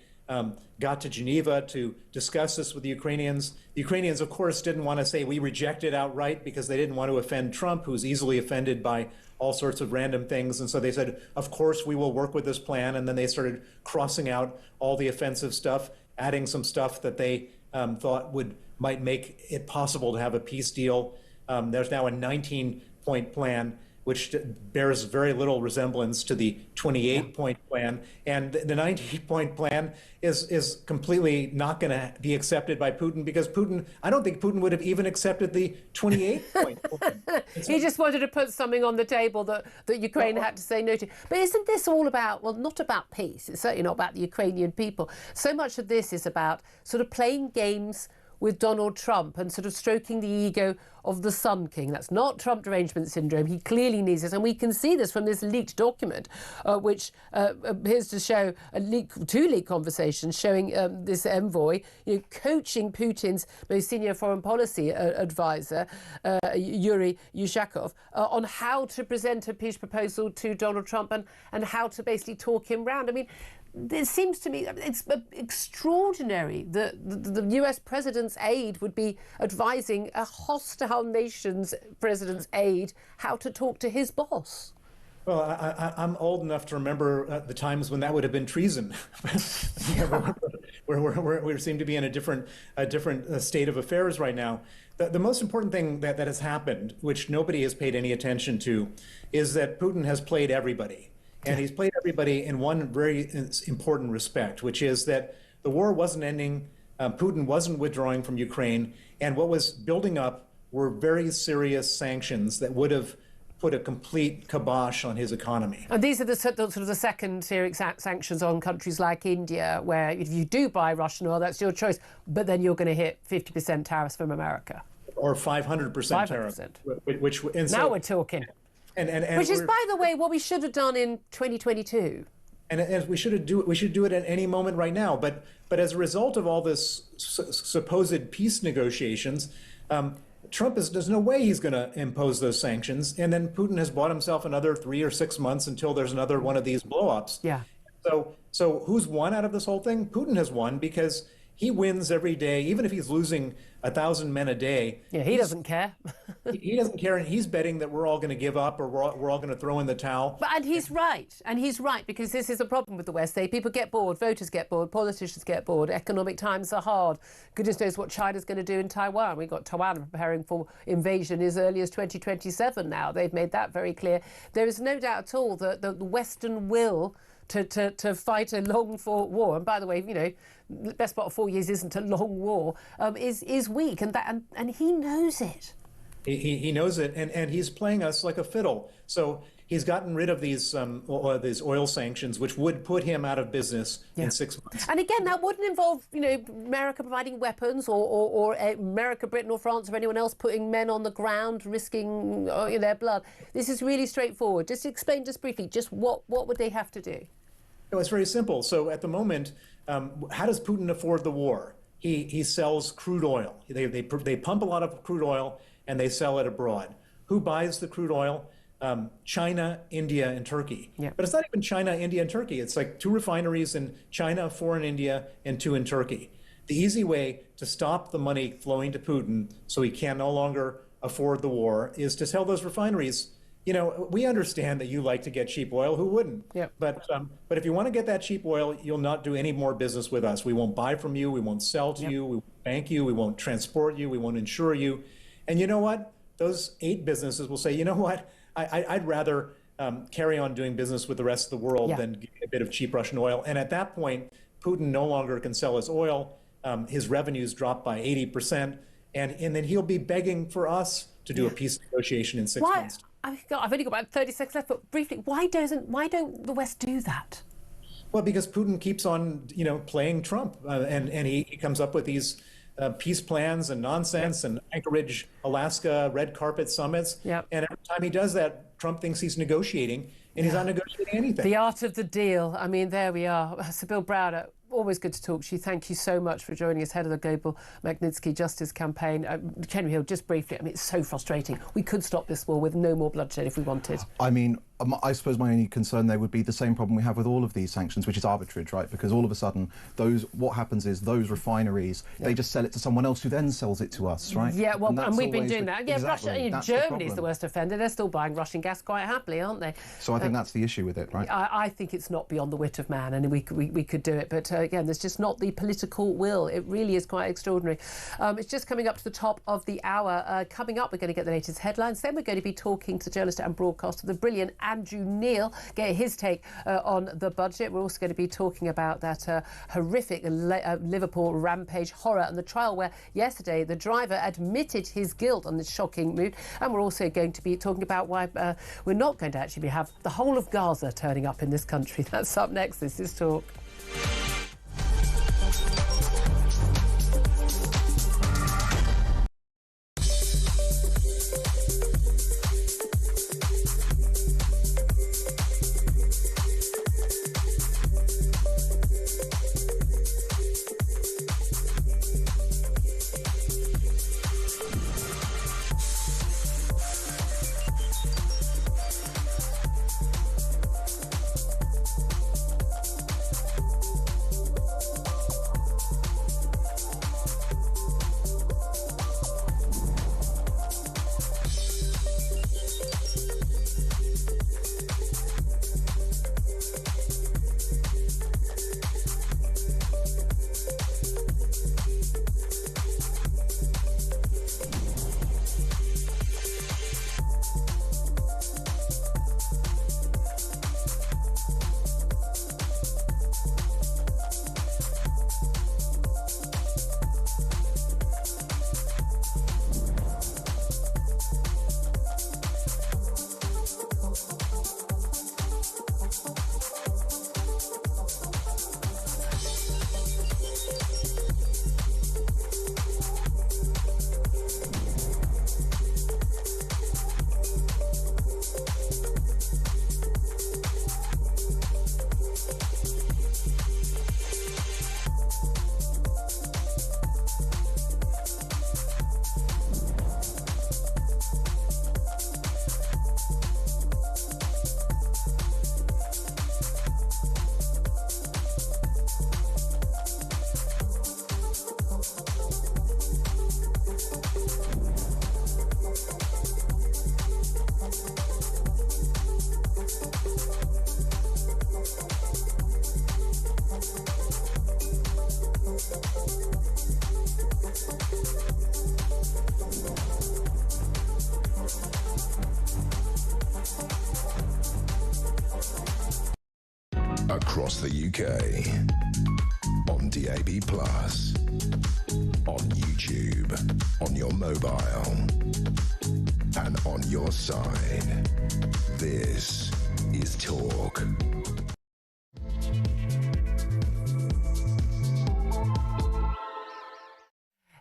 got to Geneva to discuss this with the Ukrainians. The Ukrainians, of course, didn't want to say we reject it outright because they didn't want to offend Trump, who's easily offended by all sorts of random things. And so they said, of course, we will work with this plan. And then they started crossing out all the offensive stuff, adding some stuff that they thought might make it possible to have a peace deal. There's now a 19-point plan, which bears very little resemblance to the 28-point plan. And the 19-point plan is completely not going to be accepted by Putin because I don't think Putin would have even accepted the 28-point plan. He just wanted to put something on the table that Ukraine had to say no to. But isn't this all about, well, not about peace. It's certainly not about the Ukrainian people. So much of this is about sort of playing games with Donald Trump and sort of stroking the ego of the Sun King. That's not Trump derangement syndrome. He clearly needs this. And we can see this from this leaked document, which appears to show two leaked conversations showing this envoy coaching Putin's most senior foreign policy advisor, Yuri Yushakov, on how to present a peace proposal to Donald Trump and how to basically talk him round. I mean, it seems to me it's extraordinary that the US president's aide would be advising a hostile nation's president's aide how to talk to his boss. Well, I'm old enough to remember the times when that would have been treason. We seem to be in a different state of affairs right now. The most important thing that has happened, which nobody has paid any attention to, is that Putin has played everybody. And he's played everybody in one very important respect, which is that the war wasn't ending, Putin wasn't withdrawing from Ukraine, and what was building up were very serious sanctions that would have put a complete kibosh on his economy. And these are the sort of the second series sanctions on countries like India, where if you do buy Russian oil, that's your choice, but then you're going to hit 50% tariffs from America. Or 500% tariff. Now we're talking. Which is, by the way, what we should have done in 2022. and we should do it at any moment right now. But as a result of all this supposed peace negotiations, there's no way he's going to impose those sanctions. And then Putin has bought himself another 3 or 6 months until there's another one of these blow-ups. Yeah. So who's won out of this whole thing? Putin has won because he wins every day, even if he's losing 1,000 men a day. Yeah, he doesn't care. He doesn't care, and he's betting that we're all going to give up or we're all going to throw in the towel. And he's right, because this is a problem with the West. People get bored, voters get bored, politicians get bored, economic times are hard. Goodness knows what China's going to do in Taiwan. We've got Taiwan preparing for invasion as early as 2027 now. They've made that very clear. There is no doubt at all that the Western will to fight a long-fought war, and by the way, the best part of 4 years isn't a long war, is weak, and he knows it. He knows it, and he's playing us like a fiddle. So he's gotten rid of these oil sanctions, which would put him out of business in 6 months. And again, that wouldn't involve, America providing weapons or America, Britain or France or anyone else putting men on the ground, risking their blood. This is really straightforward. Just explain just briefly, just what would they have to do? No, it's very simple. So at the moment, how does Putin afford the war? He sells crude oil. They pump a lot of crude oil and they sell it abroad. Who buys the crude oil? China, India, and Turkey. Yeah. But it's not even China, India, and Turkey. It's like 2 refineries in China, 4 in India, and 2 in Turkey. The easy way to stop the money flowing to Putin so he can no longer afford the war is to sell those refineries. We understand that you like to get cheap oil. Who wouldn't? Yeah. But if you want to get that cheap oil, you'll not do any more business with us. We won't buy from you. We won't sell to you. We won't bank you. We won't transport you. We won't insure you. And you know what? Those 8 businesses will say, you know what? I'd rather carry on doing business with the rest of the world than get a bit of cheap Russian oil. And at that point, Putin no longer can sell his oil. His revenues drop by 80%. And then he'll be begging for us to do a peace negotiation in 6 months. I've only got about 30 seconds left, but briefly, why don't the West do that? Well, because Putin keeps on, playing Trump, and he comes up with these peace plans and nonsense and Anchorage, Alaska, red carpet summits. And every time he does that, Trump thinks he's negotiating, and he's not negotiating anything. The art of the deal. I mean, there we are. Sir Bill Browder, always good to talk to you. Thank you so much for joining us, head of the Global Magnitsky Justice Campaign. Henry Hill, just briefly, it's so frustrating. We could stop this war with no more bloodshed if we wanted. I suppose my only concern there would be the same problem we have with all of these sanctions, which is arbitrage, right? Because all of a sudden, what happens is those refineries, they just sell it to someone else who then sells it to us, right? Yeah, well, and we've been doing that. Yeah, exactly. Germany's the worst offender. They're still buying Russian gas quite happily, aren't they? So I think that's the issue with it, right? I think it's not beyond the wit of man, and we could do it. But again, there's just not the political will. It really is quite extraordinary. It's just coming up to the top of the hour. Coming up, we're going to get the latest headlines. Then we're going to be talking to journalist and broadcaster, the brilliant Andrew Neil, get his take on the budget. We're also going to be talking about that horrific Liverpool rampage horror and the trial where yesterday the driver admitted his guilt on this shocking move. And we're also going to be talking about why we're not going to actually have the whole of Gaza turning up in this country. That's up next. This is Talk. across the UK, on DAB+, on YouTube, on your mobile, and on your side. This is Talk.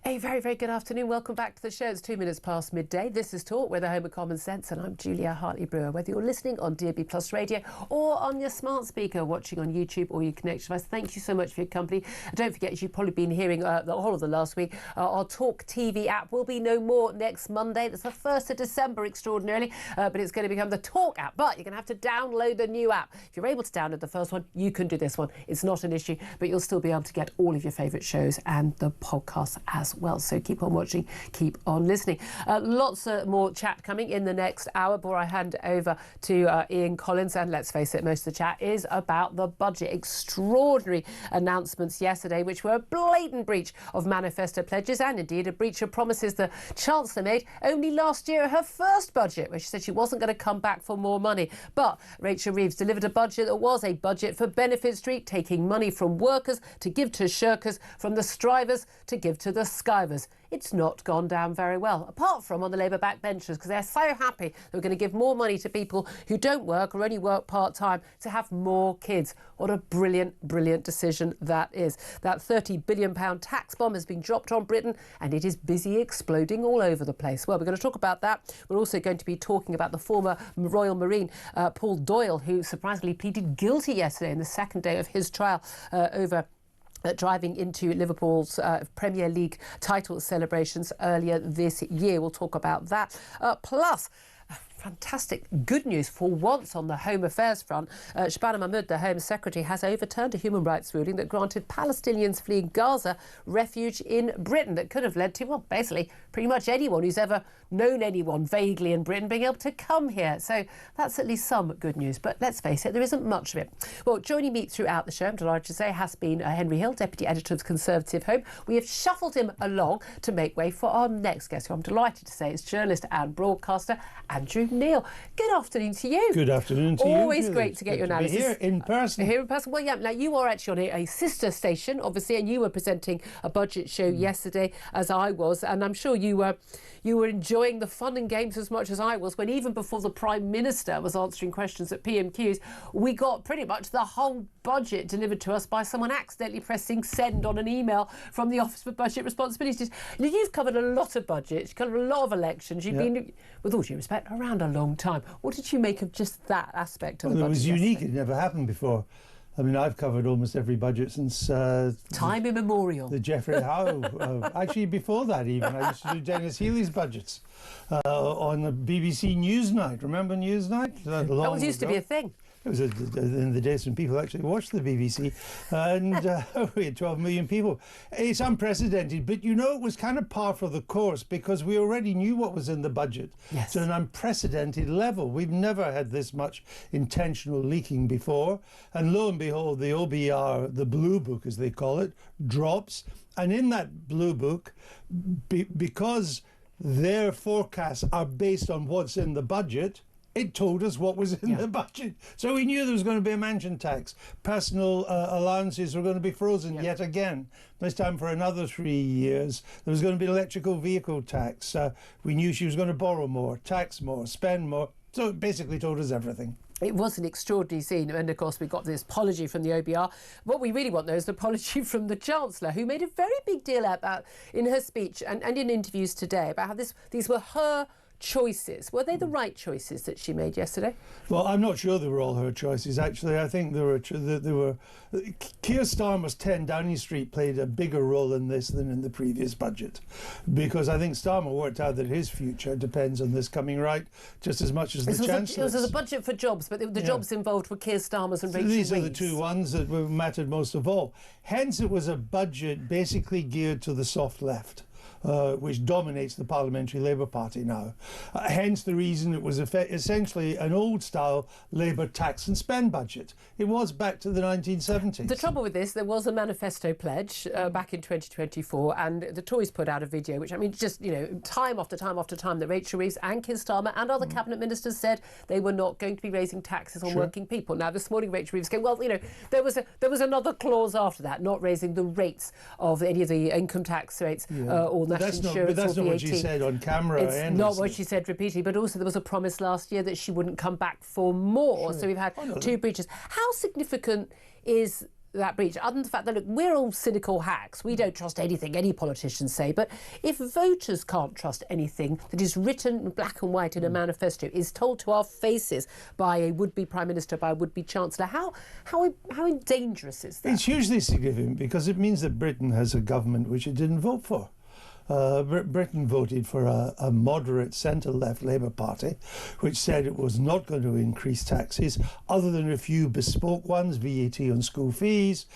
A very, very good afternoon. Welcome back to the show. It's 2 minutes past midday. This is Talk. We're the home of common sense, and I'm Julia Hartley-Brewer. Whether you're listening on DAB+ radio or on your smart speaker, watching on YouTube or your connection device, thank you so much for your company. And don't forget, as you've probably been hearing the whole of the last week, our Talk TV app will be no more next Monday. That's the 1st of December, extraordinarily, but it's going to become the Talk app. But you're going to have to download the new app. If you're able to download the first one, you can do this one. It's not an issue, but you'll still be able to get all of your favourite shows and the podcasts as well. So keep on watching, keep on listening. Lots more chat coming in the next hour before I hand over to Ian Collins. And let's face it, most of the chat is about the budget. Extraordinary announcements yesterday, which were a blatant breach of manifesto pledges and indeed a breach of promises the Chancellor made only last year at her first budget, where she said she wasn't going to come back for more money. But Rachel Reeves delivered a budget that was a budget for Benefit Street, taking money from workers to give to shirkers, from the strivers to give to the skivers. It's not gone down very well, apart from on the Labour backbenchers, because they're so happy they're going to give more money to people who don't work or only work part-time to have more kids. What a brilliant, brilliant decision that is. That £30 billion tax bomb has been dropped on Britain, and it is busy exploding all over the place. Well, we're going to talk about that. We're also going to be talking about the former Royal Marine, Paul Doyle, who surprisingly pleaded guilty yesterday in the second day of his trial over driving into Liverpool's Premier League title celebrations earlier this year. We'll talk about that. Plus, fantastic good news for once on the Home Affairs front. Shabana Mahmood, the Home Secretary, has overturned a human rights ruling that granted Palestinians fleeing Gaza refuge in Britain that could have led to, well, basically pretty much anyone who's ever known anyone vaguely in Britain being able to come here. So that's at least some good news. But let's face it, there isn't much of it. Well, joining me throughout the show, I'm delighted to say, has been Henry Hill, Deputy Editor of the Conservative Home. We have shuffled him along to make way for our next guest, who I'm delighted to say is journalist and broadcaster Andrew Neil. Good afternoon to you. Good afternoon to you. Always great to get your analysis. Here in person. Here in person. Well, yeah, now you are actually on a sister station, obviously, and you were presenting a budget show yesterday, as I was, and I'm sure you were enjoying the fun and games as much as I was, when even before the Prime Minister was answering questions at PMQs, we got pretty much the whole budget delivered to us by someone accidentally pressing send on an email from the Office for Budget Responsibilities. Now, you've covered a lot of budgets, you've covered a lot of elections, you've been, with all due respect, around a long time. What did you make of just that aspect of the budget? It was unique. It never happened before. I mean, I've covered almost every budget since... time immemorial. The Geoffrey Howe. Actually, before that even. I used to do Dennis Healy's budgets on the BBC Newsnight. Remember Newsnight? That was used to be a thing. It was in the days when people actually watched the BBC, and we had 12 million people. It's unprecedented, but you know, it was kind of par for the course because we already knew what was in the budget. Yes. To an unprecedented level. We've never had this much intentional leaking before, and lo and behold, the OBR, the Blue Book as they call it, drops, and in that Blue Book, because their forecasts are based on what's in the budget, it told us what was in the budget. So we knew there was going to be a mansion tax. Personal allowances were going to be frozen yet again. This time for another 3 years. There was going to be electrical vehicle tax. We knew she was going to borrow more, tax more, spend more. So it basically told us everything. It was an extraordinary scene, and of course we got this apology from the OBR. What we really want, though, is an apology from the Chancellor, who made a very big deal about, in her speech and in interviews today, about how these were her choices. Were they the right choices that she made yesterday? Well, I'm not sure they were all her choices. Actually, I think there were Keir Starmer's 10 Downing Street played a bigger role in this than in the previous budget, because I think Starmer worked out that his future depends on this coming right just as much as the Chancellor's. It was a budget for jobs, but the jobs involved were Keir Starmer's and Rachel Reeves. These are the two ones that mattered most of all. Hence, it was a budget basically geared to the soft left. which dominates the Parliamentary Labour Party now. Hence the reason it was essentially an old-style Labour tax and spend budget. It was back to the 1970s. The trouble with this, there was a manifesto pledge back in 2024, and the Tories put out a video, which, I mean, just, you know, time after time after time, that Rachel Reeves and Keir Starmer and other cabinet ministers said they were not going to be raising taxes on working people. Now, this morning, Rachel Reeves came, well, you know, there was another clause after that, not raising the rates of any of the income tax rates or national insurance. But that's or not VAT. what she said on camera. It's not what she said repeatedly, but also there was a promise last year that she wouldn't come back for more. So we've had two breaches. How significant is that breach, other than the fact that, look, we're all cynical hacks, we don't trust anything any politicians say, but if voters can't trust anything that is written in black and white in a manifesto, is told to our faces by a would-be Prime Minister, by a would-be Chancellor, how dangerous is that? It's hugely significant because it means that Britain has a government which it didn't vote for. Britain voted for a moderate centre-left Labour Party, which said it was not going to increase taxes, other than a few bespoke ones, VAT on school fees,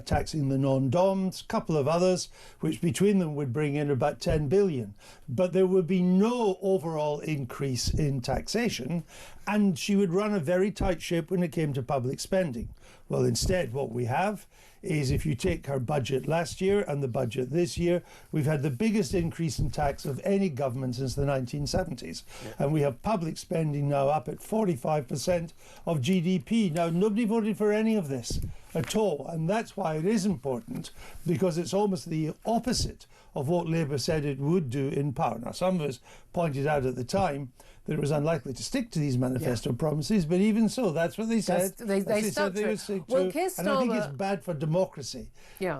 taxing the non-doms, a couple of others, which between them would bring in about 10 billion. But there would be no overall increase in taxation, and she would run a very tight ship when it came to public spending. Well, instead, what we have is, if you take her budget last year and the budget this year, we've had the biggest increase in tax of any government since the 1970s. And we have public spending now up at 45% of GDP. Now, nobody voted for any of this at all. And that's why it is important, because it's almost the opposite of what Labour said it would do in power. Now, some of us pointed out at the time that it was unlikely to stick to these manifesto promises, but even so, that's what they said. They stuck to it. Well, Keir Starmer, and I think it's bad for democracy,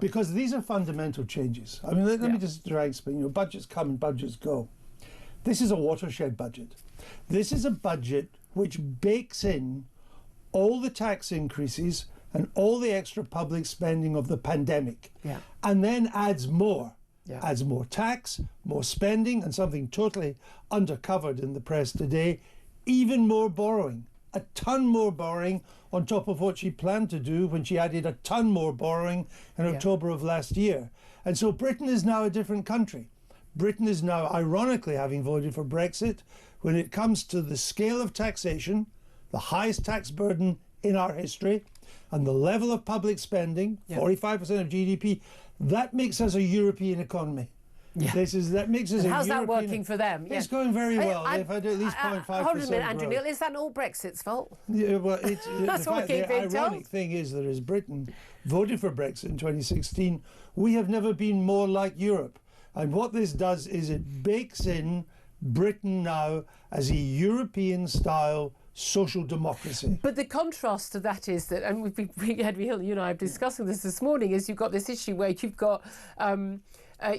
because these are fundamental changes. I mean, let me just try and explain. You know, budgets come and budgets go. This is a watershed budget. This is a budget which bakes in all the tax increases and all the extra public spending of the pandemic, and then adds more. Adds more tax, more spending, and something totally undercovered in the press today, even more borrowing. A ton more borrowing on top of what she planned to do when she added a ton more borrowing in October of last year. And so Britain is now a different country. Britain is now, ironically, having voted for Brexit, when it comes to the scale of taxation, the highest tax burden in our history, and the level of public spending, 45% of GDP, that makes us a European economy. That makes us. How's that working for them? It's going very well. They've had at least 0.5%. Hold on a minute, Andrew Neil. Is that all Brexit's fault? Yeah, well, that's what we keep being told. The ironic thing is that as Britain voted for Brexit in 2016, we have never been more like Europe. And what this does is it bakes in Britain now as a European-style social democracy. But the contrast to that is that, and Henry Hill, you and I are discussing this morning, is you've got this issue where you've got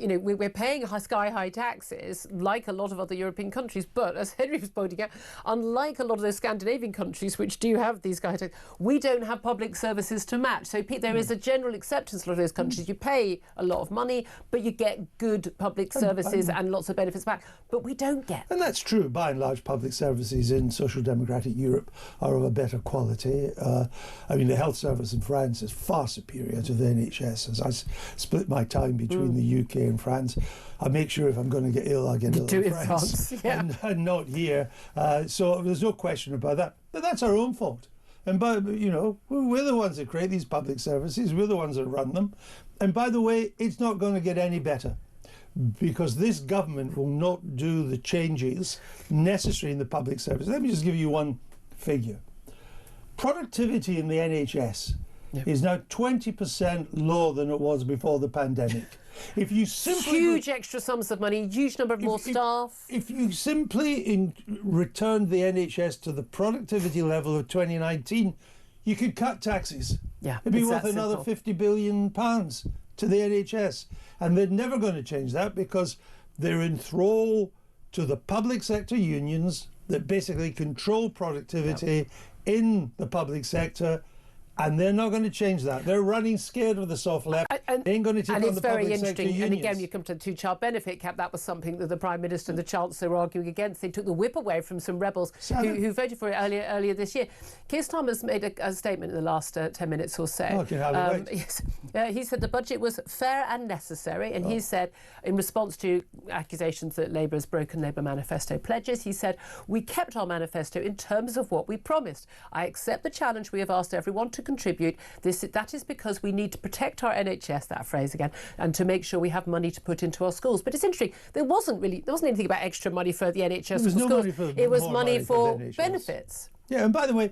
you know, we're paying sky-high taxes like a lot of other European countries, but as Henry was pointing out, unlike a lot of those Scandinavian countries which do have these sky-high taxes, we don't have public services to match. So there is a general acceptance in a lot of those countries. You pay a lot of money, but you get good public services and lots of benefits back. But we don't get. And that's true. By and large, public services in social democratic Europe are of a better quality. I mean, the health service in France is far superior to the NHS. As I split my time between the UK and France, I make sure if I'm going to get ill, I get ill in France and not here. So there's no question about that. But that's our own fault. And you know, we're the ones that create these public services. We're the ones that run them. And by the way, it's not going to get any better, because this government will not do the changes necessary in the public service. Let me just give you one figure. Productivity in the NHS is now 20% lower than it was before the pandemic. If you simply huge extra sums of money, huge number of more staff. If you simply returned the NHS to the productivity level of 2019, you could cut taxes. It'd be worth another £50 billion to the NHS. And they're never going to change that, because they're in thrall to the public sector unions that basically control productivity in the public sector, And they're not going to change that. They're running scared of the soft left. They ain't going to take on the public sector unions. And again, you come to the two-child benefit cap. That was something that the Prime Minister and the Chancellor were arguing against. They took the whip away from some rebels who voted for it earlier this year. Keir Starmer's made a statement in the last 10 minutes or so. Yes. He said the budget was fair and necessary. And he said, in response to accusations that Labour has broken Labour manifesto pledges, he said, we kept our manifesto in terms of what we promised. I accept the challenge we have asked everyone to contribute. That is because we need to protect our NHS, that phrase again, and to make sure we have money to put into our schools. But it's interesting, there wasn't anything about extra money for the NHS for schools. It was money for benefits. Yeah, and by the way,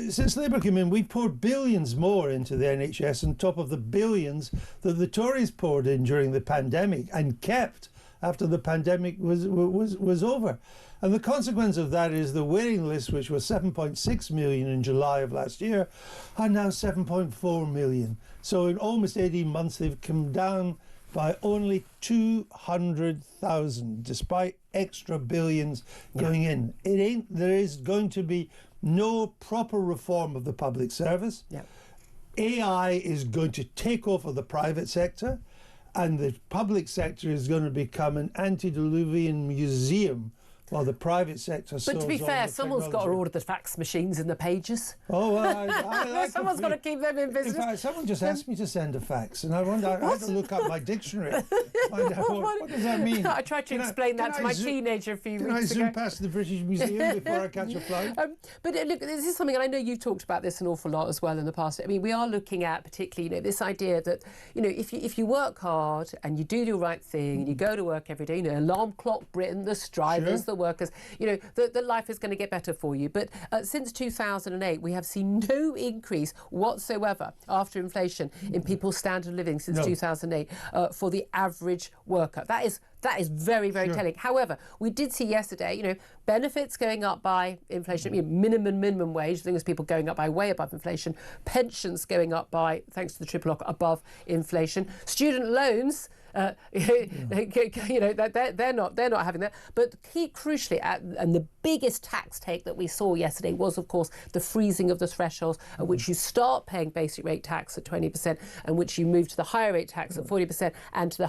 since Labour came in, we poured billions more into the NHS on top of the billions that the Tories poured in during the pandemic and kept after the pandemic was over. And the consequence of that is the waiting list, which was 7.6 million in July of last year, are now 7.4 million. So in almost 18 months, they've come down by only 200,000, despite extra billions going in. There is going to be no proper reform of the public service. AI is going to take over the private sector, and the public sector is going to become an antediluvian museum while the private sector. But to be fair, someone's got to order the fax machines and the pages. Oh, well, someone's got to keep them in business. In fact, someone just asked me to send a fax, and I had to look up my dictionary. Find out what does that mean? I tried to explain that to my teenager a few weeks ago. Can I zoom past the British Museum before I catch a flight? But look, this is something, and I know you've talked about this an awful lot as well in the past. I mean, we are looking at particularly, this idea that, if you work hard and you do the right thing and you go to work every day, alarm clock Britain, the strivers, the workers, that life is going to get better for you. But since 2008, we have seen no increase whatsoever after inflation in people's standard of living since 2008 for the average worker. That is very, very telling. However, we did see yesterday, benefits going up by inflation, minimum wage, things people going up by way above inflation, pensions going up by, thanks to the triple lock, above inflation, student loans. They're not having that. But crucially, and the biggest tax take that we saw yesterday was, of course, the freezing of the thresholds at which you start paying basic rate tax at 20%, and which you move to the higher rate tax at 40%, and to the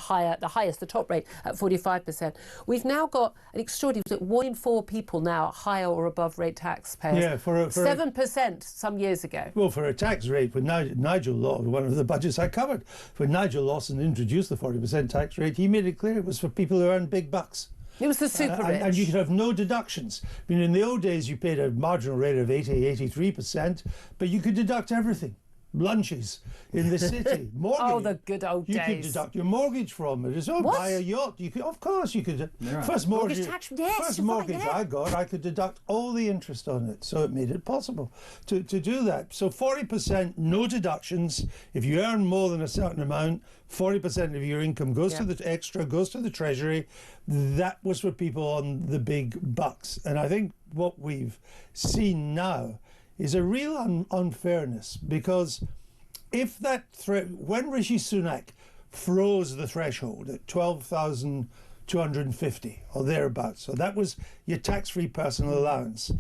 top rate at 45%. We've now got an extraordinary, 1 in 4 people now higher or above rate taxpayers. Yeah, for 7% some years ago. Well, for a tax rate, when Nigel Lawson, one of the budgets I covered, when Nigel Lawson introduced the 40% tax rate, he made it clear it was for people who earn big bucks. It was the super rich. And you could have no deductions. I mean, in the old days, you paid a marginal rate of 83%, but you could deduct everything. Lunches in the city, mortgage. Oh, the good old days. You could deduct your mortgage from it as well. Buy a yacht. You could, of course, you could. Yeah. First mortgage tax, first mortgage I got, I could deduct all the interest on it. So it made it possible to do that. So 40%, no deductions. If you earn more than a certain amount, 40% of your income goes to the extra, goes to the Treasury. That was for people on the big bucks. And I think what we've seen now is a real unfairness, because if when Rishi Sunak froze the threshold at 12,250 or thereabouts, so that was your tax-free personal allowance,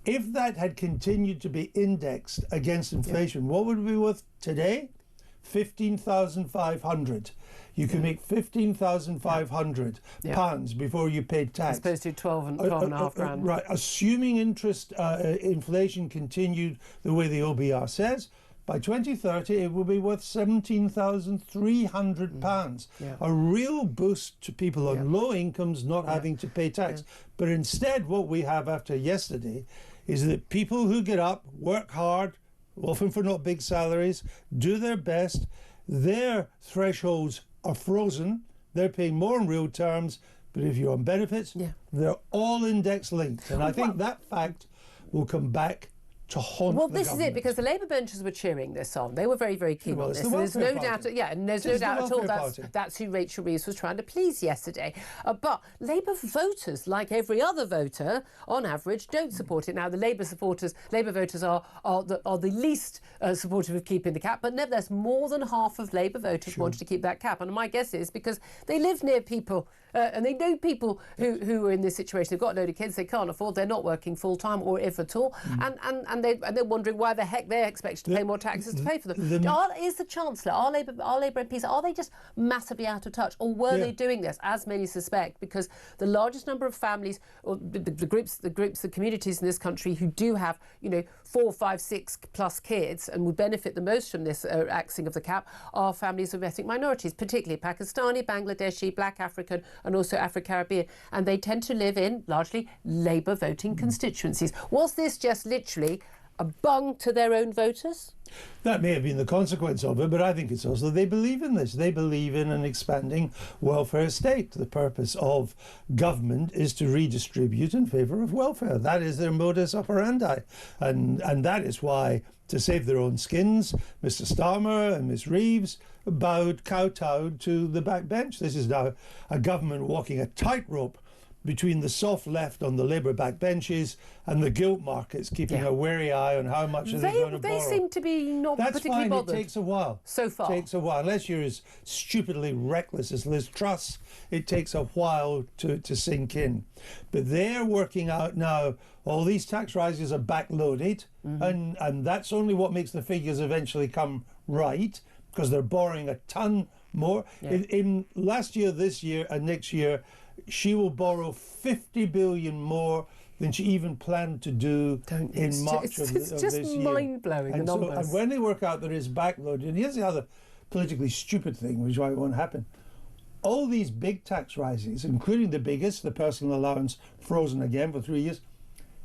if that had continued to be indexed against inflation, what would it be worth today? 15,500. You can make 15,500 pounds before you paid tax. As opposed to 12.5 grand. Right. Assuming inflation continued the way the OBR says, by 2030 it will be worth 17,300 pounds. A real boost to people on low incomes not having to pay tax. But instead, what we have after yesterday is that people who get up, work hard, often for not big salaries, do their best, their thresholds are frozen, they're paying more in real terms, but if you're on benefits, they're all index linked. And I think that fact will come back to haunt Well, the this is government. it, because the Labour benches were cheering this on. They were very, very keen on it's this. the And there's no welfare doubt, party. and there's It no is the doubt at all welfare party. that's who Rachel Reeves was trying to please yesterday. But Labour voters, like every other voter, on average, don't support it. Now, the Labour voters are the least supportive of keeping the cap, but nevertheless, more than half of Labour voters wanted to keep that cap. And my guess is because they live near people and they know people who are in this situation. They've got a load of kids they can't afford, they're not working full time or if at all, and they're wondering why the heck they're expected to pay more taxes to pay for them. Is the Chancellor, our Labour MPs, are they just massively out of touch, or were they doing this, as many suspect, because the largest number of families, or the groups, the communities in this country who do have, 4, 5, 6 plus kids and would benefit the most from this axing of the cap are families of ethnic minorities, particularly Pakistani, Bangladeshi, Black African, and also Afro-Caribbean, and they tend to live in largely Labour voting constituencies. Was this just literally a bung to their own voters? That may have been the consequence of it, but I think it's also they believe in this. They believe in an expanding welfare state. The purpose of government is to redistribute in favour of welfare. That is their modus operandi. And that is why, to save their own skins, Mr Starmer and Ms Reeves kowtowed to the backbench. This is now a government walking a tightrope between the soft left on the Labour backbenches and the gilt markets, keeping a wary eye on how much are they going to borrow. They seem to be not particularly bothered. It takes a while. So far. It takes a while. Unless you're as stupidly reckless as Liz Truss, it takes a while to sink in. But they're working out now, all these tax rises are backloaded, and that's only what makes the figures eventually come right, because they're borrowing a ton more. In last year, this year, and next year, she will borrow 50 billion more than she even planned to do in March of this year. It's just mind-blowing, the numbers. And when they work out that it's backloaded, and here's the other politically stupid thing, which won't happen. All these big tax rises, including the biggest, the personal allowance frozen again for 3 years,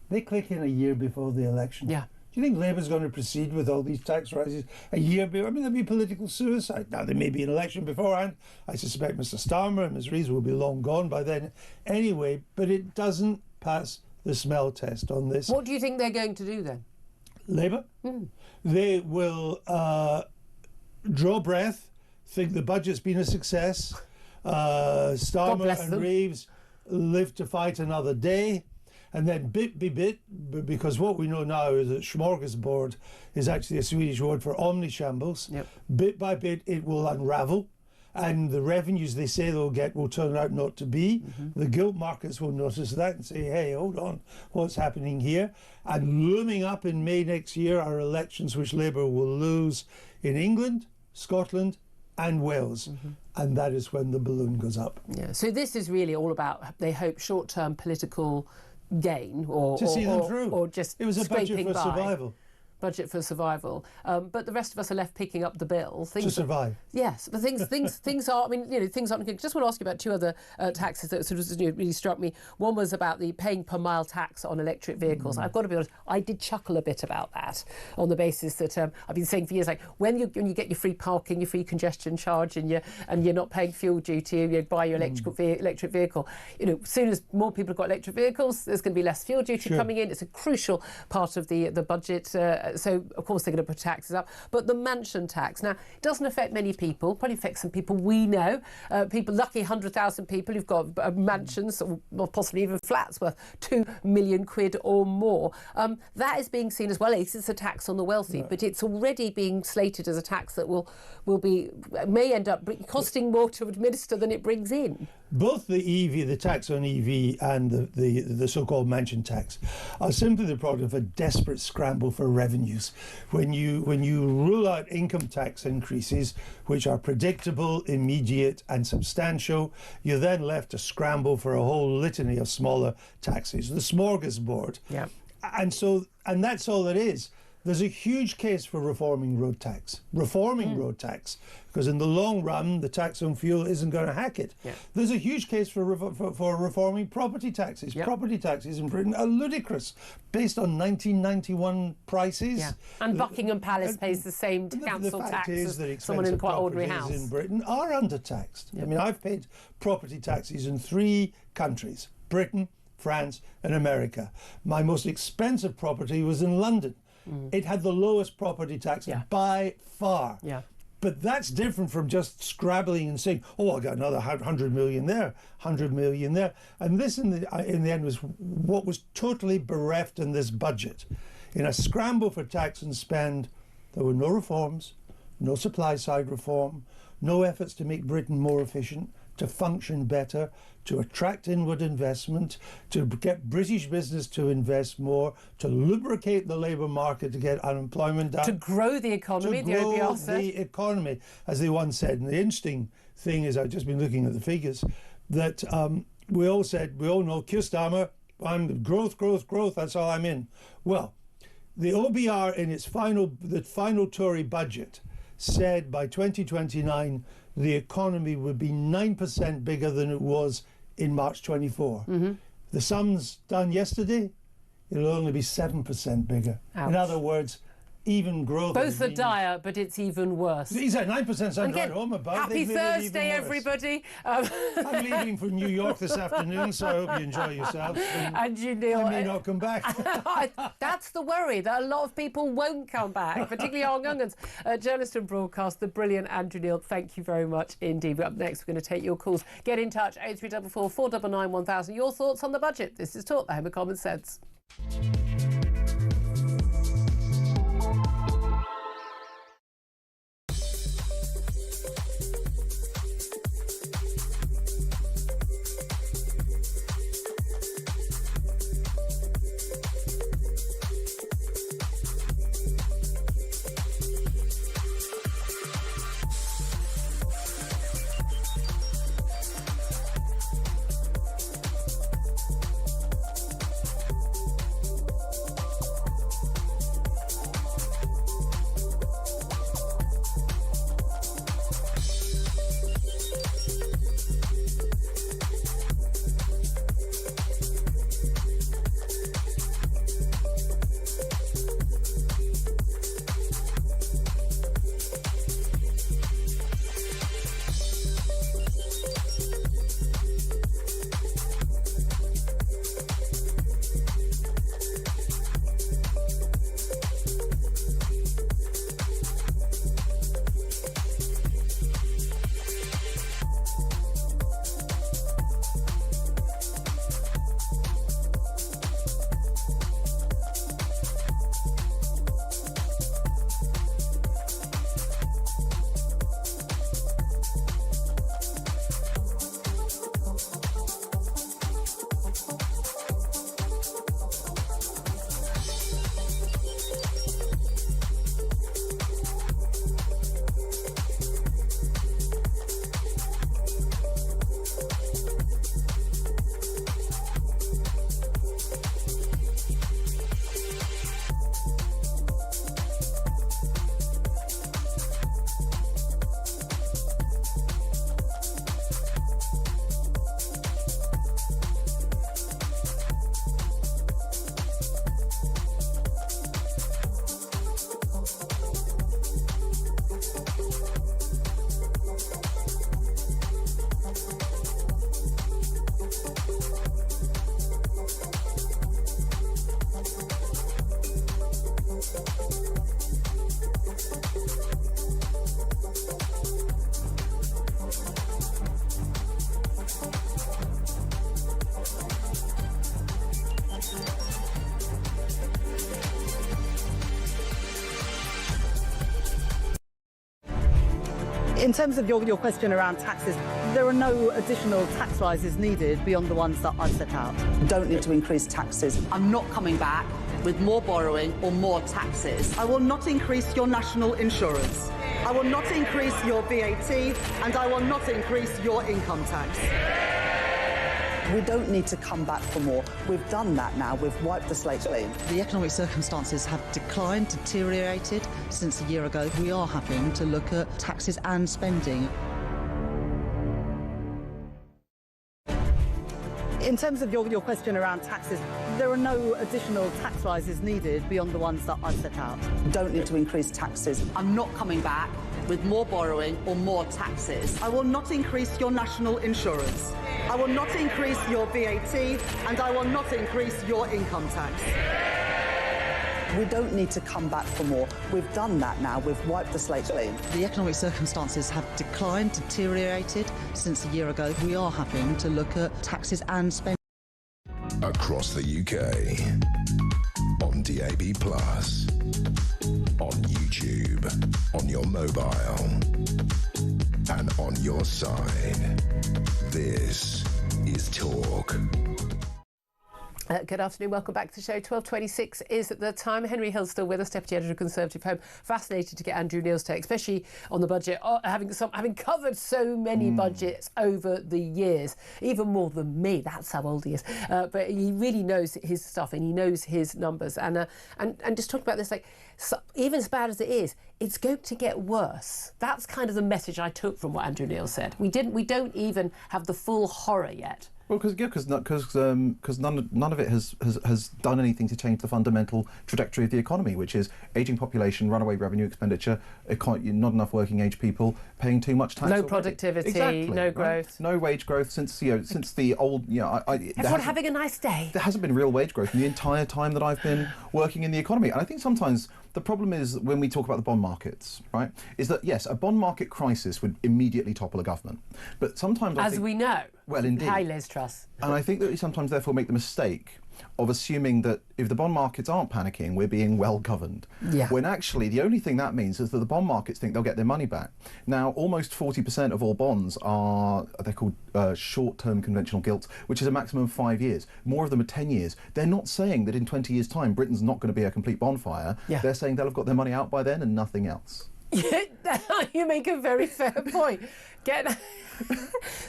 they click in a year before the election. Yeah. Do you think Labour's going to proceed with all these tax rises a year before? I mean, there'll be political suicide. Now, there may be an election beforehand. I suspect Mr Starmer and Ms Reeves will be long gone by then anyway, but it doesn't pass the smell test on this. What do you think they're going to do then? Labour? They will draw breath, think the budget's been a success. Starmer and Reeves live to fight another day. And then bit by bit, because what we know now is that smorgasbord is actually a Swedish word for omnishambles. Bit by bit, it will unravel. And the revenues they say they'll get will turn out not to be. The gilt markets will notice that and say, hey, hold on, what's happening here? And looming up in May next year are elections which Labour will lose in England, Scotland, and Wales. And that is when the balloon goes up. Yeah. So this is really all about, they hope, short-term political gain, or to see them through. Or just it was a budget for survival. Budget for survival, but the rest of us are left picking up the bill. To survive. Yes, but things are. I mean, things aren't. I just want to ask you about two other taxes that sort of really struck me. One was about the paying per mile tax on electric vehicles. I've got to be honest, I did chuckle a bit about that, on the basis that I've been saying for years, like when you get your free parking, your free congestion charge, and you're not paying fuel duty, you buy your electric vehicle. As soon as more people have got electric vehicles, there's going to be less fuel duty coming in. It's a crucial part of the budget. So, of course, they're going to put taxes up. But the mansion tax, now, it doesn't affect many people, probably affects some people we know, people, lucky 100,000 people who've got mansions or possibly even flats worth 2 million quid or more. That is being seen as well. It's a tax on the wealthy, but it's already being slated as a tax that may end up costing more to administer than it brings in. Both the EV, the tax on EV, and the so-called mansion tax are simply the product of a desperate scramble for revenues. When you rule out income tax increases, which are predictable, immediate, and substantial, you're then left to scramble for a whole litany of smaller taxes, the smorgasbord. Yeah. And that's all it is. There's a huge case for reforming road tax. Road tax, because in the long run, the tax on fuel isn't going to hack it. Yeah. There's a huge case for reforming property taxes. Yep. Property taxes in Britain are ludicrous, based on 1991 prices. Yeah. And Buckingham Palace pays the same council tax as someone in quite ordinary house. In Britain are undertaxed. Yep. I mean, I've paid property taxes in 3 countries: Britain, France, and America. My most expensive property was in London. It had the lowest property tax by far. Yeah. But that's different from just scrabbling and saying, oh, I'll get another 100 million there, 100 million there. And this, in the end, was what was totally bereft in this budget. In a scramble for tax and spend, there were no reforms, no supply side reform, no efforts to make Britain more efficient, to function better, to attract inward investment, to get British business to invest more, to lubricate the labour market to get unemployment down. To grow the economy, the OBR said. The economy, as they once said. And the interesting thing is, I've just been looking at the figures, that we all know, Keir Starmer, I'm growth, that's all I'm in. Well, the OBR in the final Tory budget said by 2029 the economy would be 9% bigger than it was in March 24. Mm-hmm. The sums done yesterday, it'll only be 7% bigger. Ouch. In other words, even growth. Both are dire, but it's even worse. He said 9% sounds Again, right home about. Happy They've made it Thursday, even worse. everybody. I'm leaving for New York this afternoon, so I hope you enjoy yourselves. And you, Neil, I may not come back. That's the worry, that a lot of people won't come back, particularly our young uns. Journalist and broadcast, the brilliant Andrew Neil, thank you very much indeed. Up next, we're going to take your calls. Get in touch, 0344 499 1000. Your thoughts on the budget. This is Talk, the home of common sense. In terms of your question around taxes, there are no additional tax rises needed beyond the ones that I've set out. Don't need to increase taxes. I'm not coming back with more borrowing or more taxes. I will not increase your national insurance. I will not increase your VAT, and I will not increase your income tax. We don't need to come back for more. We've done that now. We've wiped the slate clean. The economic circumstances have declined, deteriorated since a year ago. We are having to look at taxes and spending. In terms of your question around taxes, there are no additional tax rises needed beyond the ones that I've set out. Don't need to increase taxes. I'm not coming back with more borrowing or more taxes. I will not increase your national insurance. I will not increase your VAT, and I will not increase your income tax. We don't need to come back for more. We've done that now. We've wiped the slate clean. The economic circumstances have declined, deteriorated since a year ago. We are having to look at taxes and spending. Across the UK, on DAB+, on YouTube, on your mobile. and on your side. This is Talk. Good afternoon, welcome back to the show. 12:26 is the time. Henry Hill's still with us, Deputy Editor of Conservative Home. Fascinated to get Andrew Neil's take, especially on the budget, having covered so many budgets over the years, even more than me. That's how old he is. But he really knows his stuff and he knows his numbers. And just talking about this, like, so even as bad as it is, it's going to get worse. That's kind of the message I took from what Andrew Neil said. We don't even have the full horror yet. Well, because none of it has done anything to change the fundamental trajectory of the economy, which is ageing population, runaway revenue expenditure, not enough working age people, paying too much tax. No already. Productivity, exactly, no growth, no wage growth since the old. Everyone having a nice day. There hasn't been real wage growth in the entire time that I've been working in the economy, and I think sometimes the problem is when we talk about the bond markets, right? Is that yes, a bond market crisis would immediately topple a government, but sometimes as we know. Well, indeed. Hi, Liz Truss. And I think that we sometimes therefore make the mistake of assuming that if the bond markets aren't panicking, we're being well governed. Yeah. When actually the only thing that means is that the bond markets think they'll get their money back. Now, almost 40% of all bonds they're called short-term conventional gilts, which is a maximum of 5 years. More of them are 10 years. They're not saying that in 20 years' time Britain's not going to be a complete bonfire. Yeah. They're saying they'll have got their money out by then and nothing else. You make a very fair point.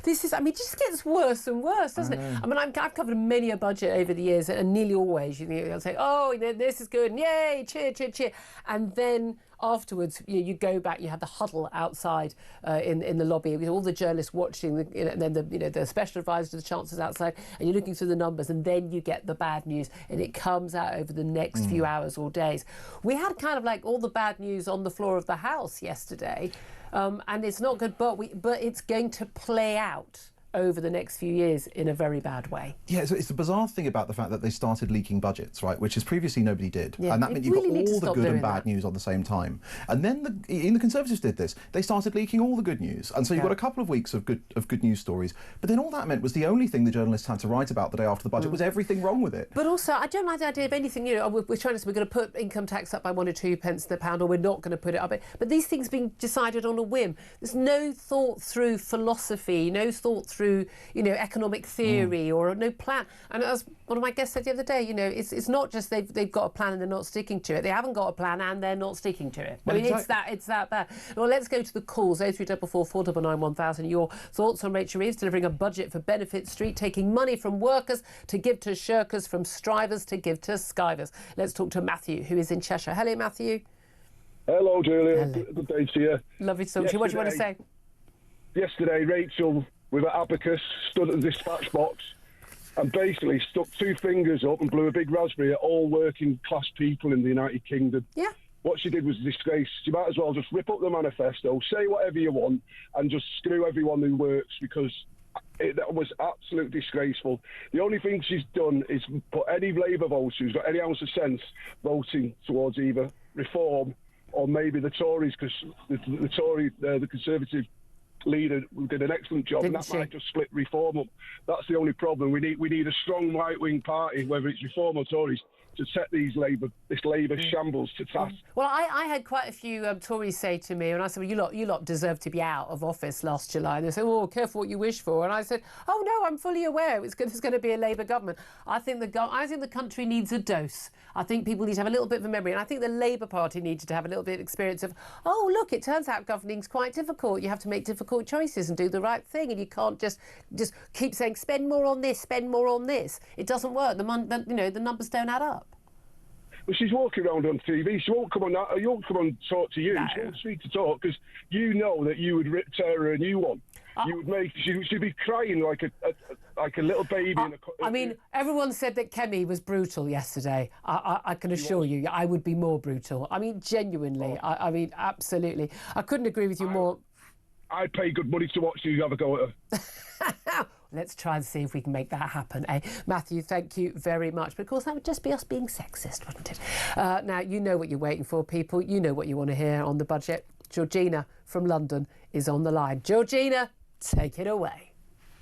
This is, it just gets worse and worse, doesn't it? I've covered many a budget over the years, and nearly always you'll say, oh, this is good, and yay, cheer, cheer, cheer. And then afterwards, you go back, you have the huddle outside in the lobby with all the journalists watching, and then the special advisor to the chancellor's outside, and you're looking through the numbers, and then you get the bad news, and it comes out over the next few hours or days. We had kind of like all the bad news on the floor of the House yesterday, and it's not good, but it's going to play out over the next few years in a very bad way. Yeah, so it's the bizarre thing about the fact that they started leaking budgets, right, which is previously nobody did. Yeah, and that meant you really got all the good and bad that. news on the same time. And then the Conservatives did this. They started leaking all the good news. And so you've got a couple of weeks of good news stories. But then all that meant was the only thing the journalists had to write about the day after the budget was everything wrong with it. But also, I don't like the idea of anything, we're trying to say we're going to put income tax up by 1 or 2 pence the pound, or we're not going to put it up. But these things being decided on a whim. There's no thought through philosophy, no thought through, economic theory or no plan. And as one of my guests said the other day, it's not just they've got a plan and they're not sticking to it. They haven't got a plan and they're not sticking to it. Well, it's that bad. Well, let's go to the calls. 0344 499 1000. Your thoughts on Rachel Reeves delivering a budget for Benefit Street, taking money from workers to give to shirkers, from strivers to give to skivers. Let's talk to Matthew, who is in Cheshire. Hello, Matthew. Hello, Julia. Hello. Good day to you. Lovely to talk to you. What do you want to say? Yesterday, Rachel, with an abacus, stood at the dispatch box and basically stuck 2 fingers up and blew a big raspberry at all working class people in the United Kingdom. Yeah. What she did was a disgrace. She might as well just rip up the manifesto, say whatever you want, and just screw everyone who works, because that was absolutely disgraceful. The only thing she's done is put any Labour voter who's got any ounce of sense voting towards either reform or maybe the Tories, because the Conservative leader did an excellent job, and that might just split Reform up. That's the only problem. We need a strong right-wing party, whether it's Reform or Tories, to set this Labour shambles to task. Well, I had quite a few Tories say to me, and I said, well, you lot deserve to be out of office last July. And they said, oh, careful what you wish for. And I said, oh, no, I'm fully aware there's going to be a Labour government. I think the country needs a dose. I think people need to have a little bit of a memory. And I think the Labour Party needed to have a little bit of experience of, oh, look, it turns out governing's quite difficult. You have to make difficult choices and do the right thing. And you can't just keep saying, spend more on this, spend more on this. It doesn't work. The numbers don't add up. Well, she's walking around on TV. She won't come on talk to you. No. She won't speak to talk, because you know that you would tear her a new one. You would make. She'd be crying like a little baby. Everyone said that Kemi was brutal yesterday. I can assure you, I would be more brutal. Genuinely. Absolutely. I couldn't agree with you more. I'd pay good money to watch you have a go at her. Let's try and see if we can make that happen, eh? Matthew, thank you very much. But of course, that would just be us being sexist, wouldn't it? Now, you know what you're waiting for, people. You know what you want to hear on the budget. Georgina from London is on the line. Georgina, take it away.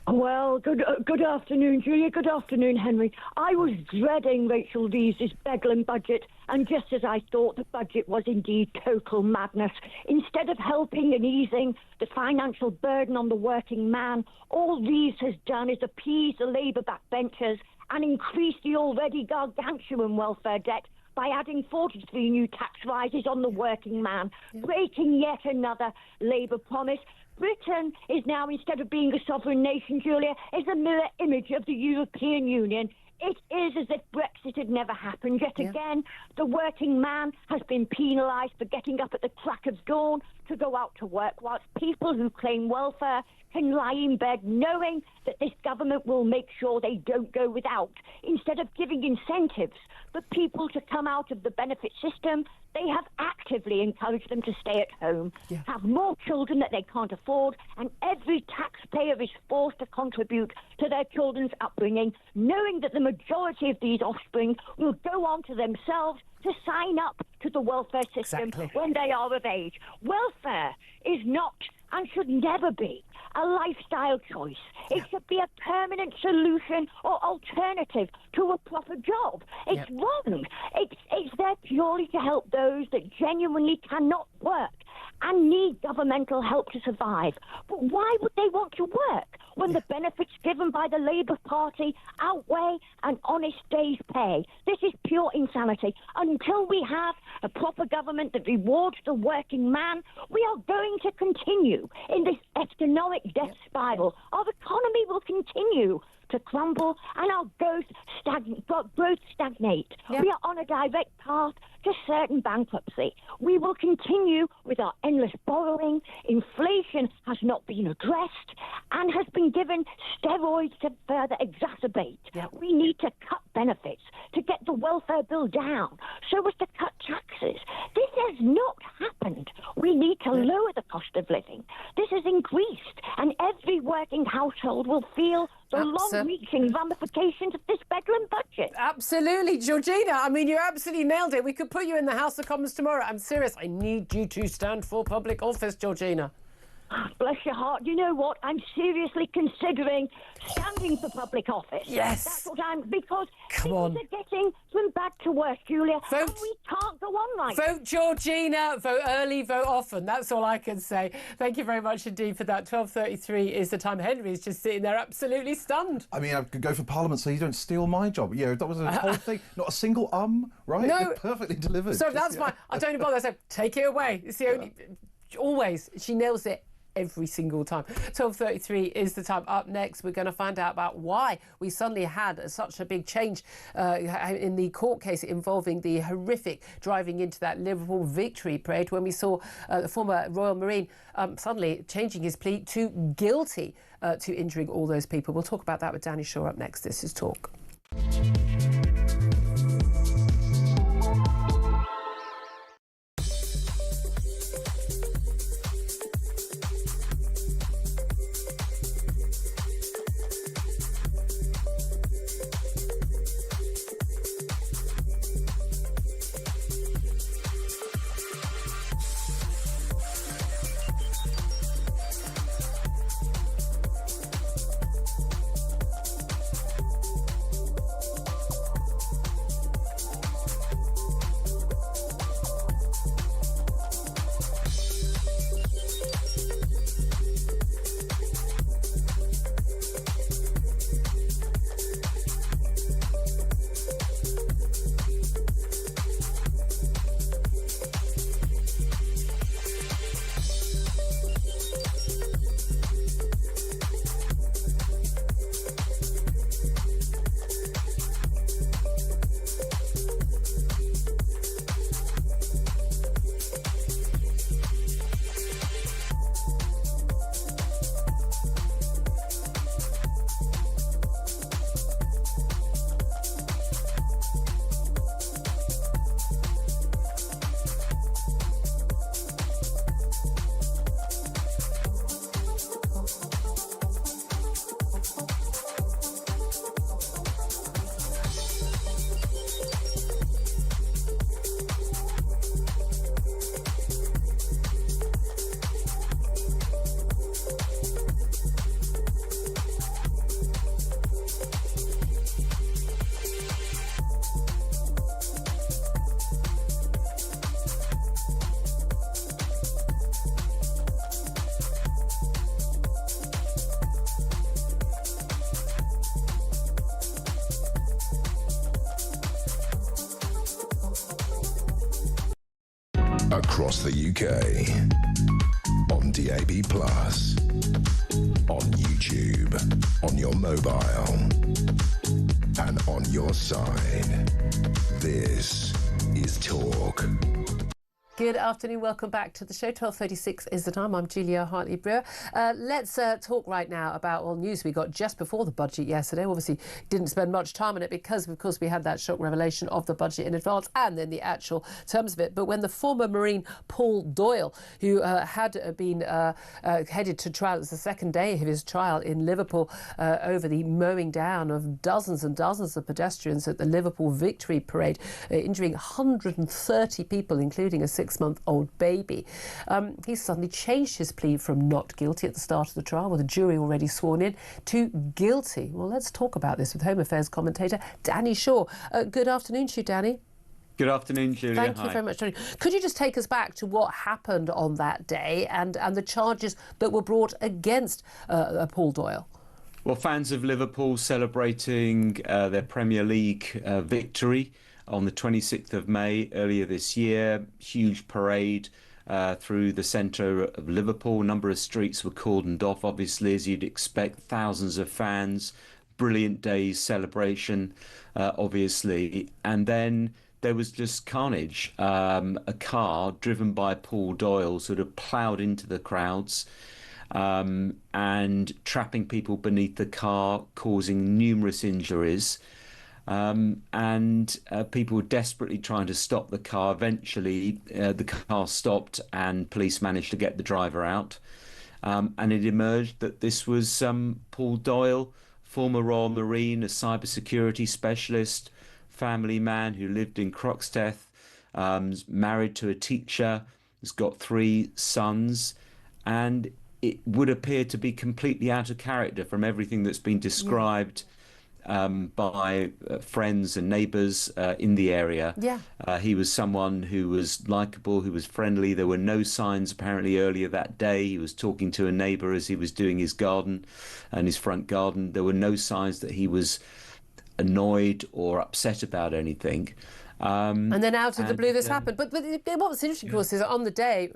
Well, good afternoon, Julia. Good afternoon, Henry. I was dreading Rachel Reeves' begling budget And just as I thought the budget was indeed total madness, instead of helping and easing the financial burden on the working man, all Reeves has done is appease the Labour backbenchers and increase the already gargantuan welfare debt by adding 43 new tax rises on the working man, breaking yet another Labour promise. Britain is now, instead of being a sovereign nation, Julia, is a mirror image of the European Union. It is as if Brexit had never happened. Yet again, the working man has been penalised for getting up at the crack of dawn to go out to work, whilst people who claim welfare can lie in bed knowing that this government will make sure they don't go without. Instead of giving incentives for people to come out of the benefit system, they have actively encouraged them to stay at home, have more children that they can't afford, and every taxpayer is forced to contribute to their children's upbringing, knowing that the majority of these offspring will go on to themselves to sign up to the welfare system when they are of age. Welfare is not and should never be a lifestyle choice. It should be a permanent solution or alternative to a proper job. It's wrong. It's there purely to help those that genuinely cannot work and need governmental help to survive. But why would they want to work when the benefits given by the Labour Party outweigh an honest day's pay? This is pure insanity. Until we have a proper government that rewards the working man, we are going to continue in this economic death spiral. Our economy will continue to crumble and our growth stagnate. We are on a direct path to certain bankruptcy. We will continue with our endless borrowing. Inflation has not been addressed and has been given steroids to further exacerbate. We need to cut benefits to get the welfare bill down so as to cut taxes. This has not happened. We need to lower the cost of living. This has increased, and every working household will feel the long-reaching ramifications of this bedlam budget. Absolutely, Georgina. I mean, you absolutely nailed it. We could put you in the House of Commons tomorrow. I'm serious. I need you to stand for public office, Georgina. Bless your heart. You know what? I'm seriously considering standing for public office. Yes. That's what because Come on. things are getting from bad to worse, Julia. Vote. And we can't go on like Vote Georgina. Vote early, vote often. That's all I can say. Thank you very much indeed for that. 12:33 is the time. Henry's just sitting there absolutely stunned. I mean, I could go for Parliament so you don't steal my job. Yeah, that was a whole thing. Not a single right? No. Perfectly delivered. So that's fine. I don't even bother. So take it away. It's the only... Always. She nails it every single time. 12:33 is the time. Up next, we're going to find out about why we suddenly had such a big change in the court case involving the horrific driving into that Liverpool victory parade when we saw the former Royal Marine suddenly changing his plea to guilty to injuring all those people. We'll talk about that with Danny Shaw up next. This is Talk. across the UK, on DAB+, on YouTube, on your mobile, and on your side. This is Talk. Good afternoon, welcome back to the show. 12:36 is the time. I'm Julia Hartley-Brewer. Let's talk right now about all news we got just before the budget yesterday. Obviously didn't spend much time on it because, of course, we had that shock revelation of the budget in advance and then the actual terms of it. But when the former Marine Paul Doyle, who had been headed to trial, it was the second day of his trial in Liverpool over the mowing down of dozens and dozens of pedestrians at the Liverpool Victory Parade, injuring 130 people, including a 6-month-old baby. He suddenly changed his plea from not guilty at the start of the trial, with a jury already sworn in, to guilty. Well, let's talk about this with Home Affairs commentator Danny Shaw. Good afternoon to you, Danny. Good afternoon, Julia. Thank Hi. you very much, Tony. Could you just take us back to what happened on that day and the charges that were brought against Paul Doyle? Well, fans of Liverpool celebrating their Premier League victory on the 26th of May earlier this year. Huge parade through the centre of Liverpool. A number of streets were cordoned off, obviously, as you'd expect. Thousands of fans. Brilliant day's celebration, obviously. And then there was just carnage. A car driven by Paul Doyle sort of ploughed into the crowds and trapping people beneath the car, causing numerous injuries. And people were desperately trying to stop the car. Eventually, the car stopped and police managed to get the driver out. And it emerged that this was Paul Doyle, former Royal Marine, a cybersecurity specialist, family man who lived in Croxteth, married to a teacher, has got 3 sons, and it would appear to be completely out of character from everything that's been described by friends and neighbours in the area. Yeah. He was someone who was likeable, who was friendly. There were no signs apparently earlier that day. He was talking to a neighbour as he was doing his garden and his front garden. There were no signs that he was annoyed or upset about anything. And then out of the blue, this happened. But what was interesting, of course, is that on the day,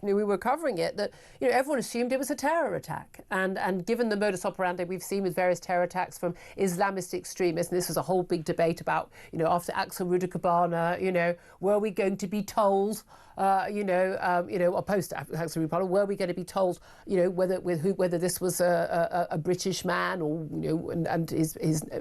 we were covering it, that everyone assumed it was a terror attack. And given the modus operandi we've seen with various terror attacks from Islamist extremists, and this was a whole big debate about, after Axel Rudakabana, were we going to be told, or post Axel Rudakabana, were we going to be told, whether this was a British man or, and his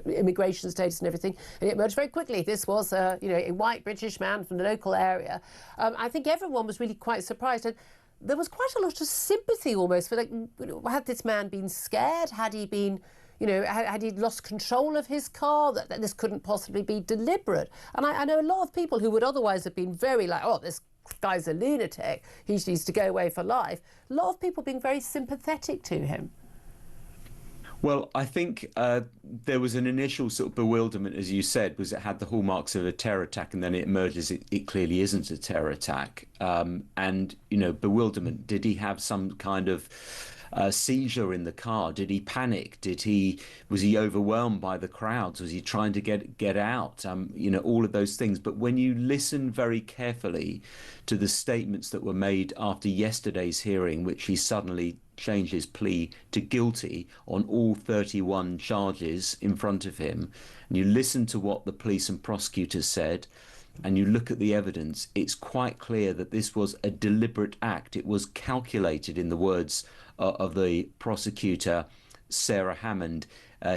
immigration status and everything. And it emerged very quickly. This was, a white British man from the local area. I think everyone was really quite surprised. And there was quite a lot of sympathy almost for, had this man been scared? Had he been, had he lost control of his car? That this couldn't possibly be deliberate. And I know a lot of people who would otherwise have been very this guy's a lunatic, he needs to go away for life. A lot of people being very sympathetic to him. Well, I think there was an initial sort of bewilderment, as you said, was it had the hallmarks of a terror attack, and then it emerges it clearly isn't a terror attack. And, bewilderment. Did he have some kind of seizure in the car? Did he panic? Was he overwhelmed by the crowds? Was he trying to get out? All of those things. But when you listen very carefully to the statements that were made after yesterday's hearing, which he suddenly changed his plea to guilty on all 31 charges in front of him, and you listen to what the police and prosecutors said, and you look at the evidence, it's quite clear that this was a deliberate act. It was calculated, in the words of the prosecutor, Sarah Hammond.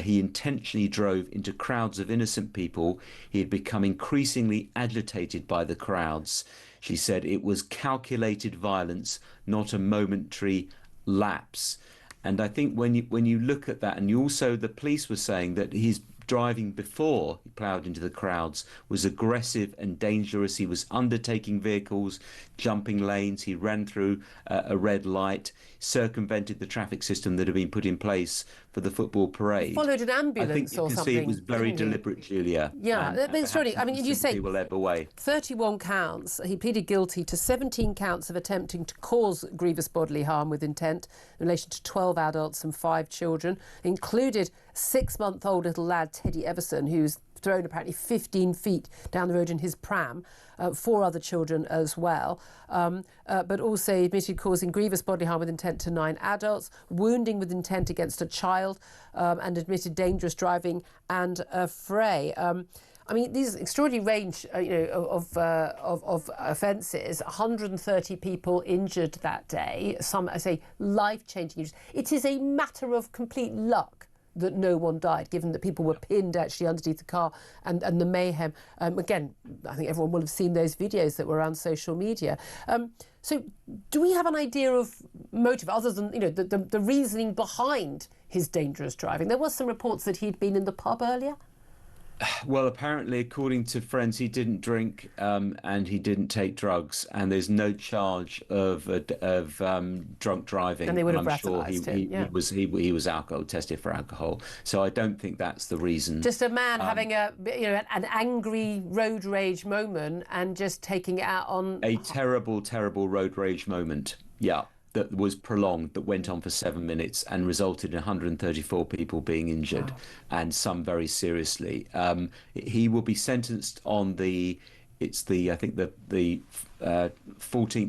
He intentionally drove into crowds of innocent people. He had become increasingly agitated by the crowds. She said it was calculated violence, not a momentary lapse. And I think when you look at that, and the police were saying that his driving before he ploughed into the crowds was aggressive and dangerous. He was undertaking vehicles, jumping lanes. He ran through a red light, circumvented the traffic system that had been put in place for the football parade. Followed an ambulance I think you or can something. See it was very deliberate, Julia. Yeah, it's really. I mean, you say will ebb away. 31 counts. He pleaded guilty to 17 counts of attempting to cause grievous bodily harm with intent in relation to 12 adults and 5 children, included 6-month-old little lad Teddy Everson, who's thrown apparently 15 feet down the road in his pram. 4 other children as well, but also admitted causing grievous bodily harm with intent to 9 adults, wounding with intent against a child, and admitted dangerous driving and affray. I mean, these extraordinary range, of offences. 130 people injured that day. Some, I say, life-changing injuries. It is a matter of complete luck that no one died, given that people were pinned actually underneath the car and the mayhem. Again, I think everyone will have seen those videos that were around social media. So do we have an idea of motive, other than the reasoning behind his dangerous driving? There were some reports that he'd been in the pub earlier. Well, apparently, according to friends, he didn't drink and he didn't take drugs, and there's no charge of drunk driving. And they would have I'm sure he was alcohol tested for alcohol. So I don't think that's the reason. Just a man having an angry road rage moment and just taking it out on a terrible, terrible road rage moment. Yeah. That was prolonged, that went on for 7 minutes and resulted in 134 people being injured, and some very seriously. He will be sentenced on the 14th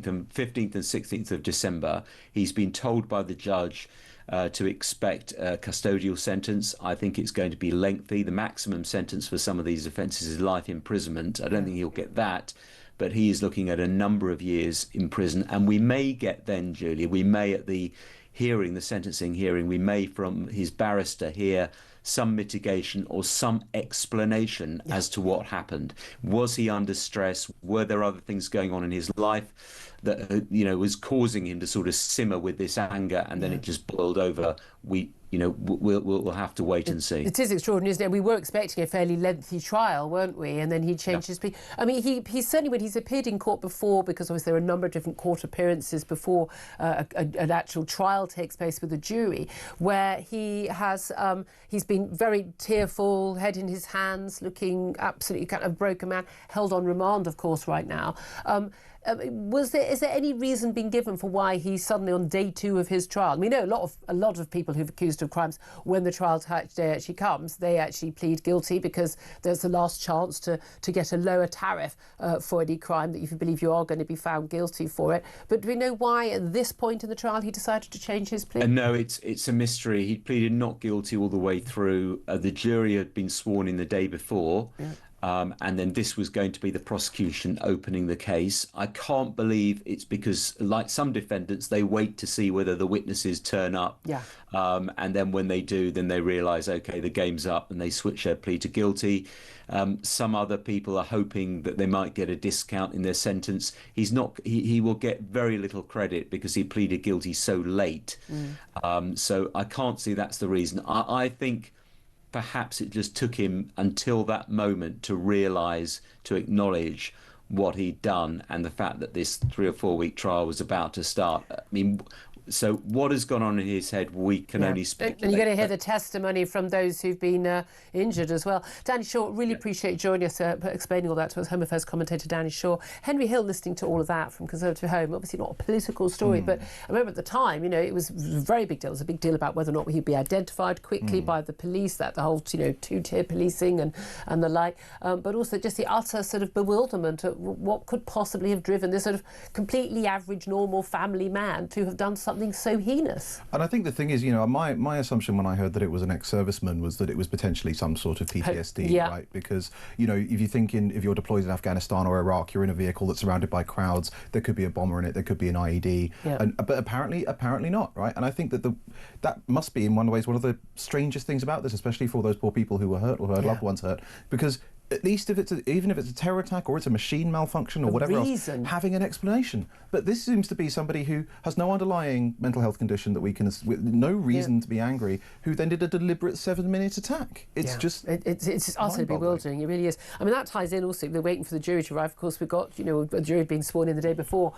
and 15th and 16th of December. He's been told by the judge to expect a custodial sentence. I think it's going to be lengthy. The maximum sentence for some of these offences is life imprisonment. I don't think he'll get that. But he is looking at a number of years in prison. And we may get then, Julia, we may at the hearing, the sentencing hearing, we may from his barrister hear some mitigation or some explanation as to what happened. Was he under stress? Were there other things going on in his life that was causing him to sort of simmer with this anger, and then it just boiled over? We'll have to wait and see. It is extraordinary, isn't it? We were expecting a fairly lengthy trial, weren't we? And then he changed his plea. I mean, he certainly, when he's appeared in court before, because obviously there are a number of different court appearances before an actual trial takes place with a jury, where he has he's been very tearful, head in his hands, looking absolutely kind of broken man, held on remand, of course, right now. Is there any reason being given for why he's suddenly on day 2 of his trial? We know a lot of people who've accused of crimes, when the trial day actually comes, they actually plead guilty because there's the last chance to get a lower tariff for any crime that if you believe you are going to be found guilty for it. But do we know why at this point in the trial he decided to change his plea? No, it's a mystery. He pleaded not guilty all the way through. The jury had been sworn in the day before. Yeah. And then this was going to be the prosecution opening the case. I can't believe it's because, like some defendants, they wait to see whether the witnesses turn up. Yeah. And then when they do, then they realise, OK, the game's up, and they switch their plea to guilty. Some other people are hoping that they might get a discount in their sentence. He's not. He will get very little credit because he pleaded guilty so late. So I can't see that's the reason. I think perhaps it just took him until that moment to realise, to acknowledge what he'd done and the fact that this 3 or 4 week trial was about to start. I mean, so what has gone on in his head, we can only speculate. And you're going to hear the testimony from those who've been injured as well. Danny Shaw, really appreciate you joining us, explaining all that to us. Home Affairs commentator Danny Shaw. Henry Hill listening to all of that from Conservative Home. Obviously not a political story, but I remember at the time, it was a very big deal. It was a big deal about whether or not he'd be identified quickly by the police, that the whole, 2-tier policing and the like, but also just the utter sort of bewilderment at what could possibly have driven this sort of completely average, normal family man to have done something so heinous. And I think the thing is, my assumption when I heard that it was an ex-serviceman was that it was potentially some sort of PTSD, right? Because, if you think if you're deployed in Afghanistan or Iraq, you're in a vehicle that's surrounded by crowds, there could be a bomber in it, there could be an IED, but apparently not, right? And I think that that must be in one ways one of the strangest things about this, especially for those poor people who were hurt or who had loved ones hurt, because at least even if it's a terror attack or it's a machine malfunction or whatever else, having an explanation. But this seems to be somebody who has no underlying mental health condition that we can, with no reason to be angry, who then did a deliberate 7-minute attack. It's just it's utterly bewildering. It really is. I mean, that ties in also. They're waiting for the jury to arrive. Of course, we've got a jury being sworn in the day before.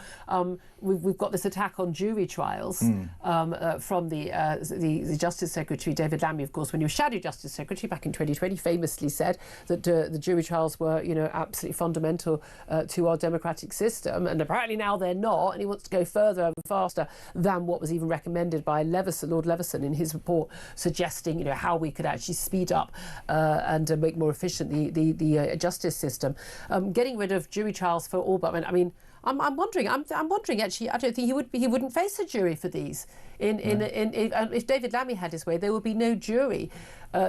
We've got this attack on jury trials from the Justice Secretary David Lammy. Of course, when he was Shadow Justice Secretary back in 2020, famously said that the jury trials were, absolutely fundamental to our democratic system, and apparently now they're not, and he wants to go further and faster than what was even recommended by Lord Leveson in his report, suggesting, how we could actually speed up and make more efficient the justice system. Getting rid of jury trials for all but men. I mean, I'm wondering. Actually, I don't think he wouldn't face a jury for these. If David Lammy had his way, there would be no jury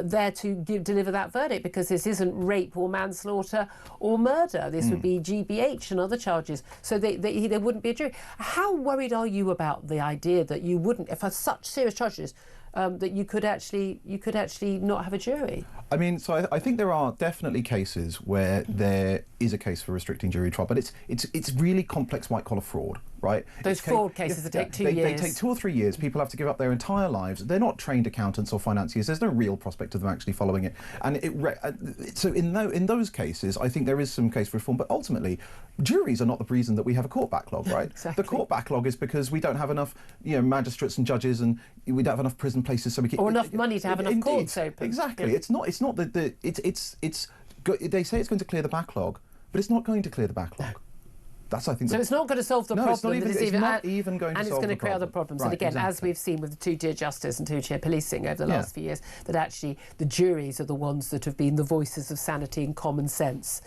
there to deliver that verdict, because this isn't rape or manslaughter or murder. This would be GBH and other charges. So there wouldn't be a jury. How worried are you about the idea that you wouldn't, for such serious charges, that you could actually not have a jury? I mean, so I think there are definitely cases where there is a case for restricting jury trial, but it's really complex white-collar fraud, right? Those fraud cases that take 2 years. They take 2 or 3 years. People have to give up their entire lives. They're not trained accountants or financiers. There's no real prospect of them actually following it. And so in those cases, I think there is some case for reform. But ultimately, juries are not the reason that we have a court backlog, right? Exactly. The court backlog is because we don't have enough, magistrates and judges, and we don't have enough prison places, so we can, or enough money to have enough courts open. Exactly. Yeah. It's not they say it's going to clear the backlog, but it's not going to clear the backlog. That's, I think. So it's not going to solve the problem. It's not even going to solve the problem. And it's going to create other problems. Right, and again, exactly. as we've seen with the 2-tier justice and 2-tier policing over the last few years, that actually the juries are the ones that have been the voices of sanity and common sense.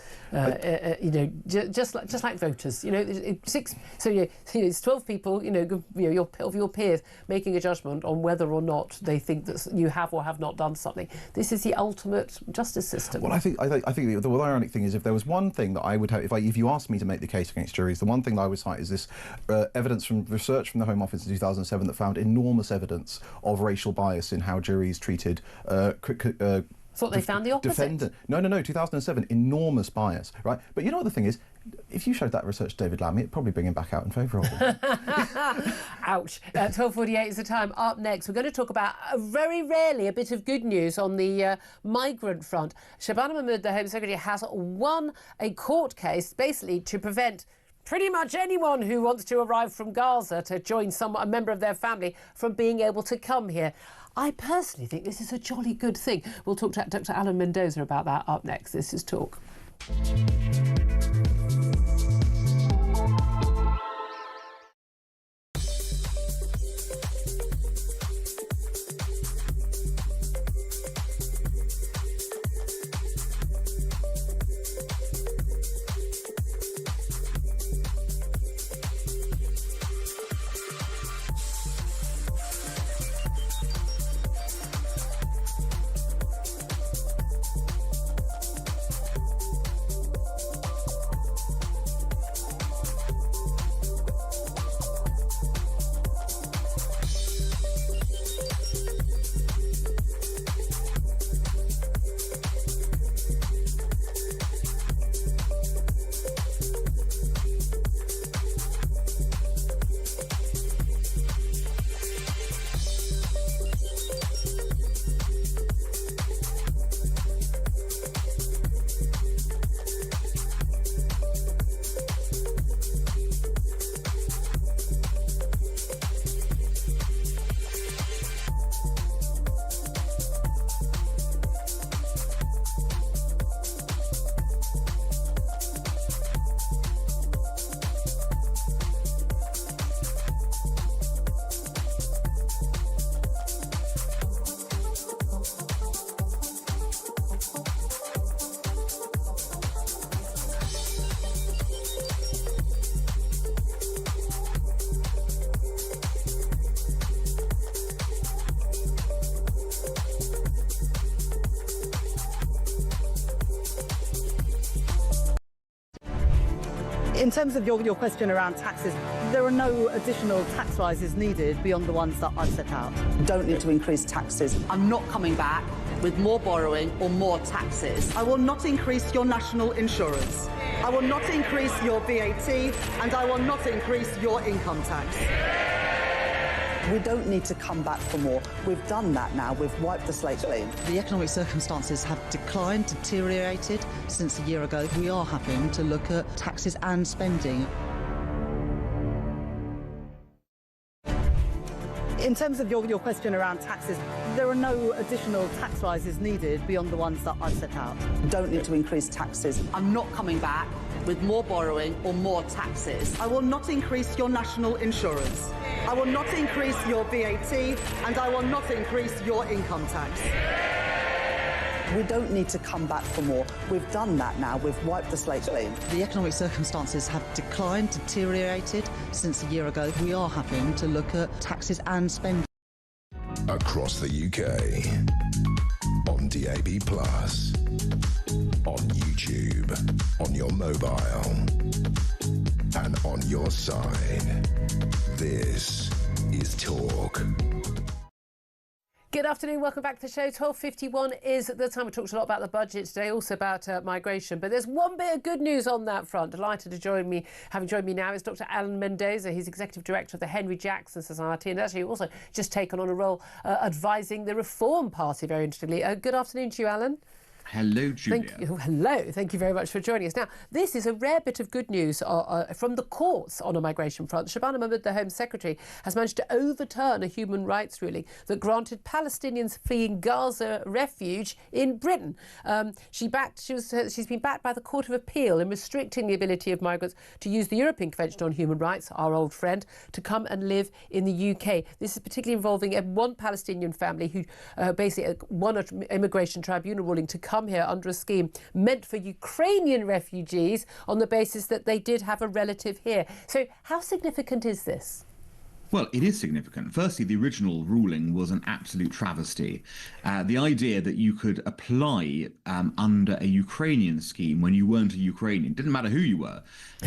Just like voters. It's 12 people. Of your peers making a judgment on whether or not they think that you have or have not done something. This is the ultimate justice system. Well, I think the ironic thing is, if there was one thing that I would have, if you asked me to make the case against juries, the one thing that I would cite is this evidence from research from the Home Office in 2007 that found enormous evidence of racial bias in how juries treated thought they found the opposite. Defendant. No, 2007, enormous bias, right? But you know what the thing is? If you showed that research to David Lammy, it'd probably bring him back out in favour of him. Ouch. 12:48 is the time. Up next, we're going to talk about, very rarely, a bit of good news on the migrant front. Shabana Mahmood, the Home Secretary, has won a court case, basically to prevent pretty much anyone who wants to arrive from Gaza to join a member of their family from being able to come here. I personally think this is a jolly good thing. We'll talk to Dr. Alan Mendoza about that up next. This is Talk. In terms of your question around taxes, there are no additional tax rises needed beyond the ones that I've set out. Don't need to increase taxes. I'm not coming back with more borrowing or more taxes. I will not increase your national insurance. I will not increase your VAT, and I will not increase your income tax. We don't need to come back for more. We've done that now. We've wiped the slate clean. The economic circumstances have declined, deteriorated since a year ago. We are having to look at taxes and spending. In terms of your question around taxes, there are no additional tax rises needed beyond the ones that I've set out. Don't need to increase taxes. I'm not coming back with more borrowing or more taxes. I will not increase your national insurance. I will not increase your VAT, and I will not increase your income tax. We don't need to come back for more. We've done that now. We've wiped the slate clean. The economic circumstances have declined, deteriorated since a year ago. We are having to look at taxes and spending. Across the UK, on DAB+, on YouTube, on your mobile, and on your side. This is Talk. Good afternoon, welcome back to the show. 12:51 is the time. We talked a lot about the budget today, also about migration, but there's one bit of good news on that front. Delighted to having joined me now is Dr. Alan Mendoza. He's Executive Director of the Henry Jackson Society, and actually also just taken on a role advising the Reform Party, very interestingly. Good afternoon to you, Alan. Hello, Julia. Hello. Thank you very much for joining us. Now, this is a rare bit of good news from the courts on a migration front. Shabana Mahmood, the Home Secretary, has managed to overturn a human rights ruling that granted Palestinians fleeing Gaza refuge in Britain. She's been backed by the Court of Appeal in restricting the ability of migrants to use the European Convention on Human Rights, our old friend, to come and live in the UK. This is particularly involving one Palestinian family who basically won an immigration tribunal ruling to come here under a scheme meant for Ukrainian refugees on the basis that they did have a relative here. So how significant is this? Well, it is significant. Firstly, the original ruling was an absolute travesty. The idea that you could apply under a Ukrainian scheme when you weren't a Ukrainian, didn't matter who you were,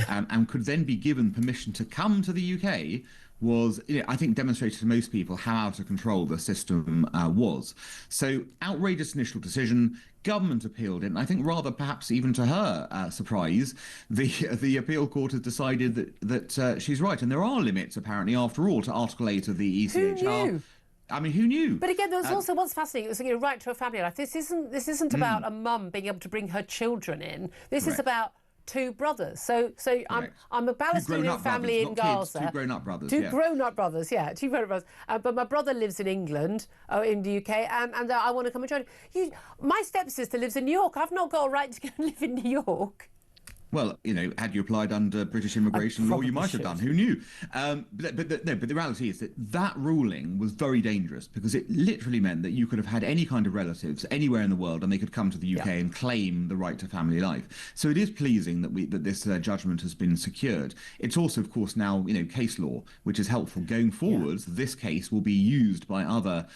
and could then be given permission to come to the UK was, I think, demonstrated to most people how out of control the system was. So, outrageous initial decision. Government appealed it, and I think rather perhaps even to her surprise, the appeal court has decided that she's right. And there are limits, apparently, after all, to Article 8 of the ECHR. Who knew? I mean, who knew? But again, there's also what's fascinating. It was right to a family life. This isn't about a mum being able to bring her children in. This is about two brothers. So I'm a Palestinian family in Gaza. Two grown-up brothers. Two grown-up brothers. But my brother lives in England, in the UK, and I want to come and join you. My stepsister lives in New York. I've not got a right to go and live in New York. Well, had you applied under British immigration law, you might have done. Who knew? But the reality is that ruling was very dangerous because it literally meant that you could have had any kind of relatives anywhere in the world and they could come to the UK and claim the right to family life. So it is pleasing that this judgment has been secured. It's also, of course, now case law, which is helpful going forwards. This case will be used by other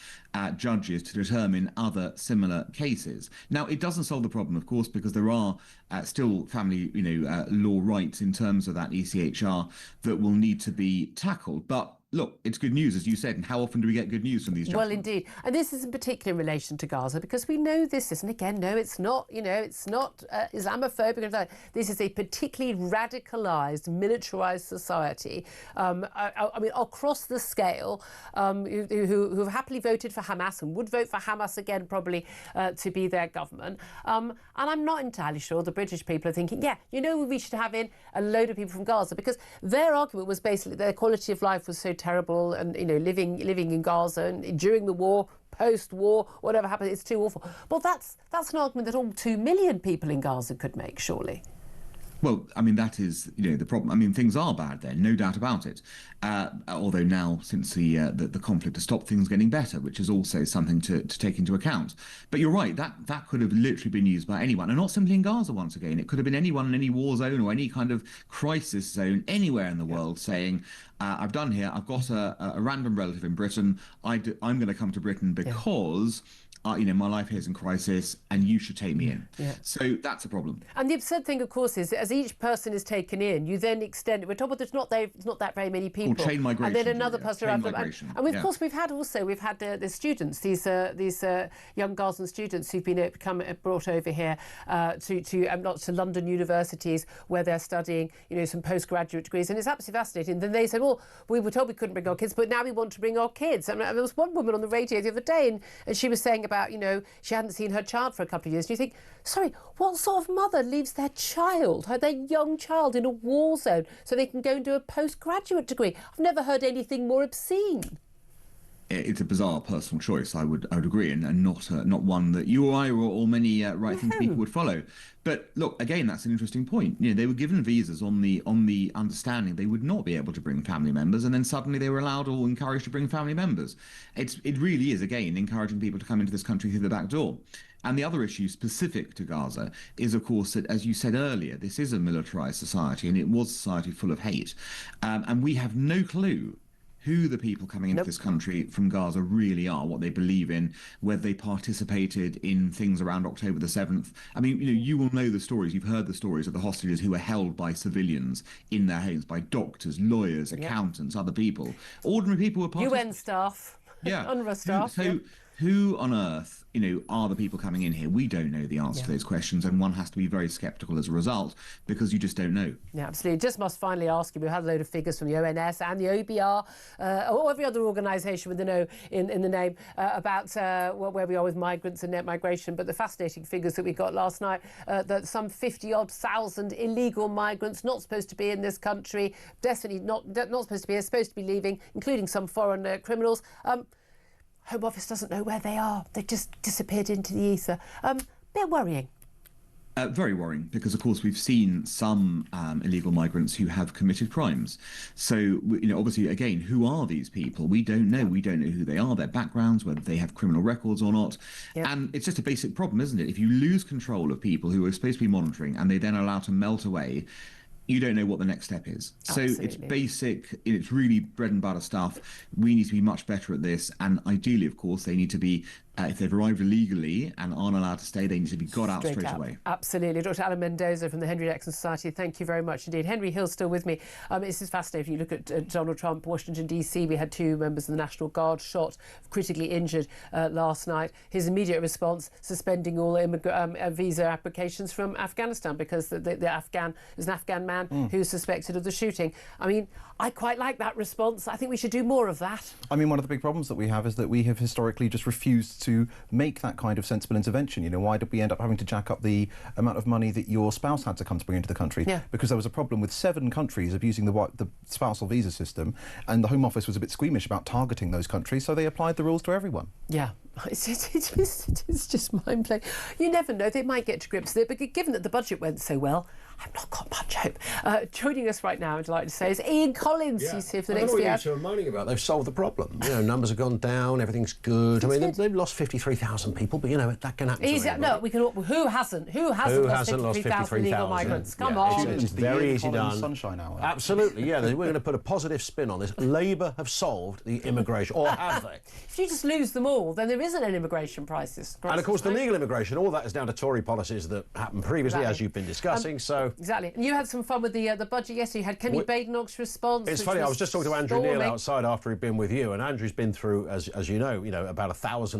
judges to determine other similar cases. Now, it doesn't solve the problem, of course, because there are still family, law rights in terms of that ECHR that will need to be tackled. But look, it's good news, as you said, and how often do we get good news from these judgments? Well, indeed. And this is in particular in relation to Gaza, because we know this isn't, again, no, it's not, it's not Islamophobic. This is a particularly radicalised, militarised society, I mean, across the scale, who have happily voted for Hamas and would vote for Hamas again, probably, to be their government. And I'm not entirely sure the British people are thinking, we should have in a load of people from Gaza, because their argument was basically their quality of life was so terrible, and living in Gaza and during the war, post-war, whatever happened, it's too awful. Well, that's an argument that all 2 million people in Gaza could make, surely. Well, I mean, that is, the problem. I mean, things are bad there, no doubt about it. Although now, since the conflict has stopped, things getting better, which is also something to take into account. But you're right, that could have literally been used by anyone, and not simply in Gaza once again. It could have been anyone in any war zone or any kind of crisis zone anywhere in the world saying, I've done here, I've got a random relative in Britain, I'm going to come to Britain because... my life here is in crisis and you should take me in. So that's a problem. And the absurd thing, of course, is that as each person is taken in, you then extend it. We're told it's not that very many people. Or chain migration. And then another person around them. And of course, we've had the students, these young Gazan students who've been brought over here to London universities where they're studying, some postgraduate degrees. And it's absolutely fascinating. Then they said, well, we were told we couldn't bring our kids, but now we want to bring our kids. And there was one woman on the radio the other day, and she was saying about, she hadn't seen her child for a couple of years. And you think, sorry, what sort of mother leaves their child, their young child, in a war zone so they can go and do a postgraduate degree? I've never heard anything more obscene. it's a bizarre personal choice. I would agree, and not one that you or I or many right-thinking people would follow. But look, again, that's an interesting point. They were given visas on the understanding they would not be able to bring family members, and then suddenly they were allowed or encouraged to bring family members. It really is, again, encouraging people to come into this country through the back door. And the other issue specific to Gaza is, of course, that, as you said earlier, this is a militarized society, and it was a society full of hate, and we have no clue who the people coming into this country from Gaza really are, what they believe in, whether they participated in things around October the 7th. I mean, you will know the stories. You've heard the stories of the hostages who were held by civilians in their homes, by doctors, lawyers, accountants, other people. Ordinary people were UN staff, UNRWA staff. Who on earth, are the people coming in here? We don't know the answer to those questions, and one has to be very sceptical as a result, because you just don't know. Yeah, absolutely. Just must finally ask you, we had a load of figures from the ONS and the OBR, or every other organisation with an O in the name, about where we are with migrants and net migration. But the fascinating figures that we got last night, that some 50-odd thousand illegal migrants not supposed to be in this country, definitely not supposed to be, are supposed to be leaving, including some foreign criminals. Home Office doesn't know where they are. They've just disappeared into the ether. Bit worrying. Very worrying, because of course we've seen some illegal migrants who have committed crimes. So obviously, again, who are these people? We don't know. We don't know who they are, their backgrounds, whether they have criminal records or not. And it's just a basic problem, isn't it? If you lose control of people who are supposed to be monitoring and they then are allowed to melt away, you don't know what the next step is. Absolutely. So it's basic, it's really bread and butter stuff. We need to be much better at this. And ideally, of course, they need to be, if they've arrived illegally and aren't allowed to stay, they need to be got out straight away. Absolutely. Dr. Alan Mendoza from the Henry Jackson Society, thank you very much indeed. Henry Hill's still with me. This is fascinating. If you look at Donald Trump, Washington, D.C., we had 2 members of the National Guard shot, critically injured last night. His immediate response, suspending all visa applications from Afghanistan, because there's an Afghan man who's suspected of the shooting. I mean, I quite like that response. I think we should do more of that. I mean, one of the big problems that we have is that we have historically just refused to make that kind of sensible intervention. Why did we end up having to jack up the amount of money that your spouse had to come to bring into the country? Yeah. Because there was a problem with 7 countries abusing the spousal visa system, and the Home Office was a bit squeamish about targeting those countries, so they applied the rules to everyone. Yeah. It's just mind-blowing. You never know, they might get to grips with it, but given that the budget went so well, I've not got much hope. Joining us right now, I'd like to say, is Ian Collins. He's here for the next year. What are moaning about? They've solved the problem. Numbers have gone down, everything's good. They've lost 53,000 people, but that can happen to anybody. No, we can. Who hasn't lost 53,000 illegal migrants? Come on. It's very easy done. Sunshine hour. Absolutely, yeah. We're going to put a positive spin on this. Labour have solved the immigration, or have they? If you just lose them all, then there isn't an immigration crisis. And of course, the legal immigration, all that is down to Tory policies that happened previously, as you've been discussing. Exactly. And you had some fun with the budget yesterday. You had Kenny Badenoch's response. It's funny. I was just talking to Andrew Neil outside after he'd been with you, and Andrew's been through, as you know, about 1,000